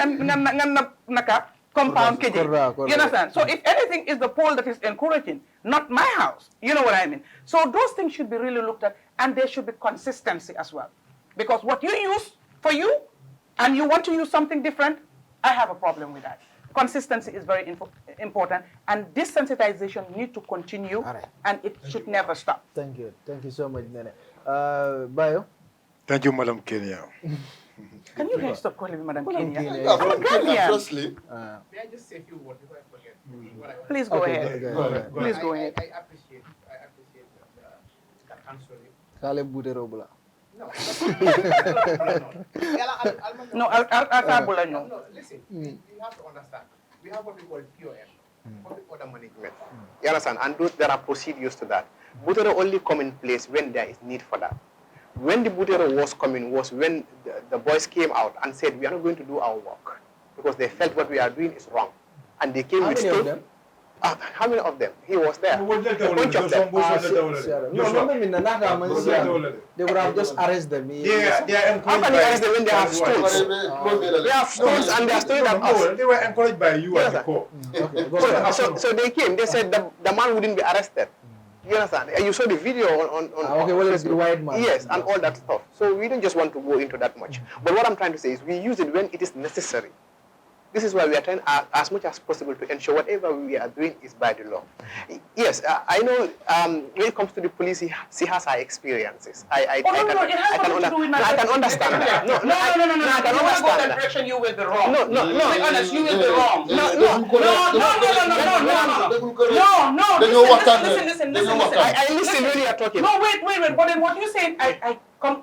naka compound keje. You understand? So if anything is the pole that is encouraging, not my house. You know what I mean? So those things should be really looked at, and there should be consistency as well. Because what you use for you, and you want to use something different, I have a problem with that. Consistency is very important, and desensitization needs to continue, and it should never stop. Thank you so much, Nene. Bayo? Thank you, Madam Kenya. Can you guys stop calling me Madam Kenya? Firstly, may I just say a few words before I forget? Please go ahead. Please go ahead. I appreciate the counseling. Kale budero bula. No, no, listen, you have to understand. We have what we call POM, public order management. You understand? And there are procedures to that. Butero only come in place when there is need for that. When the Butero was coming was when the boys came out and said, we are not going to do our work, because they felt what we are doing is wrong. And they came with stuff. How many of them? He was there. A bunch of them. They would have just arrested them. How can you arrest them when they have stones? They have stones and they are stoning at us. They were encouraged by you at the court. So they came. They said the man wouldn't be arrested. You understand? You saw the video on okay, well, it's the white man. Yes, and all that stuff. So we don't just want to go into that much. But what I'm trying to say is we use it when it is necessary. This is why we are trying as much as possible to ensure whatever we are doing is by the law. Yes, I know when it comes to the police, she has her experiences. I can understand that. No, I can understand that. Direction, you will be wrong. No. Be honest, you will be wrong. Listen. I listen when you are talking. No, wait. But then what you said, I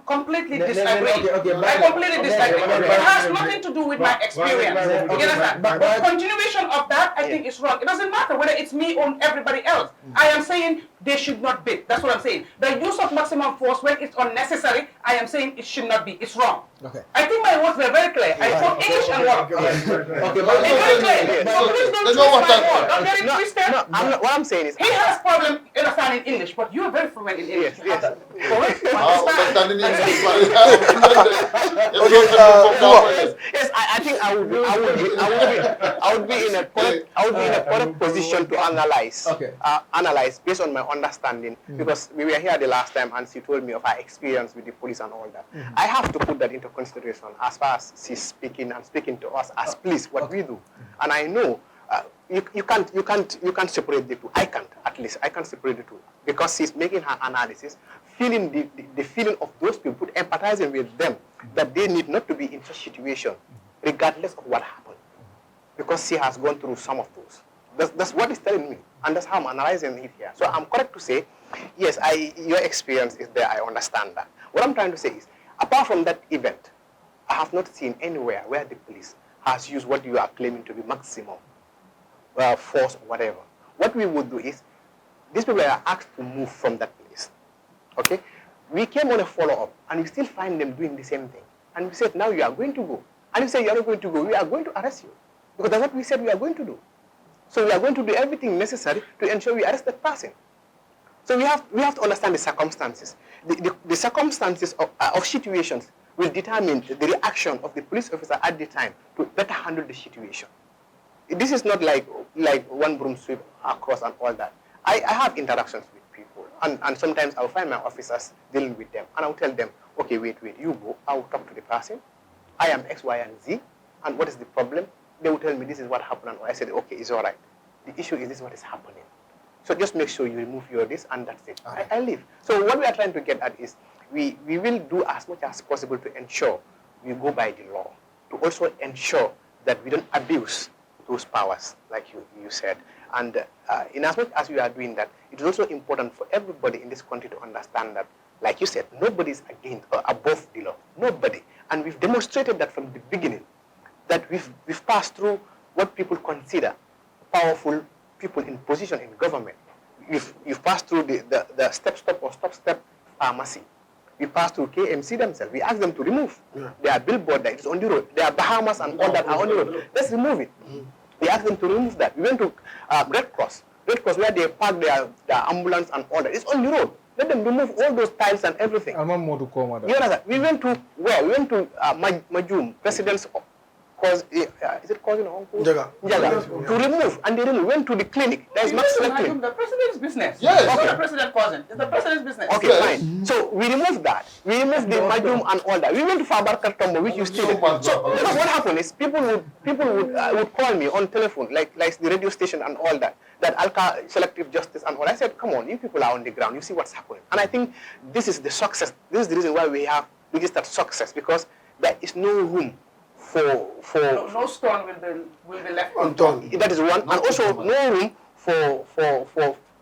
completely disagree. I completely disagree. It has nothing to do with my experience. You understand? But the continuation of that, I think, is wrong. It doesn't matter whether it's me or everybody else. I am saying they should not be. That's what I'm saying. The use of maximum force when it's unnecessary, I am saying it should not be. It's wrong. Okay. I think my words were very clear. I spoke English and work. It's very clear. So please don't twist my word. Don't get it twisted. No, what I'm saying is he has problem understanding English, but you are very fluent in English. Yes. Correct? Yes, I think I would be in a correct position to analyze. Okay. Analyze based on my understanding, because we were here the last time and she told me of her experience with the police and all that. I have to put that into consideration as far as she's speaking to us as police, what we do. And I know you can't separate the two. I can't, at least I can't separate the two, because she's making her analysis, feeling the feeling of those people, empathizing with them, that they need not to be in such situation, regardless of what happened, because she has gone through some of those. That's what it's telling me, and that's how I'm analyzing it here. So I'm correct to say, yes, your experience is there, I understand that. What I'm trying to say is, apart from that event, I have not seen anywhere where the police has used what you are claiming to be maximum force or whatever. What we would do is, these people are asked to move from that place. Okay? We came on a follow-up, and we still find them doing the same thing. And we said, now you are going to go. And you say you are not going to go, we are going to arrest you. Because that's what we said we are going to do. So we are going to do everything necessary to ensure we arrest that person. So we have to understand the circumstances. The circumstances of situations will determine the reaction of the police officer at the time to better handle the situation. This is not like one broom sweep across and all that. I have interactions with people, and sometimes I'll find my officers dealing with them, and I'll tell them, okay, wait, you go, I'll talk to the person. I am X, Y, and Z, and what is the problem? They will tell me this is what happened, and I said, okay, it's all right. The issue is this what is happening. So just make sure you remove your this, and that's it. I leave. So what we are trying to get at is we will do as much as possible to ensure we go by the law, to also ensure that we don't abuse those powers, like you said. And in as much as we are doing that, it is also important for everybody in this country to understand that, like you said, nobody is against or above the law. Nobody. And we've demonstrated that from the beginning, that we've passed through what people consider powerful people in position in government. You've passed through the step-stop or stop-step pharmacy. We passed through KMC themselves. We asked them to remove their billboard that is on the road. Their Bahamas and all that are on the road. Let's remove it. We asked them to remove that. We went to Red Cross where they park their ambulance and all that. It's on the road. Let them remove all those tiles and everything. You understand? We went to where? We went to Majum, president's cause. Is it causing a uncle? Jaga. To remove, and they went to the clinic. There's Max clinic. The president's business. Yes. Okay. The president causing. It's the president's business. Okay, yes. fine. So we removed that. We removed the Majum and all that. We went to Fabar Kartombo, which you still. So what happened is people would call me on telephone, like the radio station and all that. That Alka selective justice and all. I said, come on, you people are on the ground. You see what's happening. And I think this is the success. This is the reason why we have registered success, because there is no room for no stone will be left unturned. That is one, and also no room for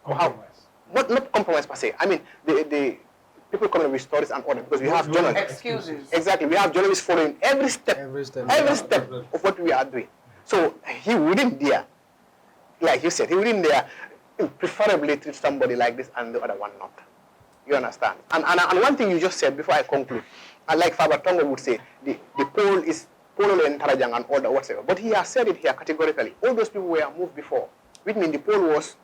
compromise. Not compromise per se. I mean the people coming with stories and order, because we have journalists. Excuses. Exactly, we have journalists following every step of what we are doing. So he wouldn't dare, like you said, he wouldn't dare preferably treat somebody like this and the other one not. You understand? And one thing you just said before I conclude, like Faber Tongo would say, the poll is Polo and Tarajang and all that whatsoever. But he has said it here categorically. All those people were moved before, which means the poll was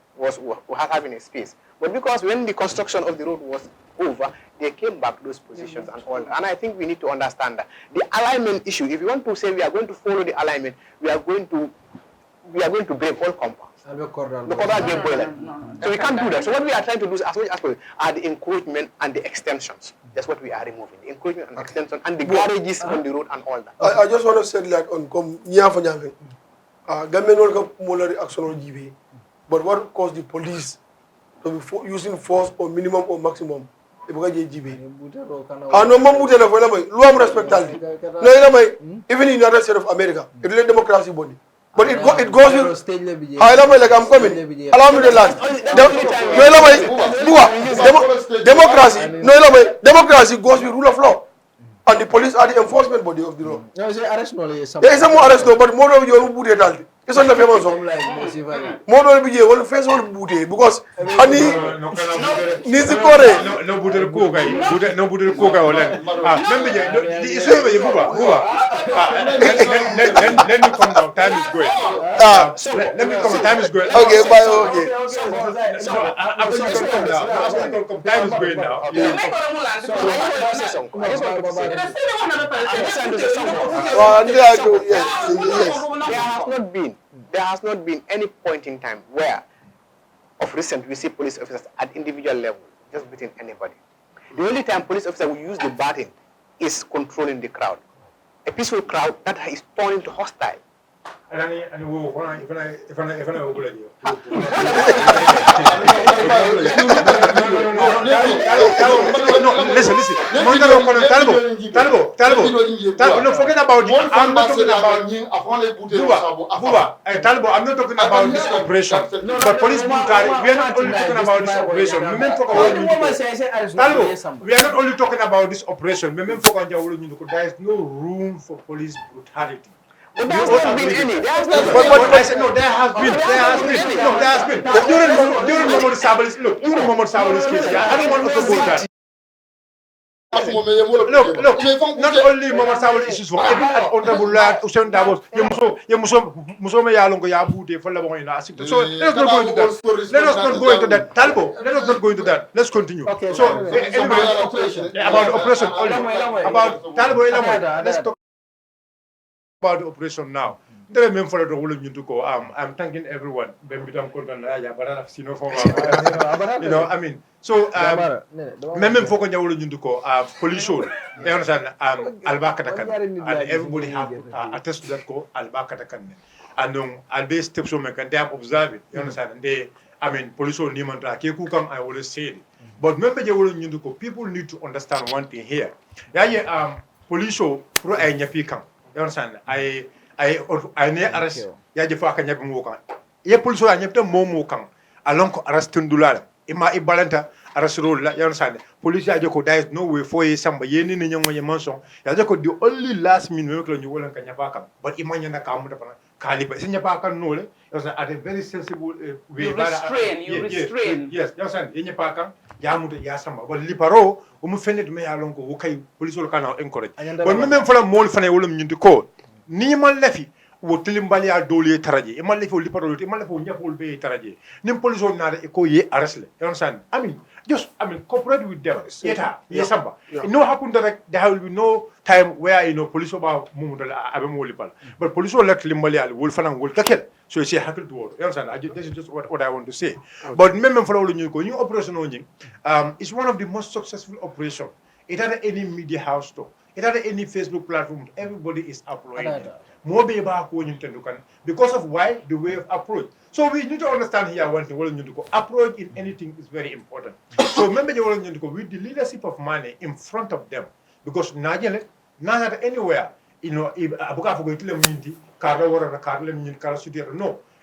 having a space. But because when the construction of the road was over, they came back those positions and all that. And I think we need to understand that the alignment issue. If you want to say we are going to follow the alignment, we are going to break all compounds. So we can't do that. So what we are trying to do is, as much as possible, are the encroachment and the extensions. That's what we are removing. The encroachment and extension and the garages on the road and all that. I just want to say like on Nyafanyang, government action, but what caused the police to be using force or minimum or maximum? Even in the other side of America, it's a democracy body. But it goes with, like I'm coming, allow me to land. Democracy goes with rule of law. And the police are the enforcement body of the law. There is some more arrest, but more of you will be it's not the famous one. More will be one face one booty because honey needs the core. No booty coca, no booty coca or let me come down. Time is going. Let me come. Time is going. Okay, bye. Okay. I'm going to come now. Time is going now. There has not been any point in time where, of recent, we see police officers at individual level just beating anybody. The only time police officers will use the baton is controlling the crowd. A peaceful crowd that is turned into hostile. Listen. Talbo. No, forget about it. I'm not talking about Talbo, I'm not talking about this operation. But police brutality, we are not only talking about this operation. Talbo, we are not only talking about this operation. There is no room for police brutality. But there has not been any. But I said no. There has been. During Mohamed Sabali's case, I don't want to go that. Look, not only Mama Sawal issues for even at honorable lad Usain Davos, Muso me yalong ko yabu de for labong ina. So let us not go into that. Let us not go into that. Talbo, let us not go into that. Let's continue. Okay, so anyway, about operation only. About Talbo, let's talk about the operation now. I'm thanking everyone. You know, I mean, so police and everybody have attest to that go and I'll be steps so and they have observed it. You understand? And they, I mean, police I always say it. But remember, people need to understand one thing here. Police pro you understand? I ne arrest ya jefa ka nyabi ngoka ye police la nyepta momo kan alon ko arrest ndulala ima ibalanta arrest role la you understand? Police ya joko there is no way for ye samba ye ni nyango ye manson ya joko the only last minute ko ñu wolan ka nyaba kan but imanya na ka mu dafa kaliba sin nyaba kan no le you understand? At a very sensible way you restrain yes you understand? Ye nyaba kan ya mu ya samba but liparo o mu fenet me ya lon ko kay police lo kana encourage but même fala mol fane wolum ñindi ko ni man lafi wo tilimbali ya dole taraje e man lafi wo liparo e man lafi wo nyafol be taraje nim police on na e ko ye arrest le you understand? I mean cooperate with them yes samba it no happen that there will be no time where police about mumudala abe mo lipal but police will let limbali al wol fanan wol kakel so it's hakil to you understand? This is just what I want to say but même for all ñu ko ñu operation on is one of the most successful operation. It had any media house though. It had any Facebook platform. Everybody is uploading it. More because of why the way of approach. So we need to understand here one thing. Approach in anything is very important. So remember with the leadership of Manneh in front of them, because not anywhere, no.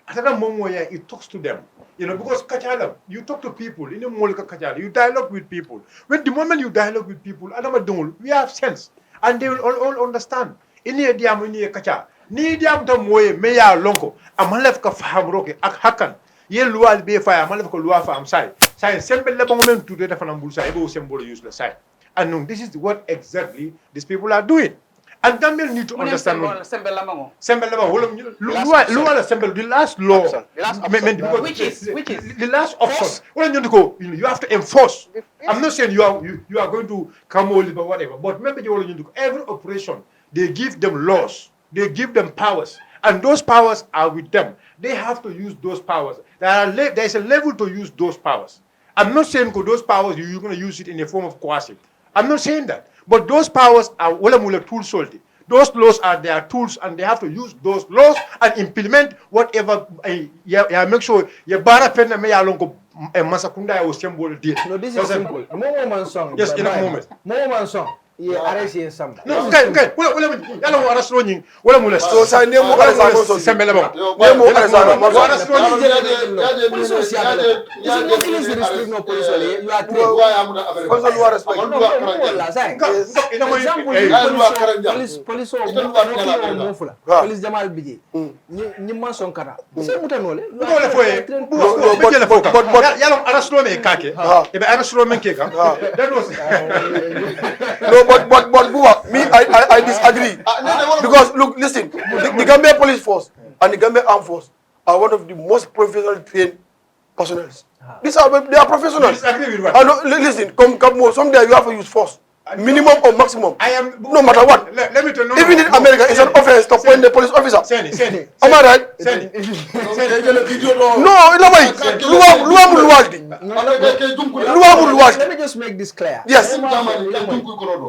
At that moment, it talks to them. Because Kachala, you talk to people, you dialogue with people. When the moment you dialogue with people, we have sense. And they will all understand. Ini diam ini kacha. Ni diam to moye meya lonko. Amalef ka faham roke ak hakan. Ye lual be fa amalef ko lua fa am sai. Sai sembel le bon men tout de fanam bulsa ebo symbol useless sai. And this is what exactly these people are doing. And Gambians need to understand. The last law, which is the last option. You have to enforce. I'm not saying you are going to come over or whatever, but remember every operation they give them laws, they give them powers, and those powers are with them. They have to use those powers. There is a level to use those powers. I'm not saying those powers you're going to use it in a form of coercive. I'm not saying that. But those powers are tools solely. Those laws are their tools, and they have to use those laws and implement whatever. Make sure you bara pena me alongo masakunda ya symbol deal. No, this is simple. Moment song. Yes, in a moment. Moment song. Yeah, arrest here some. No, okay. Wala arrest roning. Wala mula. So sa nemo arrest sembele mo. Nemo arrest police jamal biji ni manson kara se mutanole ngole foye but yalom arrest lo me kake e be arrest lo men ke kam that was no but me I disagree because look listen the Gambia police force and the Gambia armed force are one of the most professional trained personnel. They are professionals. Disagree with what? Listen, someday you have to use force. Minimum or maximum. No matter what. Let me tell you. Even in America, it's an offense to point the police officer. Sainey. Am I right? Let me just make this clear. Yes.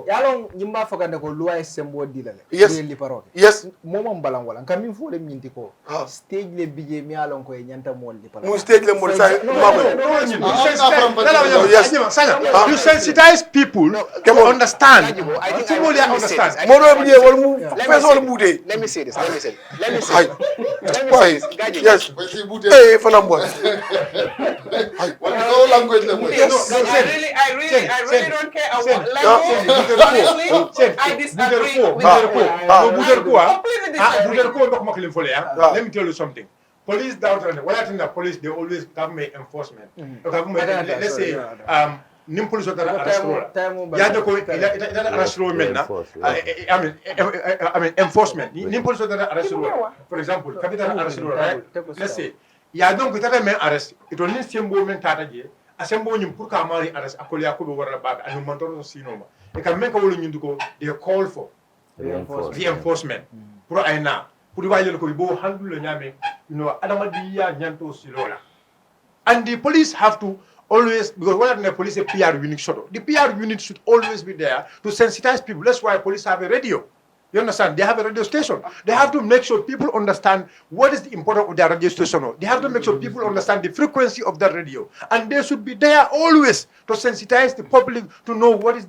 Yalong nyimba fogande ko loi sembo dilale. Yes. Yes. Momam balang wala. Kami fo dem nyinti ko. Stage le bije mi along ko e nyanta mol di pala. Mu stage le mol sa. You sensitize people to understand. Let me say this. Yes. Hey, for number. I really don't care about language. I disagree with Let me tell you something. Police down there, what I think that police they always government enforcement. Let's say nim police dara arrestro ya de ko ila arrestro maintenant I mean enforcement nim police dara arrestro for example capital arrestro let's say ya donc tata men arrest ito ni sembo men tata je asembo nyum pour ka mari arrest akoli akodo wara ba anu mantoro sinoma e kam men ka wolo nyundu ko they call for reinforcement pour ayna pour wajel ko bo handul le nyame adama diya nyanto silola and the police have to always, because when the police a PR unit shot, the PR unit should always be there to sensitize people. That's why police have a radio. You understand? They have a radio station. They have to make sure people understand what is the importance of their radio station. They have to make sure people understand the frequency of that radio, and they should be there always to sensitize the public to know what is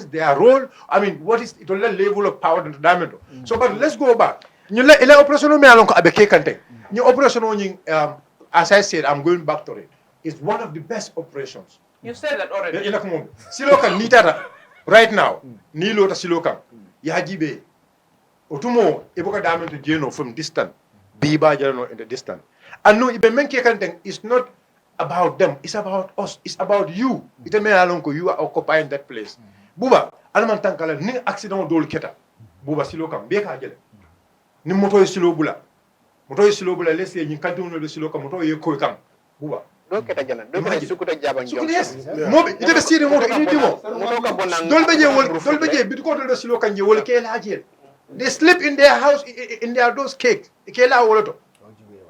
their role. I mean, what is the level of power and diamond. So, but let's go back. You let operation me along abeke kante. New operation as I said, I'm going back to it. It's one of the best operations. You said that already. Silokan nitara right now. Nilo ta silokan. Yajibe. Otumo eboka damen to jeno from distant. Biba jeno in the distant. And no, ibe menke kanteng is not about them. It's about us. It's about you. Ite me alonko you are occupying that place. Buba alman tankala ni accident dol keta. Buba silokan beka jele. Ni moto silo bula. Moto silo bula let's say ni kantuno de silokan moto ye ko kam. Buba Doketa jana doketa sukuta jaban jom mobi ite be siri moto ini dimo dolbe je bit ko do silo kanje wol ke la jel they sleep in their house in their those cakes ke la woloto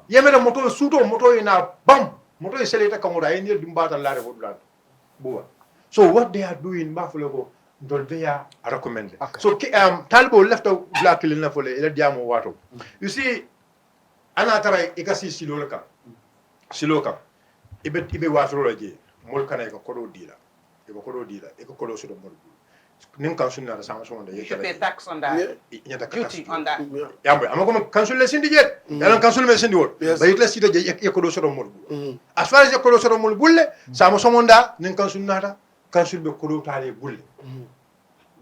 yemela moto suto moto ina bam moto e seleta kamoda e ndir dumbata laare wodula buwa so what they are doing mafulo ko dolbe ya recommend so talbo left out black lina fole ila diamo wato you see ana tara ikasi silo ka siloka ibe watro laje mol kana ko kodo dila e ko kodo dila e ko kodo so do mol nin kansul na sama so onda you should pay tax on that duty on that yambo amako kansul le sindi jet yalan kansul me sindi wol ba yitla sida je e kodo so do mol as far as e kodo so do mol bulle sama so monda nin kansul nata kansul be kodo tale bulle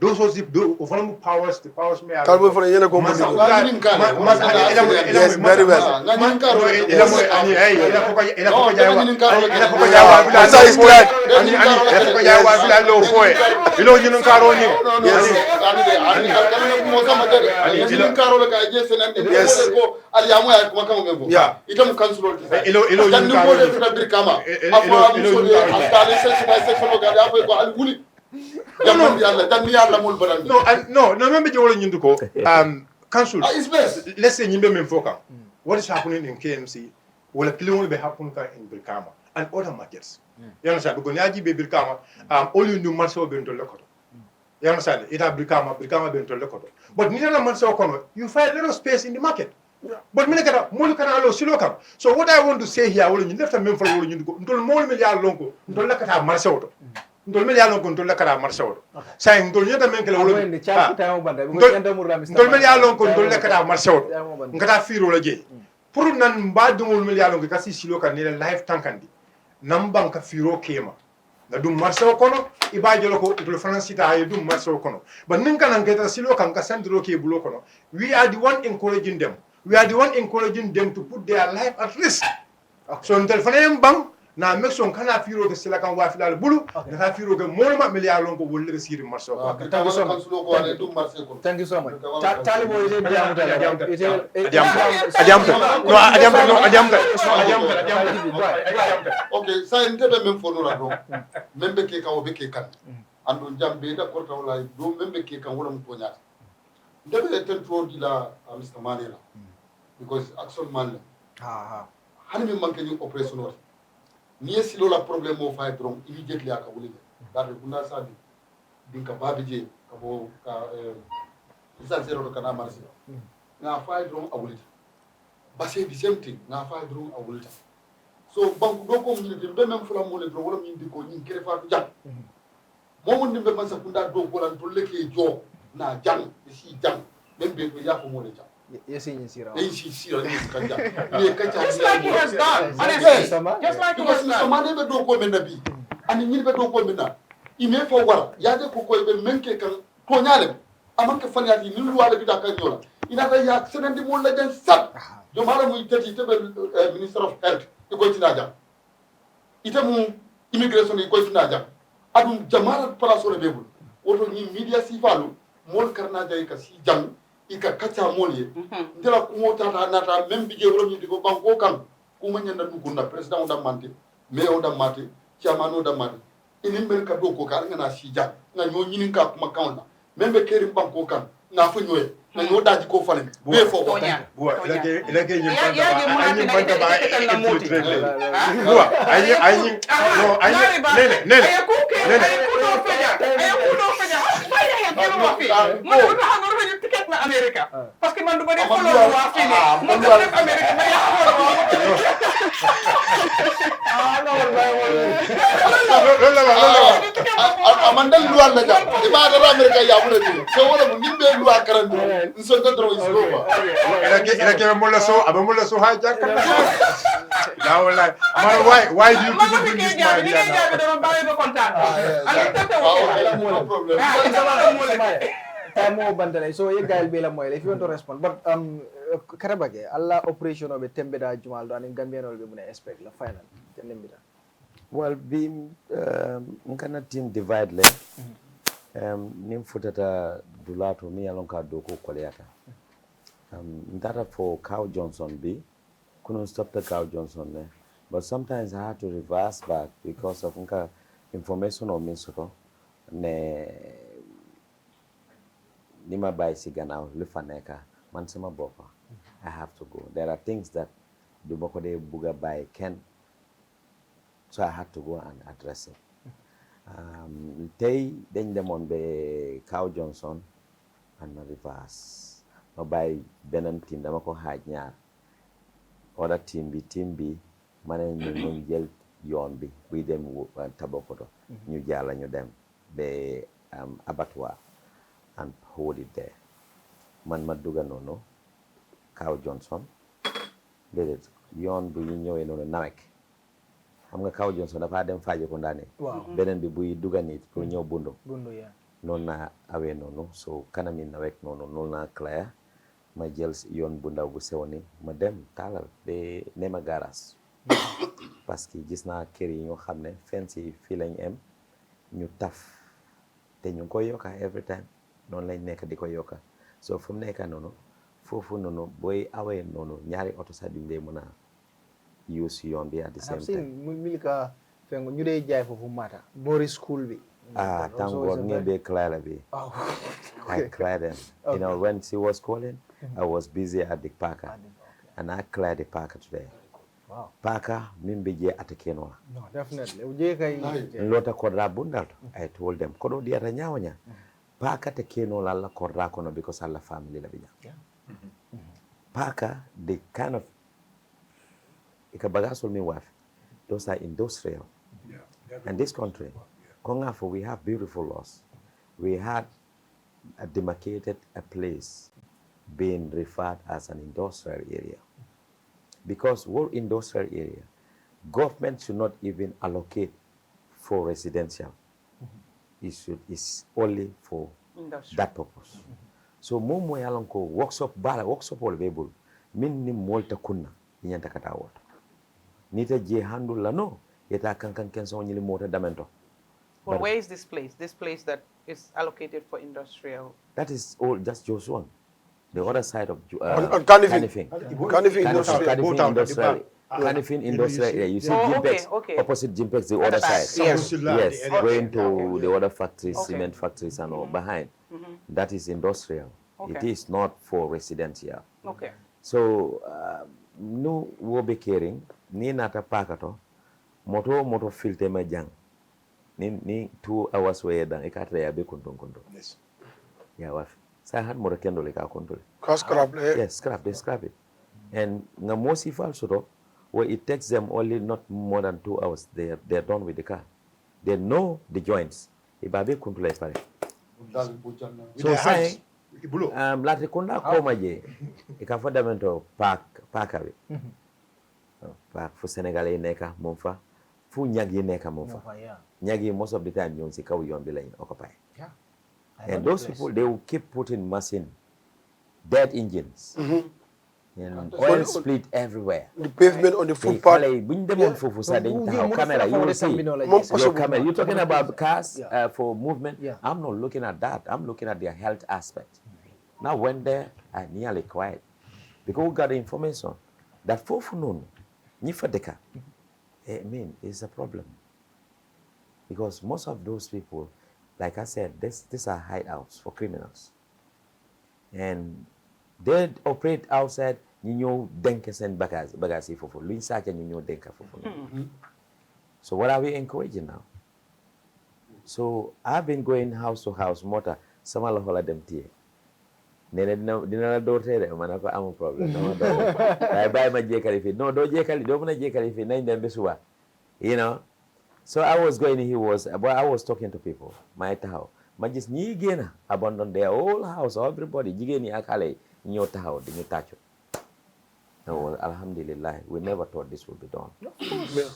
those who zip do overall powers the powers me are kalbo fona yele ko mo yes very well ngani karo ila mo ani ay ila ko jawa bila so is glad ani ila ko jawa bila lo foe ilo nyun karo ni yes ani mo sama de ani karo la ka je senan de ko aliamu ya ko kama membo itam kansulo ilo nyun karo ni mo de kama afa mo so de astale section ga ya ko al wuli no, remember you nyundu ko council it's best. Let's say nyimbe memfoka what is happening in KMC will clearly be happening in Bilkama and other markets. You understand? Because nyaji be Bilkama all you do marso be into lekoto. You understand? It have Bilkama be into lekoto. But nila marso kono you find little space in the market. But minekata molu kana alo silokam. So what I want to say here will you left a memfo will you go ntol mol milliard lonko ntol lekata marso ndol mel yalon ko ndol la kara marché say ndol nyata men kala wolo ndol mel yalon ko ndol la kara marché ngata firo la je pour nan mba dumul mel yalon ko kasi silo kan ni life tankandi nam banka firo kema na dum marché kono ibaje lako to france ta ay dum marché kono ba nin kan ngata silo kan ka sandro ke bulo kono we are the one encouraging them to put their life at risk so ndel fane bang na mexon kana firo ke sila kan wa filal bulu na firo ke molma milliard ko wolle siri marso thank you so much talibo ide okay sa ndebe men fono la do membe ke kan obe ke kan andu jambe da korta wala do membe ke kan wala mto nyaata ndebe ten to dila Mr. Manneh because action man hani mi manke ni operation ni silo la problème mo fay dron immediately aka wuli darde bunda sabi dinka babije kabo ka isa zero kana marsi na fay dron awuli basé the same thing na fay dron awuli so bank do ko ni be même fula mo le dron wala min diko ni kere fa jang mo mun be man sa kunda do ko lan to leke jo na jang si jang même be ko ya ko mo le jang yes in sira ni kanja ni kanja just like he has done honestly just like he has done Manneh be do ko men nabi ani ni be do ko men na ime fo wara ya de ko be menke kan to nyale amanke fanyati ni lu wala bi da kan yola ina da ya senendi mo la den sat do mara muy tati te be minister of health e ko tina jam ite mu immigration e ko tina jam adum jamara place ole bebul woto ni media si falu mol karna jay ka si jang ika kacha mol ye ndela ko mota nata même bi je wolo ni ko banko kan kuma nyanda dugunda president da manti mayor da mati chairman da mati ini men ka do ko ka ngana si jang nga ñoo ñinin ka kuma kan la même be keri banko kan nga fa ñoy na ñoo daji ko falen be fo ko ilake ñim Bantaba infiltrate buwa ay no ay nene America parce que man du bari follow wa fini mo do def America ma ya amandal luwa na ja ima da America ya mu ne so wala mu nimbe luwa karando nso ko dro isroba ilake mo la so ha jakka la wallahi man why do you people bring this man here now Tamo bandale so ye gael bela moyle if you want to respond but karabage alla operation obe tembe da jumal do anin gambian be mun expect la final tenembita well being ngana team divide le nim futata dulato mi alon ka do ko koleata ndata for Cow Johnson be couldn't stop the Cow Johnson ne but sometimes I had to reverse back because of nka information on minsoto ne Nima bay si gannaaw li fa nekk man sama bopp I have to go there are things that du ma ko dee bugg a bàyyi kenn so I had to go and address it tey dañ demoon ba Cow Johnson and ma reverse ma bàyyi beneen team dama ko xaaj ñaar other team bi ma ne ñu jël yoon bi buy dem Tabakoto ñu jàlla ñu dem ba abattoir and hold it there man ma duga noonu Cow Johnson déedéet yoon bu ñu ñëwee noonu nawek xam nga Cow Johnson dafa dem faaje ko ndaane beneen bi buy duga nit pour ñëw bundu ya noonu naa awee noonu so kanami nawek noonu noonu naa clair ma jël yoon bu ndaw bu sew ni ma dem taalal ba nema garas parce que gis naa kër yi ñoo xam ne fence yi fii lañ em ñu taf te ñu ngi koy yokka every time noonu lañ nekk di ko yokka so fu mu nekk noonu foofu noonu booy awee noonu ñaari oto sax duñ dee mën a use yoon bi at the same time milika fengo ñu dee jaay foofu mata boori school bi thangoor ngebe Clara bi I cried them you know when she was calling I was busy at the Parker and I cleared the Parker today Parker mimbe je atake no definitely uje kay lota kodra bundal I told them kodo diata nyawanya Parker te keno la kodra kono because alla family la bija Parker the kind of ikabagasol mi wife those are industrial and this country Kongafo we have beautiful laws we had demarcated a place being referred as an industrial area because whole industrial area government should not even allocate for residential is only for that purpose so momo yalanko workshop wala bebul min ni molta kunna nyanta kata wota nita je handle la no yeta kankan kenso nyili mota damento but where is this place that is allocated for industrial that is all just Joshua the other side of Canifing industrial area. You see Jimpex, opposite Jimpex, the other side. Yes, going to the other factories, cement factories and all behind. That is industrial. It is not for residential. So, no will be caring. Ni nata pakato, moto filter majang. Ni 2 hours way down. Ekatra ya be kontong. Yes. Yeah, waf. Saya had more kendo leka control. Yes, they scrap it. And ngamosi falso where it takes them only not more than 2 hours, they're done with the car. They know the joints. Ibabe control pare. So say lati konda koma je ikafundamento park fu Senegalais neka monfa fu nyagi neka monfa nyagi most of the time you see kaw yon bi lañ occupy. And those people, they will keep putting machine, dead engines. And oil split everywhere. The pavement on the footpath. Camera, you will see. Your camera. You're talking about cars for movement. I'm not looking at that. I'm looking at their health aspect. Now, when there, I nearly quiet because we got the information that fofunon, nifadeka. I mean, it's a problem because most of those people, like I said, these are hideouts for criminals, and they operate outside. You denke send bagasi fofu. Luinsacha you denka fofu. So what are we encouraging now? So I've been going house to house, motor. Some of them tea. Dina door tere manako am problem. I buy my jekali. No, do jekali. Don't na jekali. Nine them besua. You know. So I was going. I was talking to people. My tao. Majis ni gena abandon their whole house. Everybody jigeni akale nyo tao di nyo tacho. No, alhamdulillah, we never thought this would be done.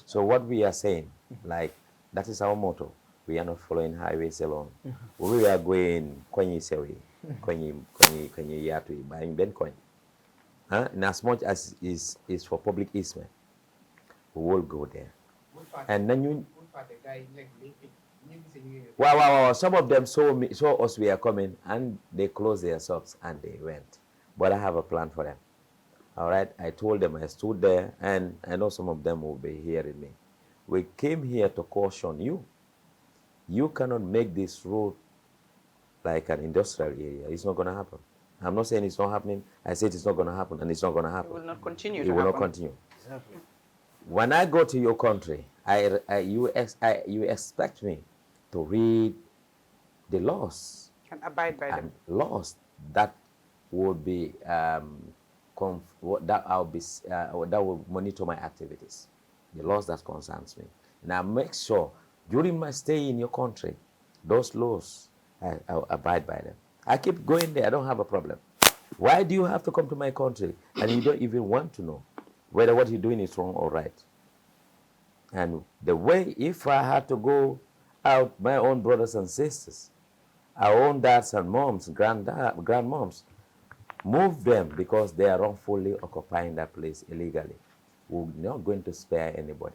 So what we are saying, like, that is our motto. We are not following highways alone. We are going kwenye sewi, kwenye yatu, buying Bitcoin. And as much as is for public easement, we will go there. And then you... Wow. Some of them saw us we are coming, and they closed their shops, and they went. But I have a plan for them. All right, I told them, I stood there, and I know some of them will be hearing me. We came here to caution you. You cannot make this road like an industrial area. It's not going to happen. I'm not saying it's not happening. I said it's not going to happen, and it's not going to happen. It will not continue It will not continue. Exactly. When I go to your country, you expect me to read the laws. And abide by them. Laws that would be... that will monitor my activities, the laws that concerns me. And I make sure during my stay in your country, those laws, I abide by them. I keep going there. I don't have a problem. Why do you have to come to my country and you don't even want to know whether what you're doing is wrong or right? And the way, if I had to go out, my own brothers and sisters, our own dads and moms, grandmoms, move them because they are wrongfully occupying that place illegally. We're not going to spare anybody.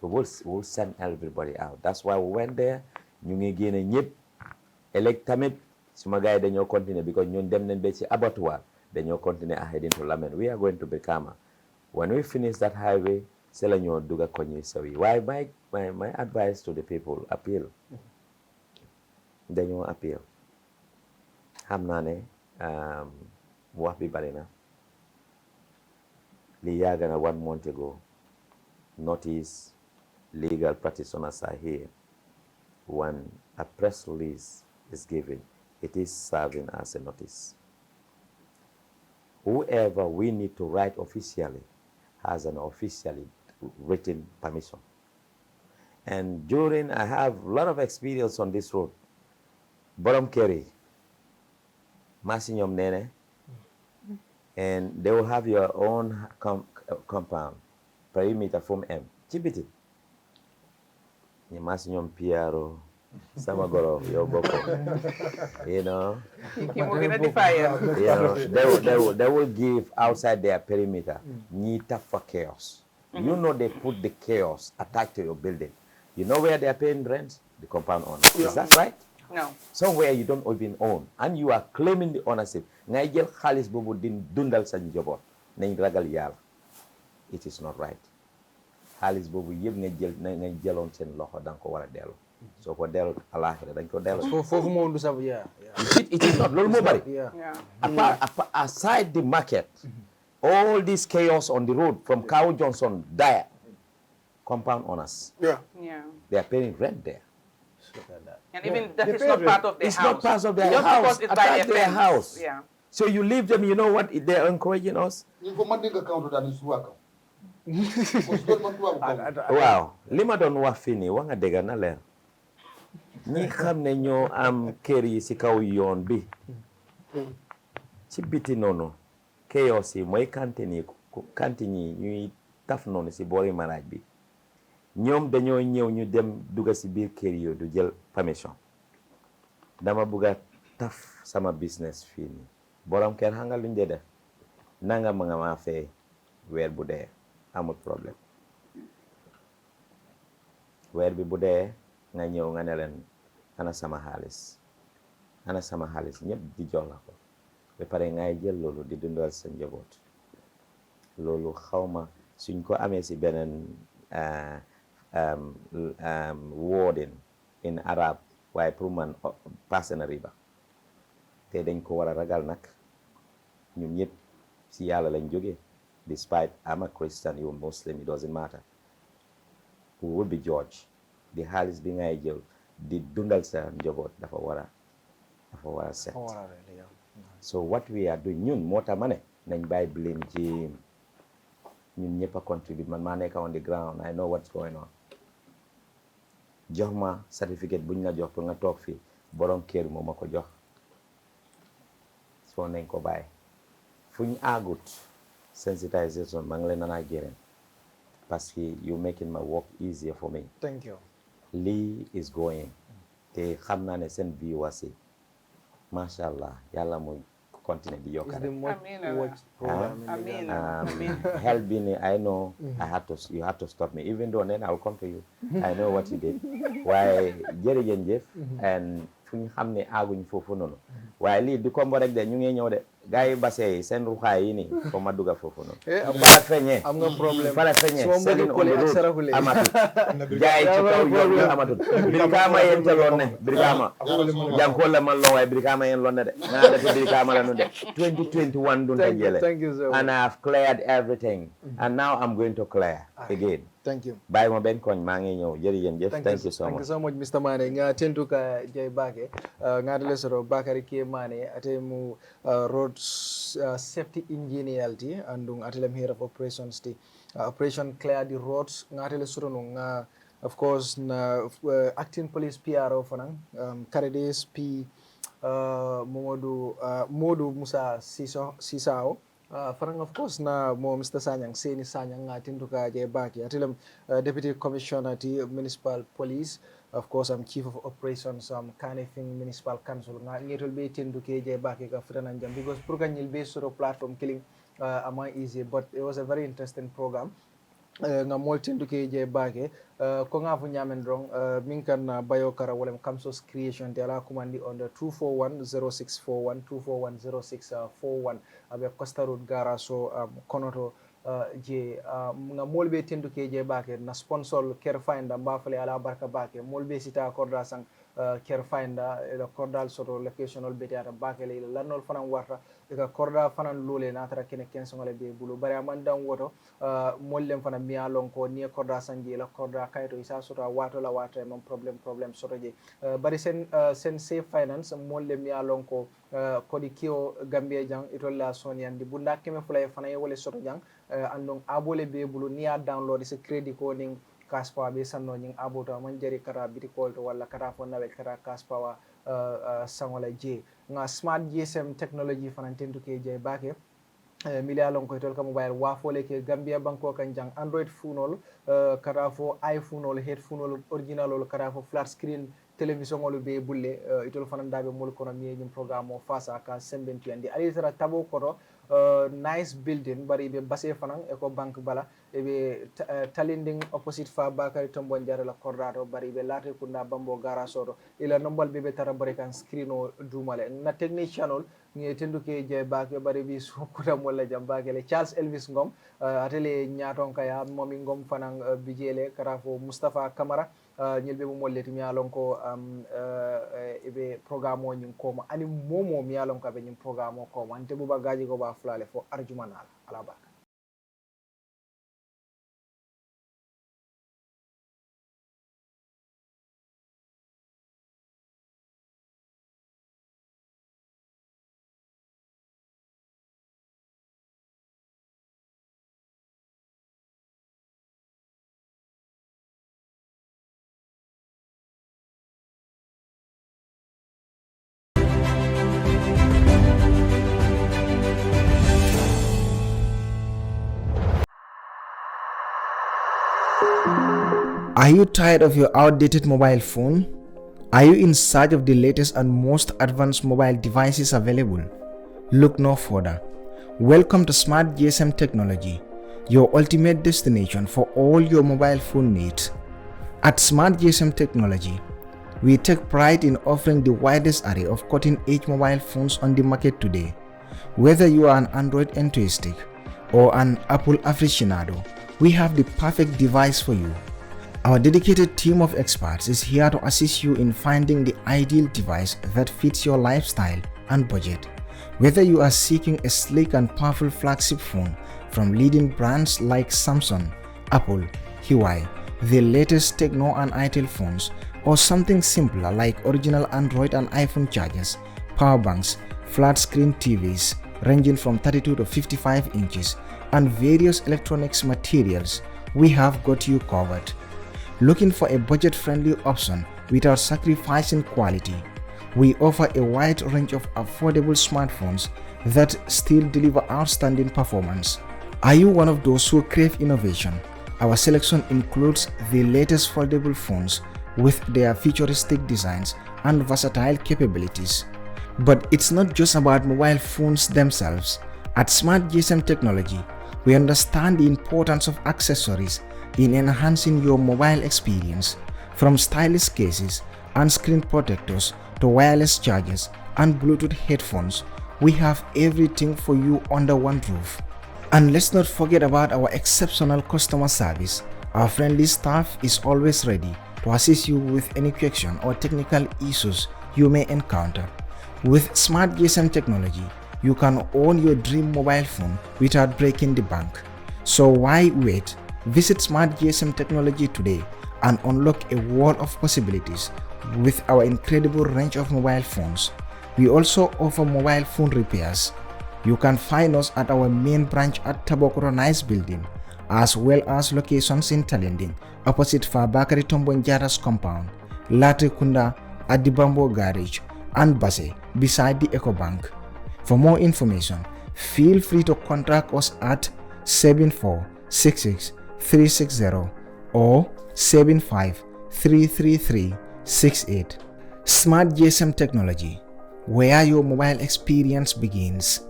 We'll send everybody out. That's why we went there. Ñu ngi génne ñëpp electamit suma gaay dañoo continue because ñun dem nañ ba ci abattoir dañoo continue ahead into Lamen. We are going to Brikama. When we finish that highway, c'est la ñoo duga ko ñuy sawi. Why my advice to the people, appeal. Dañoo appeal. Xam naa ne wax bi bari na li yàgg na 1 month ago notice legal practitioners are here. When a press release is given, it is serving as a notice. Whoever we need to write officially has an officially written permission. And I have a lot of experience on this road. Borom Kerry, Masinyom Nene, and they will have your own compound, perimeter from M. Chibiti. Ni Masinyom Piaro, Samagoro, Yoboko. You know, they will give outside their perimeter, Nita for chaos. You know they put the chaos attached to your building. You know where they are paying rent? The compound owner. Is that right? No. Somewhere you don't even own, and you are claiming the ownership. Ngay jël xaalis boobu din dundal sa njaboot nañ ragal yàlla. It is not right. Xaalis boobu yëpp nga jëloon seen loxo danga ko war a dellu. Soo ko dellu alaaxira dañ ko dellu. Foofu moo ndu sabu It is not. Loolu moo bari. Aside the market, all this chaos on the road from Cow Johnson, dire compound owners. Yeah. They are paying rent there. And even that is not part of their house. It's not part of their just house. Because it's by their house. Yeah. So you leave them, you know what? They're encouraging us. Wow. Lima don wax fini wa nga dega na leer. Ñi xam ne ñoo am kër yi ci kaw yoon bi. Ci biti noonu. Chaos yi mooy cantine yi ñuy taf noonu ci boori maraaj bi. Ñoom dañoo ñëw ñu dem dugga ci biir kër yi du jël permission. Dama bëgga taf sama business fii nii. Borom kër xam nga luñ dee def. nanga nga ma fay weer bu dee amul problème weer bi bu dee nga ñëw nga ne leen ana sama xaalis ñëpp di jox la ko ba pare ngay jël loolu di dundal sa njaboot loolu xawma suñ ko amee si beneen wording in Arab waaye pour man passé na riba te dañ ko war a ragal nag ñun ñëpp si yàlla lañ jógee despite I'm a Christian you Muslim it doesn't matter we will be judged di xaalis bi ngay jël di dundal sa njaboot dafa war a set so what we are doing ñun moo tax ma ne nañ bàyyi blame ci ñun ñëpp a contribute man maa nekk on the ground I know what's going on jox ma certificate buñ la jox pour nga toog fii borom kër moo ma ko jox soo nañ ko bàyyi fuñ aagut sensitization maa ngi leen nanaa gërëm parce que you making my work easier for me. Thank you. lii is going te xam naa ne seen viewers yi macha allah yàlla muy continuer di yokk help me I know you had to stop me even though then I'll come to you I know what you did waaye jërëjëf and fu ñu xam ne aaguñ foofu noonu waaye lii du kombo rek de ñu ngi ñëw de gars yi base yi seen ruxaay yi nii fo ma dugga foofu noonu fara feñee am nga problème fara feñee selin on the road amatut gars yi ci kaw yoon ñu amatut birikaama yéen te loon ne birikaama jankool la man loo waaye birikaama yéen loon ne de nga date birikaama la nu de 2021 dunta jele and I have cleared everything and now I'm going to clear again. Thank you. Bye mo ben koñ maa ngi ñëw jërëjëf thank you so much. Thank you so much Mr. Manneh nga tentu ka jay bake nga dele soro Bakary ke Manneh ate mu road safety engineer ti andung atelem here of operations ti operation clear the roads nga tele soro no nga of course na acting police PRO fanang Carades P Modou Musa Sissaho farang of course na mo Mr. Sainey Sanyang nga tinduka je baki atilam deputy commissioner ti municipal police of course I'm chief of operations Kanifing municipal council nga ngetol be tinduke je baki ka fitanan jam because program ñil be soro platform killing ama easy but it was a very interesting program nga moltinduke je bake ko nga fu nyamen drong min kan bayo kara wolem kamsos creation de la commandi on the 2410641 2410641 abe Costa Road gara so konoto je nga molbe tinduke je bake na sponsor care finder mbafale ala barka bake molbe sita korda sang care finder le kordal soto locational betiata bake le lanol fanan warta ka korda fanan lole na tara kene kensongale be bulu bari amandan woto mollem fana miya lon ko ni korda sanji la korda kayto isa soto wato la wato mon problem soto je bari sen safe finance mollem miya lon ko kodi kio Gambia jang itolla soniandi bunda keme fulay fana e wole soto jang andon abole be bulu ni a download ce credit ko ning kaspa be sanno nying aboto man jari kara biti kolto wala kara fo nawe kara kaspa sangola je nga smart GSM technology fanan tenduke je bake miliyalon ko tol ka mobile wafole ke Gambia banko kan jang Android phone kara fo iPhone headphone original kara fo flat screen télévision ngolu be bulle itol fanan dabe mol kono mi nyum programme o face à ka sembentu andi ali tara tabo koto nice building bari be basse fanan e ko bank bala e be talinding opposite fa Bakary tombo jare la cordato bari be late kunda bambo gara soto ila nombal be tara bari kan screen o dumale na technician ol ngi tenduke je bake bari bi so kuta molla jam bakele Charles Elvis Ngom atele nyaton kaya momi Ngom fanan bijele karafo Mustafa Camara ñelbe mo molleti mi alon ko ebe programme o ñin koma ani momo mi alon ko be ñin programme o koma ante buba gaji ko ba fulale fo arjumanala ala barka Are you tired of your outdated mobile phone? Are you in search of the latest and most advanced mobile devices available? Look no further. Welcome to Smart GSM Technology, your ultimate destination for all your mobile phone needs. At Smart GSM Technology, we take pride in offering the widest array of cutting-edge mobile phones on the market today. Whether you are an Android enthusiast or an Apple aficionado, we have the perfect device for you. Our dedicated team of experts is here to assist you in finding the ideal device that fits your lifestyle and budget. Whether you are seeking a sleek and powerful flagship phone from leading brands like Samsung, Apple, Huawei, the latest Tecno and Itel phones, or something simpler like original Android and iPhone chargers, power banks, flat screen TVs ranging from 32 to 55 inches, and various electronics materials, we have got you covered. Looking for a budget-friendly option without sacrificing quality? We offer a wide range of affordable smartphones that still deliver outstanding performance. Are you one of those who crave innovation? Our selection includes the latest foldable phones with their futuristic designs and versatile capabilities. But it's not just about mobile phones themselves. At Smart GSM Technology, we understand the importance of accessories in enhancing your mobile experience. From stylish cases and screen protectors to wireless chargers and Bluetooth headphones, we have everything for you under one roof. And let's not forget about our exceptional customer service. Our friendly staff is always ready to assist you with any question or technical issues you may encounter. With Smart GSM Technology, you can own your dream mobile phone without breaking the bank. So why wait? Visit Smart GSM Technology today and unlock a world of possibilities with our incredible range of mobile phones. We also offer mobile phone repairs. You can find us at our main branch at Tabokoro Nice Building, as well as locations in Talending, opposite Bakary Tombonjara's compound, Latrikunda at the Bamboo Garage, and Basse beside the EcoBank. For more information, feel free to contact us at 7466-360 or 75-333-68. Smart GSM Technology, where your mobile experience begins.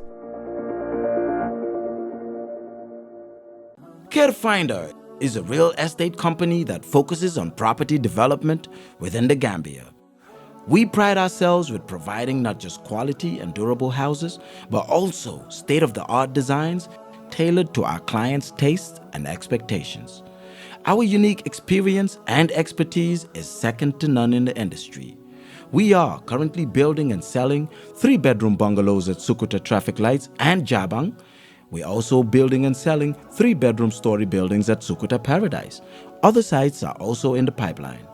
CareFinder is a real estate company that focuses on property development within the Gambia. We pride ourselves with providing not just quality and durable houses, but also state-of-the-art designs tailored to our clients' tastes and expectations. Our unique experience and expertise is second to none in the industry. We are currently building and selling 3-bedroom bungalows at Sukuta Traffic Lights and Jabang. We're also building and selling 3-bedroom story buildings at Sukuta Paradise. Other sites are also in the pipeline.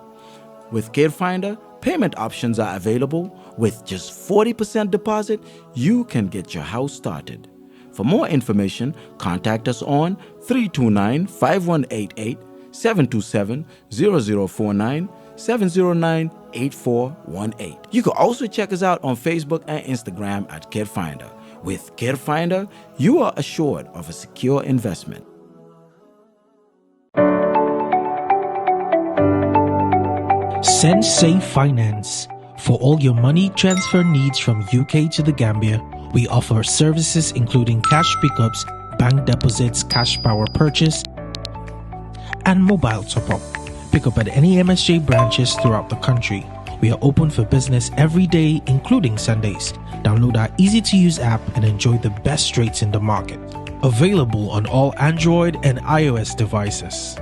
With CareFinder, payment options are available. With just 40% deposit, you can get your house started. For more information, contact us on 329-5188, 727-0049, 709-8418. You can also check us out on Facebook and Instagram at CareFinder. With CareFinder, you are assured of a secure investment. Sainey Finance. For all your money transfer needs from UK to the Gambia, we offer services including cash pickups, bank deposits, cash power purchase, and mobile top-up. Pick up at any MSJ branches throughout the country. We are open for business every day, including Sundays. Download our easy-to-use app and enjoy the best rates in the market. Available on all Android and iOS devices.